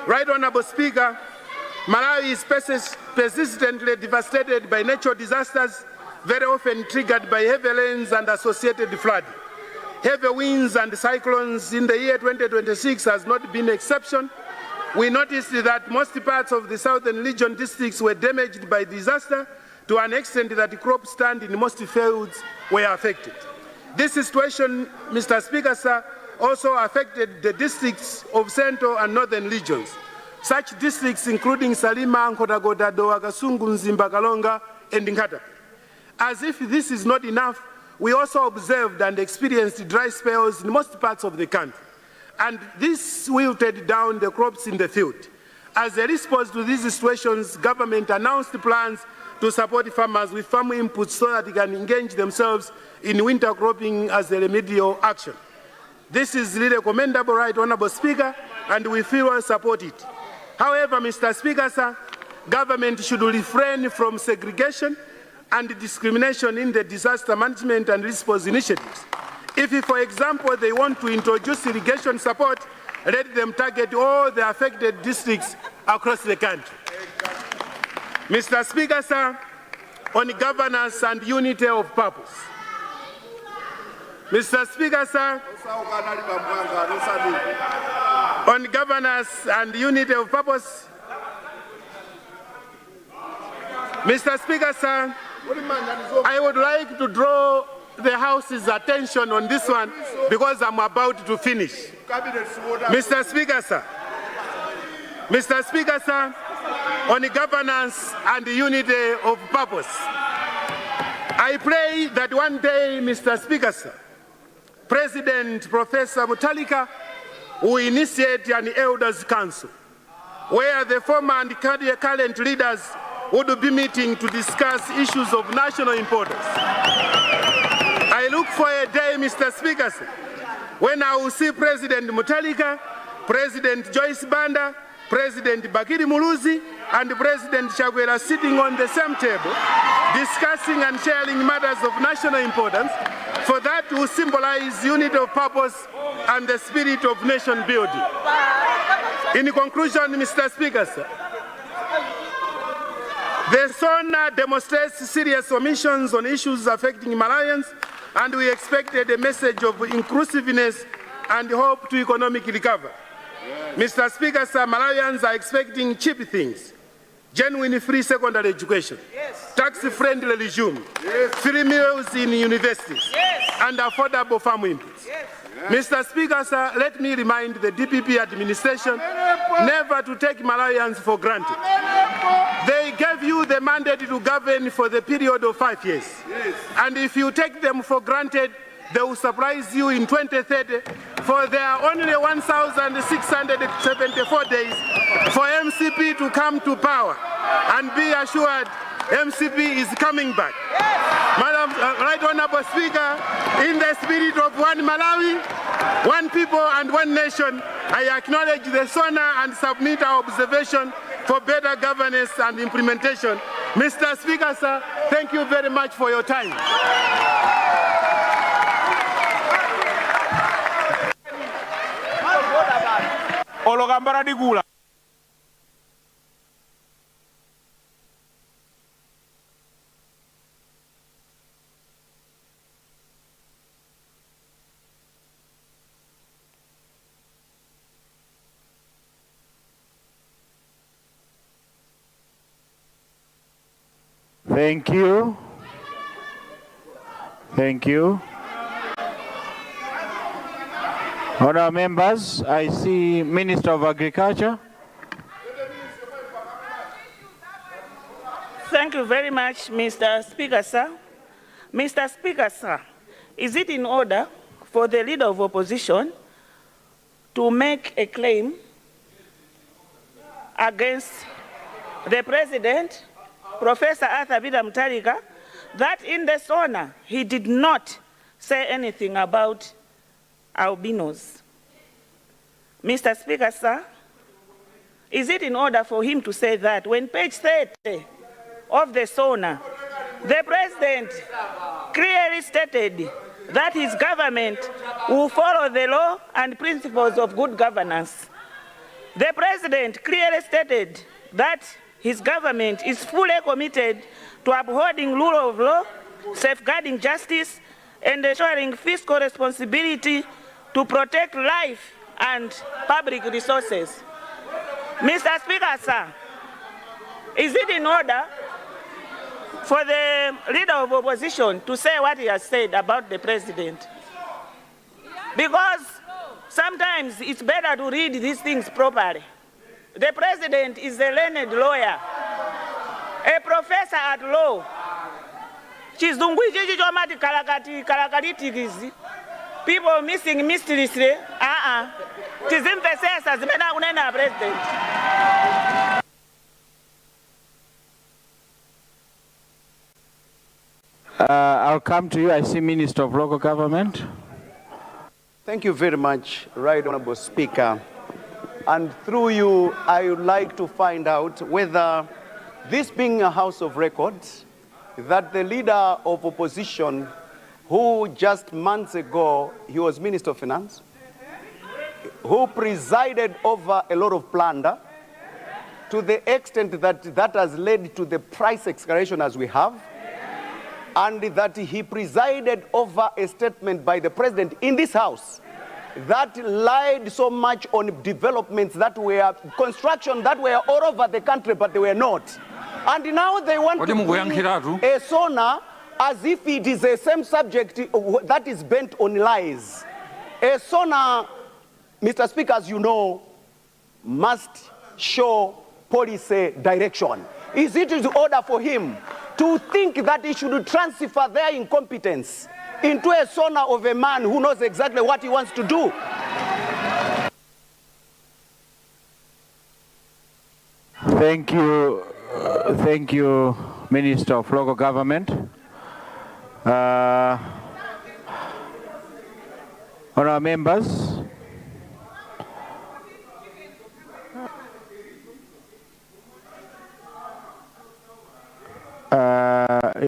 Right, Honorable Speaker, Malawi is persistently devastated by natural disasters, very often triggered by heavy rains and associated flooding. Heavy winds and cyclones in the year 2026 has not been an exception. We noticed that most parts of the southern region districts were damaged by disaster to an extent that the crop stand in most fields were affected. This situation, Mr. Speaker, sir, also affected the districts of central and northern regions. Such districts including Salima, Nkotakoda, Dowa, Kasungu, Nzimba, Kalonga, and Nkata. As if this is not enough, we also observed and experienced dry spells in most parts of the country. and this wilted down the crops in the field. As a response to these situations, government announced plans to support farmers with farm inputs so that they can engage themselves in winter cropping as a remedial action. This is really commendable, Right Honourable Speaker, and we fully support it. However, Mr. Speaker, sir, government should refrain from segregation and discrimination in the disaster management and response initiatives. If, for example, they want to introduce irrigation support, let them target all the affected districts across the country. Mr. Speaker, sir, on governance and unity of purpose. Mr. Speaker, sir, on governance and unity of purpose. Mr. Speaker, sir, I would like to draw the House's attention on this one because I'm about to finish. Mr. Speaker, sir. Mr. Speaker, sir, on governance and unity of purpose. I pray that one day, Mr. Speaker, sir, President Professor Mutharika will initiate an Elders' Council where the former and current leaders would be meeting to discuss issues of national importance. I look for a day, Mr. Speaker, sir, when I will see President Mutharika, President Joyce Banda, President Bakiri Muluzi, and President Chagwera sitting on the same table, discussing and sharing matters of national importance, for that will symbolize unity of purpose and the spirit of nation building. In conclusion, Mr. Speaker, sir, the SONA demonstrates serious omissions on issues affecting Malawians, and we expected a message of inclusiveness and hope to economic recovery. Mr. Speaker, sir, Malawians are expecting cheap things, genuine free secondary education, tax-friendly regime, free meals in universities, and affordable farm inputs. Mr. Speaker, sir, let me remind the DPP administration never to take Malawians for granted. They gave you the mandate to govern for the period of 5 years. And if you take them for granted, they will surprise you in 2030, for there are only 1,674 days for MCP to come to power. And be assured, MCP is coming back. Madam Right Honourable Speaker, in the spirit of one Malawi, one people and one nation, I acknowledge the SONA and submit our observation for better governance and implementation. Mr. Speaker, sir, thank you very much for your time. Thank you. Thank you. Honourable members, I see Minister of Agriculture. Thank you very much, Mr. Speaker, sir. Mr. Speaker, sir, is it in order for the Leader of Opposition to make a claim against the President, Professor Arthur Peter Mutharika, that in the SONA he did not say anything about albinos? Mr. Speaker, sir, is it in order for him to say that when page 30 of the SONA, the President clearly stated that his government will follow the law and principles of good governance? The President clearly stated that his government is fully committed to upholding rule of law, safeguarding justice, and ensuring fiscal responsibility to protect life and public resources. Mr. Speaker, sir, is it in order for the Leader of Opposition to say what he has said about the President? Because sometimes it's better to read these things properly. The President is a learned lawyer, a professor at law. Chizungu ichi chomati kalakatikizi. people missing mysteriously. Tizimvesesa zimene akunena president. I'll come to you. I see Minister of Local Government. Thank you very much, Right Honorable Speaker. And through you, I would like to find out whether, this being a House of Records, that the leader of opposition, who just months ago, he was Minister of Finance, who presided over a lot of plunder, to the extent that that has led to the price escalation as we have, and that he presided over a statement by the president in this house that lied so much on developments that were, construction that were all over the country, but they were not. And now they want to bring a SONA as if it is the same subject that is bent on lies. A SONA, Mr. Speaker, as you know, must show policy direction. Is it in order for him to think that he should transfer their incompetence into a SONA of a man who knows exactly what he wants to do? Thank you, Minister of Local Government. Honourable members,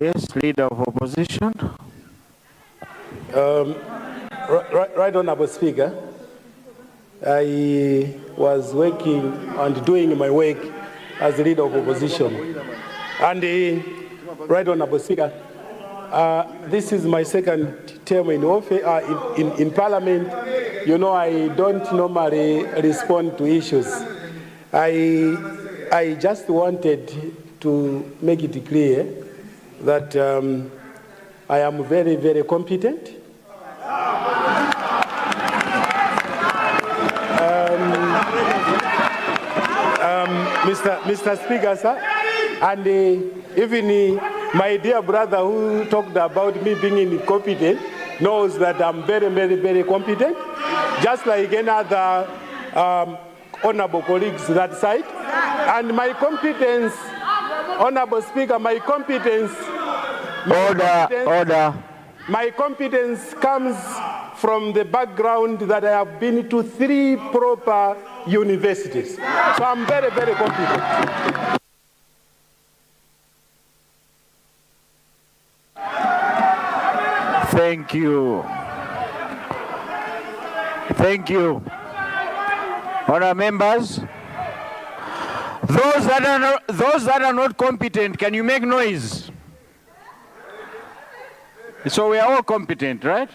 yes, Leader of Opposition. Right Honourable Speaker, I was working and doing my work as the Leader of Opposition. And Right Honourable Speaker, this is my second term in office, in Parliament. You know, I don't normally respond to issues. I just wanted to make it clear that I am very, very competent. Mr. Speaker, sir, and even my dear brother who talked about me being incompetent knows that I'm very, very, very competent, just like any other honorable colleagues that side. And my competence, Honorable Speaker, my competence comes from the background that I have been to 3 proper universities. So I'm very, very competent. Thank you. Thank you. Honourable members, those that are not competent, can you make noise? So we are all competent, right?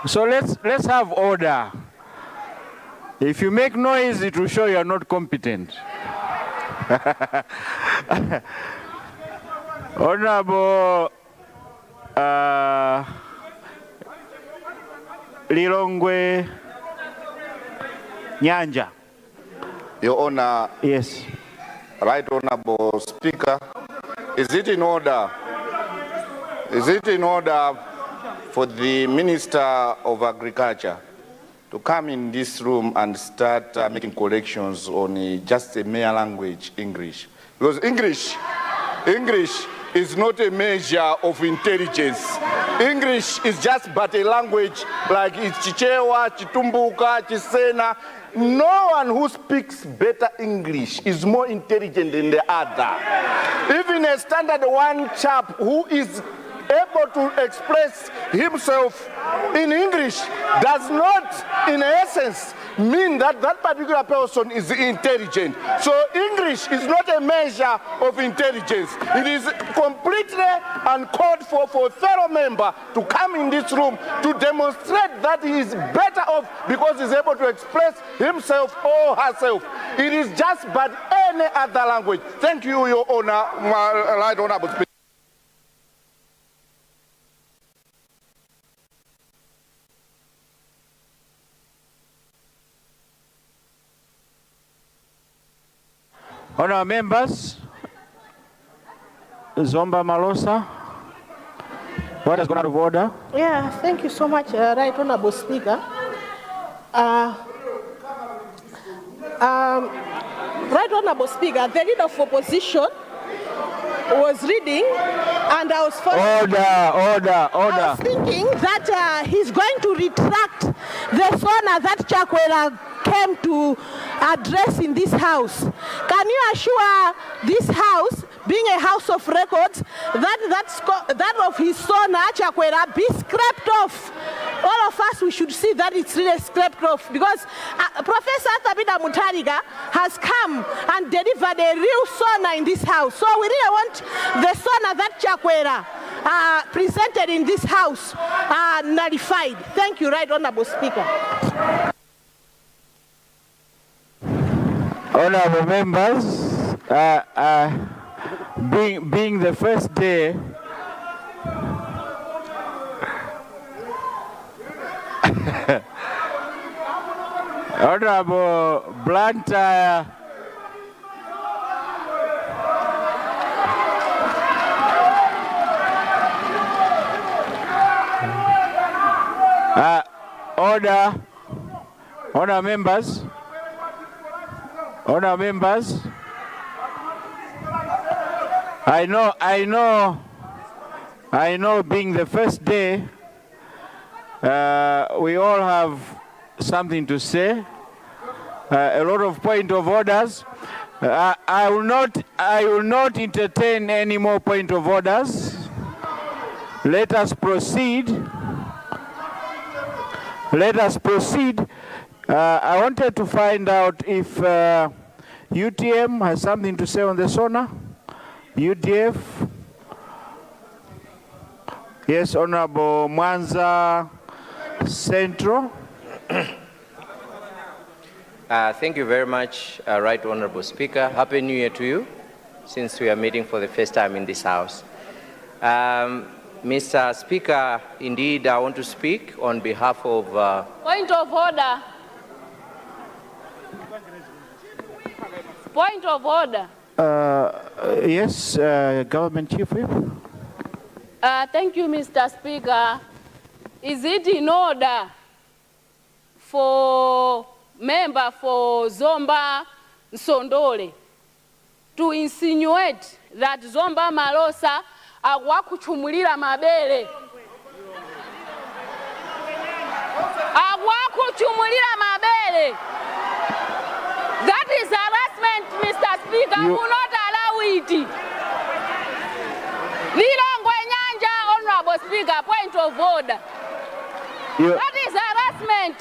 So let's have order. If you make noise, it will show you are not competent. Honorable Lilongwe Nyanja. Your Honor. Yes. Right Honorable Speaker, is it in order for the Minister of Agriculture to come in this room and start making corrections on just a mere language, English? Because English is not a measure of intelligence. English is just but a language like Chichewa, Chitumbuka, Chisena. No one who speaks better English is more intelligent than the other. Even a standard 1 chap who is able to express himself in English does not, in essence, mean that that particular person is intelligent. So English is not a measure of intelligence. It is completely uncalled for a fellow member to come in this room to demonstrate that he is better off because he's able to express himself or herself. It is just but any other language. Thank you, Your Honor, my right honorable speaker. Honourable members, Zomba Malosa, What has gone out of order? Yeah, thank you so much, Right Honorable Speaker. Right Honorable Speaker, the leader of opposition was reading and I was following. Order. I was thinking that he's going to retract the SONA that Chakwera came to address in this house. Can you assure this house, being a house of records, that of his SONA, Chakwera, be scrapped off? All of us, we should see that it's really scrapped off, because Professor Arthur Peter Mutharika has come and delivered a real SONA in this house. So we really want the SONA that Chakwera presented in this house nullified. Thank you, Right Honorable Speaker. Honorable members, being the first day, Honorable Blantyre, Honor members, I know being the first day, we all have something to say, a lot of point of orders. I will not entertain any more point of orders. Let us proceed. I wanted to find out if UTM has something to say on the SONA. UDF. Yes, Honorable Mwanza Central. Thank you very much, Right Honorable Speaker. Happy New Year to you, since we are meeting for the first time in this House. Mr. Speaker, indeed, I want to speak on behalf of... Point of order. Point of order. Yes, Government Chief Whip. Thank you, Mr. Speaker. Is it in order for member for Zomba Nsondole to insinuate that Zomba Malosa agwakuchumulira mabele? Agwakuchumulira mabele. That is harassment, Mr. Speaker. We will not allow it. Lilongwe Nyanja, Honorable Speaker, point of order. That is harassment.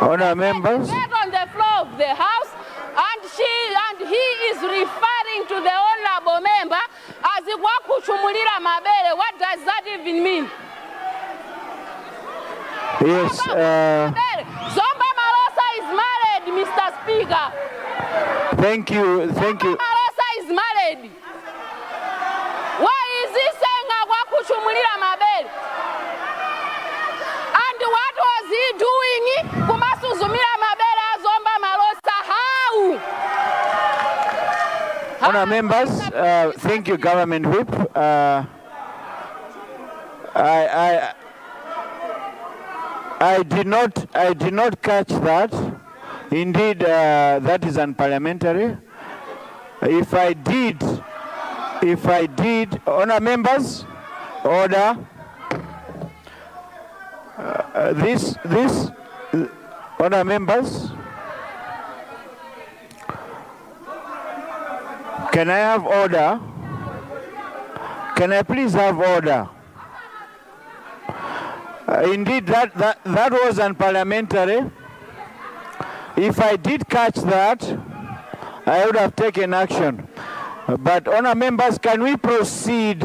Honor members. Get on the floor of the House, and he is referring to the honorable member as Wakuchumulira Mabele. What does that even mean? Yes. Zomba Malosa is married, Mr. Speaker. Thank you. Zomba Malosa is married. Why is he saying Wakuchumulira Mabele? And what was he doing? Kumasuzumira Mabele Zomba Malosa. How? Honor members, thank you, Government Whip. I did not catch that. Indeed, that is unparliamentary. If I did, honor members, order. Honor members, can I have order? Can I please have order? Indeed, that was unparliamentary. If I did catch that, I would have taken action. But honor members, can we proceed?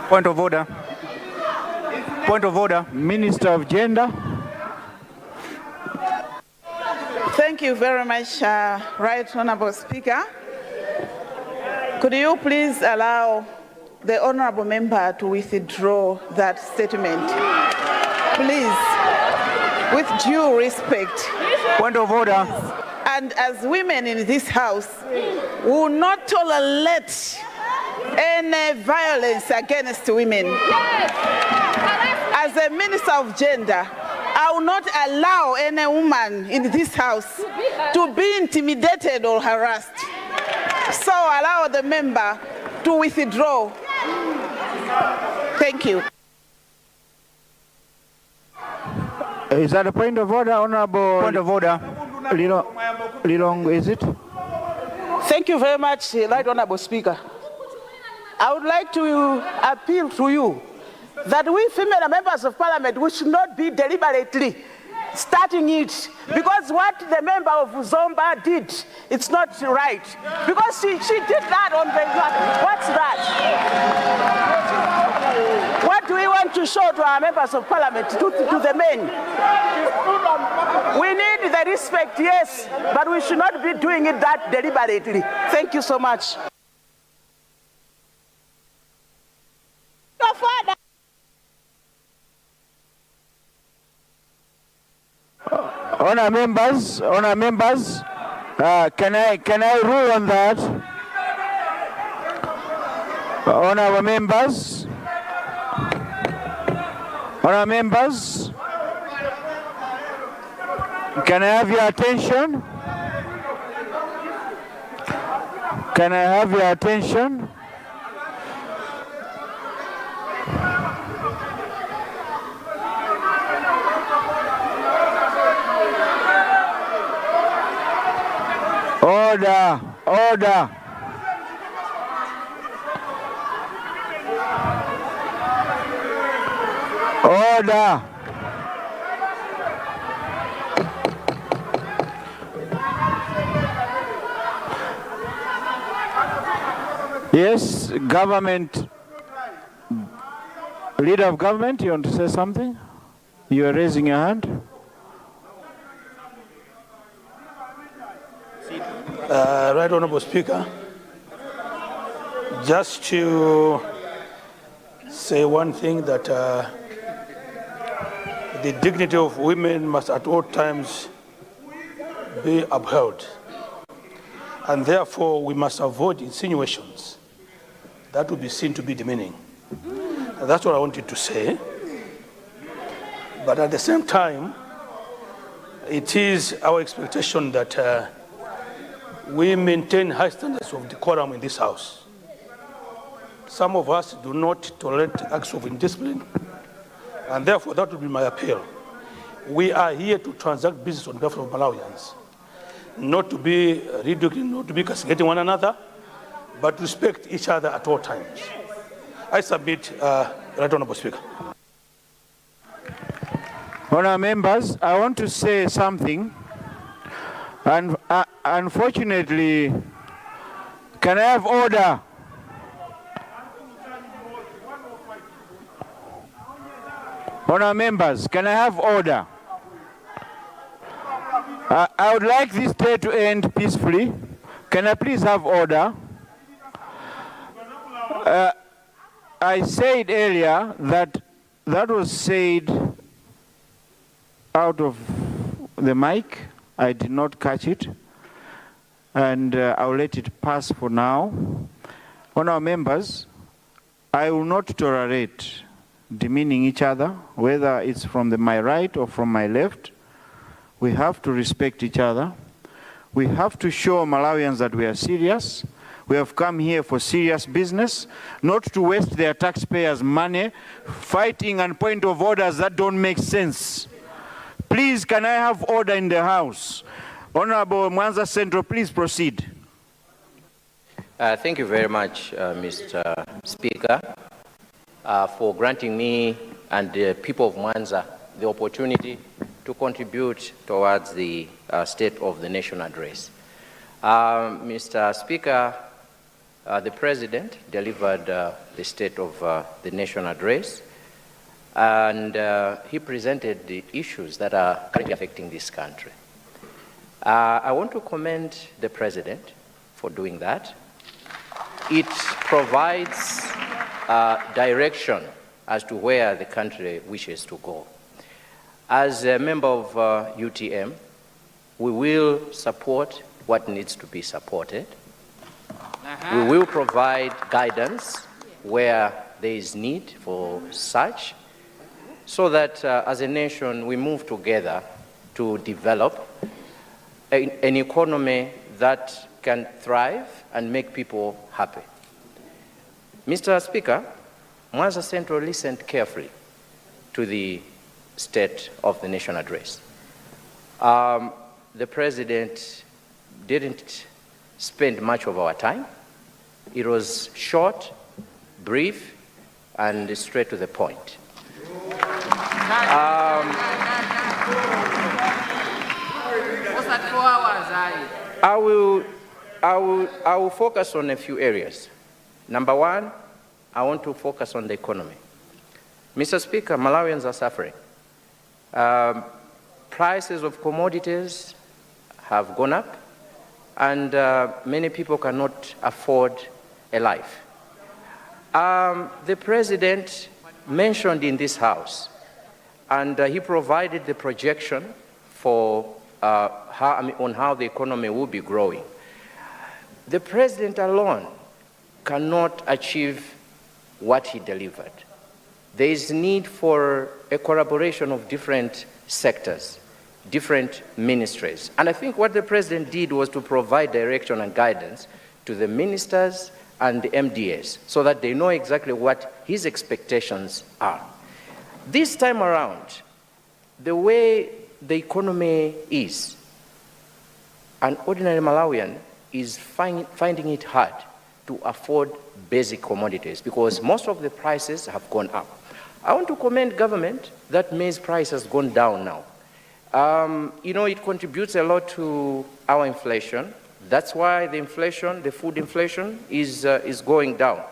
Point of order. Point of order. Minister of Gender. Thank you very much, Right Honorable Speaker. Could you please allow the honorable member to withdraw that statement? Please, with due respect. Point of order. And as women in this house, we will not tolerate any violence against women. As a minister of gender, I will not allow any woman in this house to be intimidated or harassed. So allow the member to withdraw. Thank you. Is that a point of order, Honorable? Point of order. Lilong, is it? Thank you very much, Right Honorable Speaker. I would like to appeal to you that we female members of parliament, we should not be deliberately starting it, because what the member of Zomba did, it's not right. Because she did that on the, what's that? What do we want to show to our members of parliament, to the men? We need the respect, yes, but we should not be doing it that deliberately. Thank you so much. Honour members, can I rule on that? Honourable members, can I have your attention? Can I have your attention? Order, order. Order. Yes, government, leader of government, you want to say something? You are raising your hand. Right Honorable Speaker, just to say one thing, that the dignity of women must at all times be upheld, and therefore we must avoid insinuations that would be seen to be demeaning. And that's what I wanted to say. But at the same time, it is our expectation that we maintain high standards of decorum in this house. Some of us do not tolerate acts of indiscipline, and therefore that would be my appeal. We are here to transact business on behalf of Malawians, not to be ridiculing, not to be castigating one another, but respect each other at all times. I submit, Right Honorable Speaker. Honour members, I want to say something. And unfortunately, can I have order? Honour members, can I have order? I would like this day to end peacefully. Can I please have order? I said earlier that was said out of the mic. I did not catch it, and I'll let it pass for now. Honour members, I will not tolerate demeaning each other, whether it's from my right or from my left. We have to respect each other. We have to show Malawians that we are serious. We have come here for serious business, not to waste their taxpayers' money fighting and point of orders that don't make sense. Please, can I have order in the House? Honorable Mwanza Central, please proceed. Thank you very much, Mr. Speaker, for granting me and the people of Mwanza the opportunity to contribute towards the State of the Nation address. Mr. Speaker, the President delivered the State of the Nation address, and he presented the issues that are currently affecting this country. I want to commend the President for doing that. It provides direction as to where the country wishes to go. As a member of UTM, we will support what needs to be supported. We will provide guidance where there is need for such, so that as a nation we move together to develop an economy that can thrive and make people happy. Mr. Speaker, Mwanza Central listened carefully to the State of the Nation address. The President didn't spend much of our time. It was short, brief, and straight to the point. I will focus on a few areas. Number one, I want to focus on the economy. Mr. Speaker, Malawians are suffering. Prices of commodities have gone up, and many people cannot afford a life. The President mentioned in this House, and he provided the projection for on how the economy will be growing. The President alone cannot achieve what he delivered. There is need for a collaboration of different sectors, different ministries. And I think what the President did was to provide direction and guidance to the ministers and the MDAs so that they know exactly what his expectations are. This time around, the way the economy is, an ordinary Malawian is finding it hard to afford basic commodities because most of the prices have gone up. I want to commend government that maize price has gone down now. You know, it contributes a lot to our inflation. That's why the inflation, the food inflation, is going down.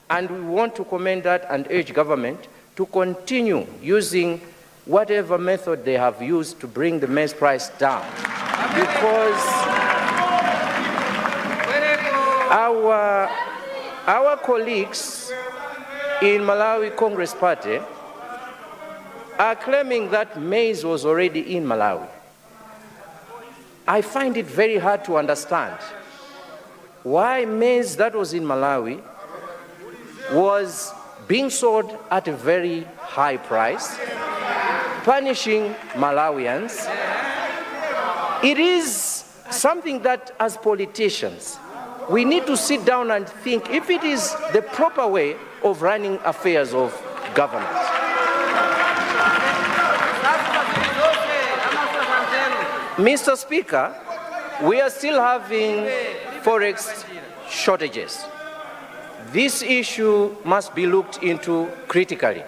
And we want to commend that and urge government to continue using whatever method they have used to bring the maize price down. Because our colleagues in Malawi Congress Party are claiming that maize was already in Malawi. I find it very hard to understand why maize that was in Malawi was being sold at a very high price, punishing Malawians. It is something that as politicians, we need to sit down and think if it is the proper way of running affairs of government. Mr. Speaker, we are still having forex shortages. This issue must be looked into critically.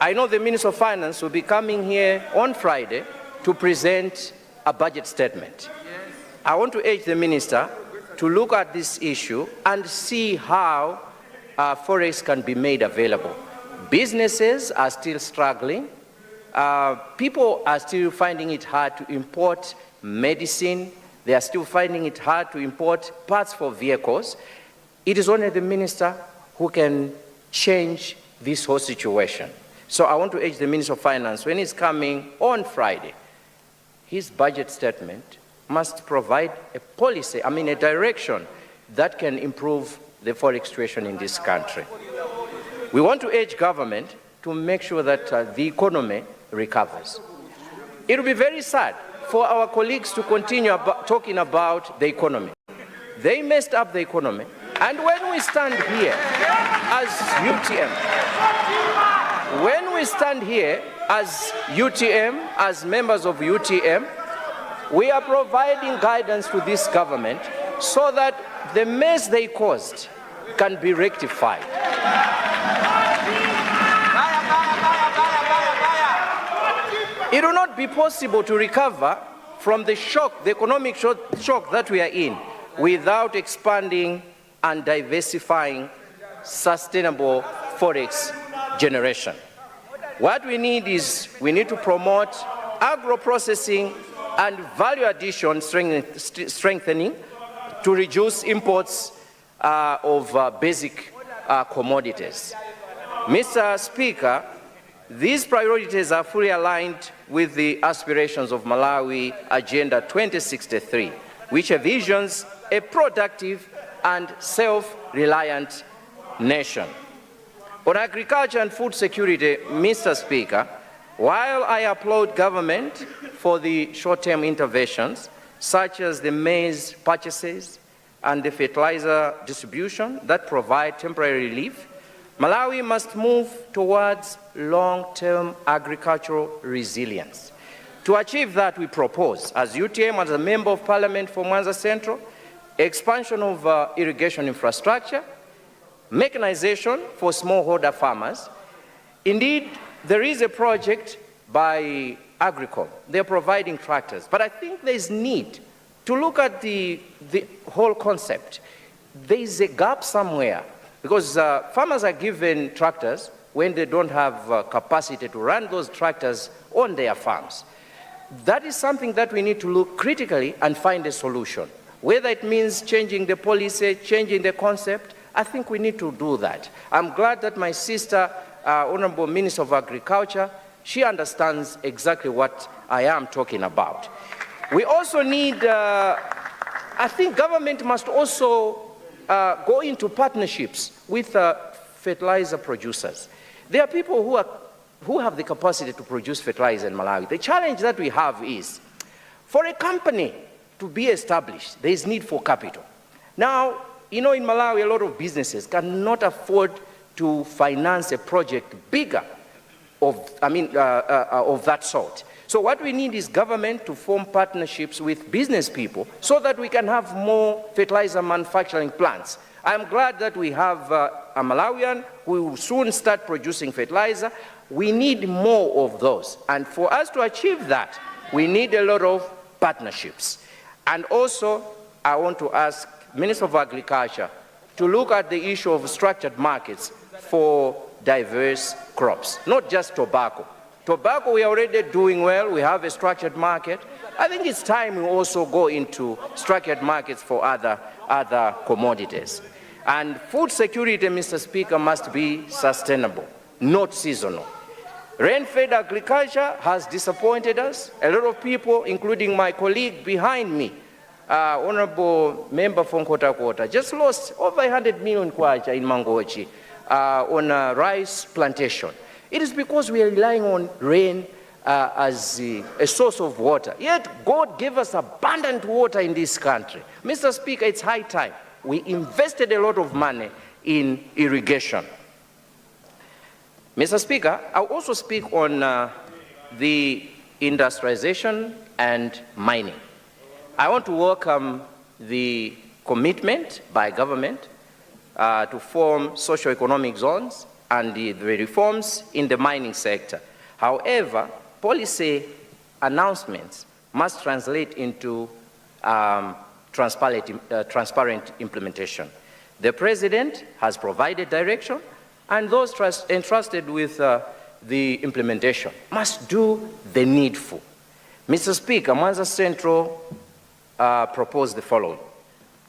I know the Minister of Finance will be coming here on Friday to present a budget statement. I want to urge the Minister to look at this issue and see how forex can be made available. Businesses are still struggling. People are still finding it hard to import medicine. They are still finding it hard to import parts for vehicles. It is only the minister who can change this whole situation. So I want to urge the Minister of Finance, when he's coming on Friday, his budget statement must provide a policy, a direction that can improve the forex situation in this country. We want to urge government to make sure that the economy recovers. It will be very sad for our colleagues to continue talking about the economy. They messed up the economy, and when we stand here as UTM, as members of UTM, we are providing guidance to this government so that the mess they caused can be rectified. It will not be possible to recover from the shock, the economic shock that we are in, without expanding and diversifying sustainable forex generation. What we need is, we need to promote agro-processing and value addition strengthening to reduce imports of basic commodities. Mr. Speaker, These priorities are fully aligned with the aspirations of Malawi Agenda 2063, which envisions a productive and self-reliant nation. On agriculture and food security, Mr. Speaker, while I applaud government for the short-term interventions, such as the maize purchases and the fertilizer distribution that provide temporary relief, Malawi must move towards long-term agricultural resilience. To achieve that, we propose, as UTM, as a Member of Parliament for Mwanza Central, expansion of irrigation infrastructure, mechanization for smallholder farmers. Indeed, there is a project by Agricom. They're providing tractors, but I think there's need to look at the whole concept. There is a gap somewhere because farmers are given tractors when they don't have capacity to run those tractors on their farms. That is something that we need to look critically and find a solution. Whether it means changing the policy, changing the concept, I think we need to do that. I'm glad that my sister, Honorable Minister of Agriculture, she understands exactly what I am talking about. We also need, I think government must also go into partnerships with fertilizer producers. There are people who have the capacity to produce fertilizer in Malawi. The challenge that we have is, for a company to be established, there is need for capital. Now, you know, in Malawi, a lot of businesses cannot afford to finance a project bigger of that sort. So what we need is government to form partnerships with business people so that we can have more fertilizer manufacturing plants. I'm glad that we have a Malawian who will soon start producing fertilizer. We need more of those. And for us to achieve that, we need a lot of partnerships. And also, I want to ask Minister of Agriculture to look at the issue of structured markets for diverse crops, not just tobacco. Tobacco, we are already doing well. We have a structured market. I think it's time we also go into structured markets for other commodities. And food security, Mr. Speaker, must be sustainable, not seasonal. Rain-fed agriculture has disappointed us. A lot of people, including my colleague behind me, Honorable Member from Kota, just lost over 100 million kwacha in Mangochi on a rice plantation. It is because we are relying on rain as a source of water. Yet God gave us abundant water in this country. Mr. Speaker, it's high time. We invested a lot of money in irrigation. Mr. Speaker, I'll also speak on the industrialization and mining. I want to welcome the commitment by government to form socio-economic zones and the reforms in the mining sector. However, policy announcements must translate into transparent implementation. The President has provided direction, and those entrusted with the implementation must do the needful. Mr. Speaker, Mwanza Central proposed the following.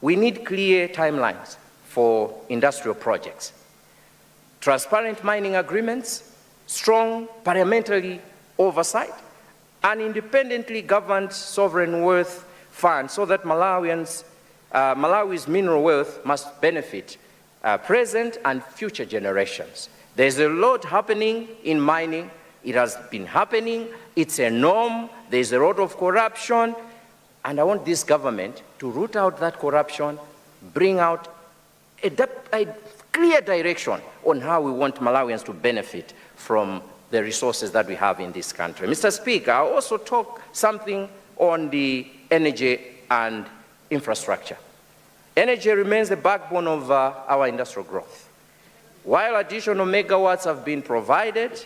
We need clear timelines for industrial projects, transparent mining agreements, strong parliamentary oversight, and independently governed sovereign wealth fund so that Malawi's mineral wealth must benefit present and future generations. There's a lot happening in mining. It has been happening. It's a norm. There's a lot of corruption. And I want this government to root out that corruption, bring out a clear direction on how we want Malawians to benefit from the resources that we have in this country. Mr. Speaker, I also talk something on the energy and infrastructure. Energy remains the backbone of our industrial growth. While additional megawatts have been provided,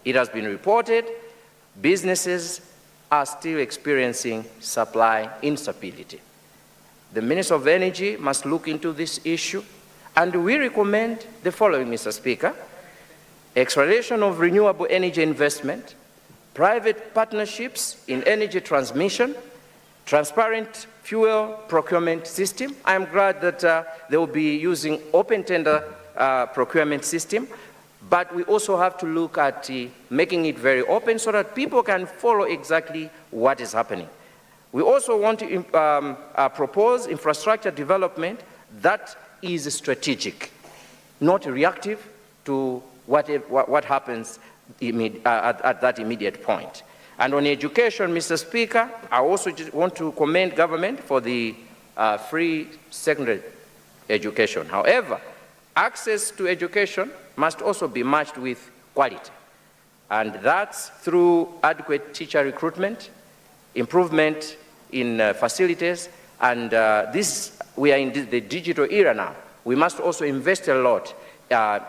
it has been reported, businesses are still experiencing supply instability. The Minister of Energy must look into this issue, and we recommend the following, Mr. Speaker: acceleration of renewable energy investment, private partnerships in energy transmission, transparent fuel procurement system. I am glad that they will be using open tender procurement system, but we also have to look at making it very open so that people can follow exactly what is happening. We also want to propose infrastructure development that is strategic, not reactive to what happens at that immediate point. And on education, Mr. Speaker, I also just want to commend government for the free secondary education. However, access to education must also be matched with quality. And that's through adequate teacher recruitment, improvement in facilities, and we are in the digital era now. We must also invest a lot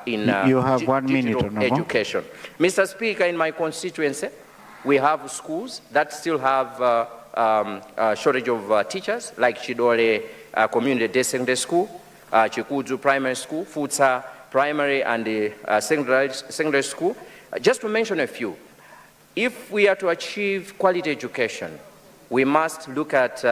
in you have 1 minute digital education. Mr. Speaker, in my constituency, we have schools that still have a shortage of teachers, like Chidzulo Community Day Secondary School, Chidzulo Primary School, Futsa Primary and Secondary School. Just to mention a few, if we are to achieve quality education, we must look at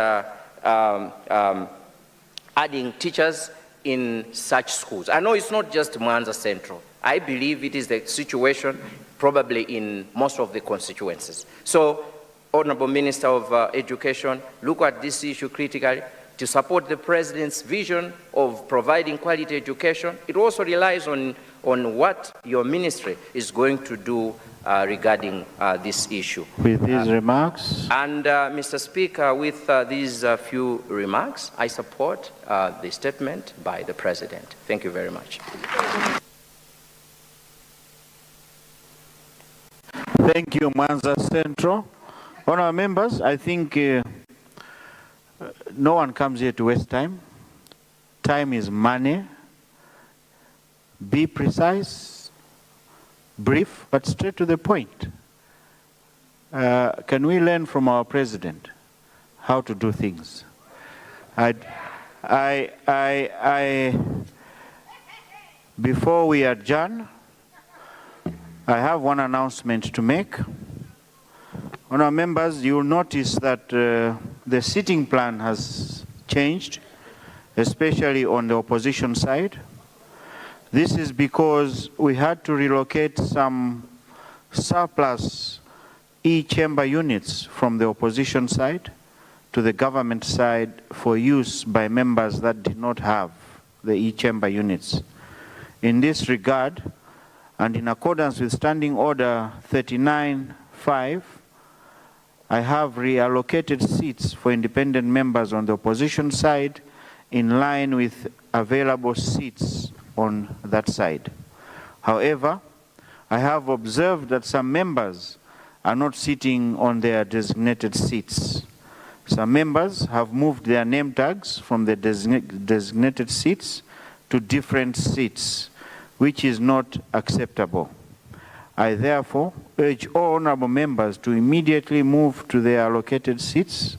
adding teachers in such schools. I know it's not just Mwanza Central. I believe it is the situation probably in most of the constituencies. So, Honorable Minister of Education, look at this issue critically to support the President's vision of providing quality education. It also relies on what your ministry is going to do regarding this issue. With these remarks. And Mr. Speaker, with these few remarks, I support the statement by the President. Thank you very much. Thank you, Mwanza Central. Honourable members, I think no one comes here to waste time. Time is money. Be precise, brief, but straight to the point. Can we learn from our president how to do things? Before we adjourn, I have one announcement to make. Honourable members, you will notice that the sitting plan has changed, especially on the opposition side. This is because we had to relocate some surplus e-chamber units from the opposition side to the government side for use by members that did not have the e-chamber units. In this regard, and in accordance with Standing Order 39.5, I have reallocated seats for independent members on the opposition side in line with available seats on that side. However, I have observed that some members are not sitting on their designated seats. Some members have moved their name tags from the designated seats to different seats, which is not acceptable. I therefore urge all honourable members to immediately move to their allocated seats.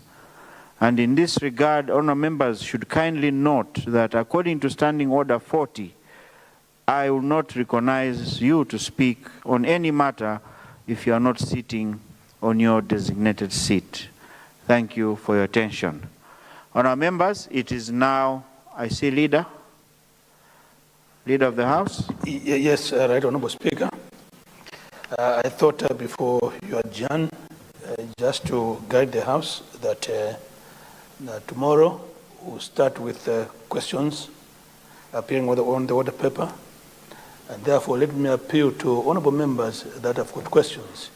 And in this regard, honourable members should kindly note that according to Standing Order 40, I will not recognize you to speak on any matter if you are not sitting on your designated seat. Thank you for your attention. Honourable members, it is now, I see Leader of the House. Yes, Right Honourable Speaker. I thought before you adjourn, just to guide the House, that tomorrow we'll start with questions appearing on the order paper. And therefore, let me appeal to honourable members that have got questions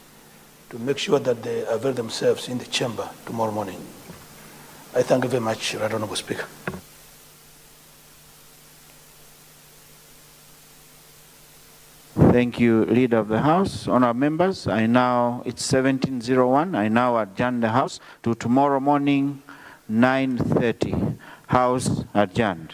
to make sure that they avail themselves in the chamber tomorrow morning. I thank you very much, Right Honourable Speaker. Thank you, Leader of the House. Honourable members, it's 17:01. I now adjourn the House to tomorrow morning, 9:30. House adjourned.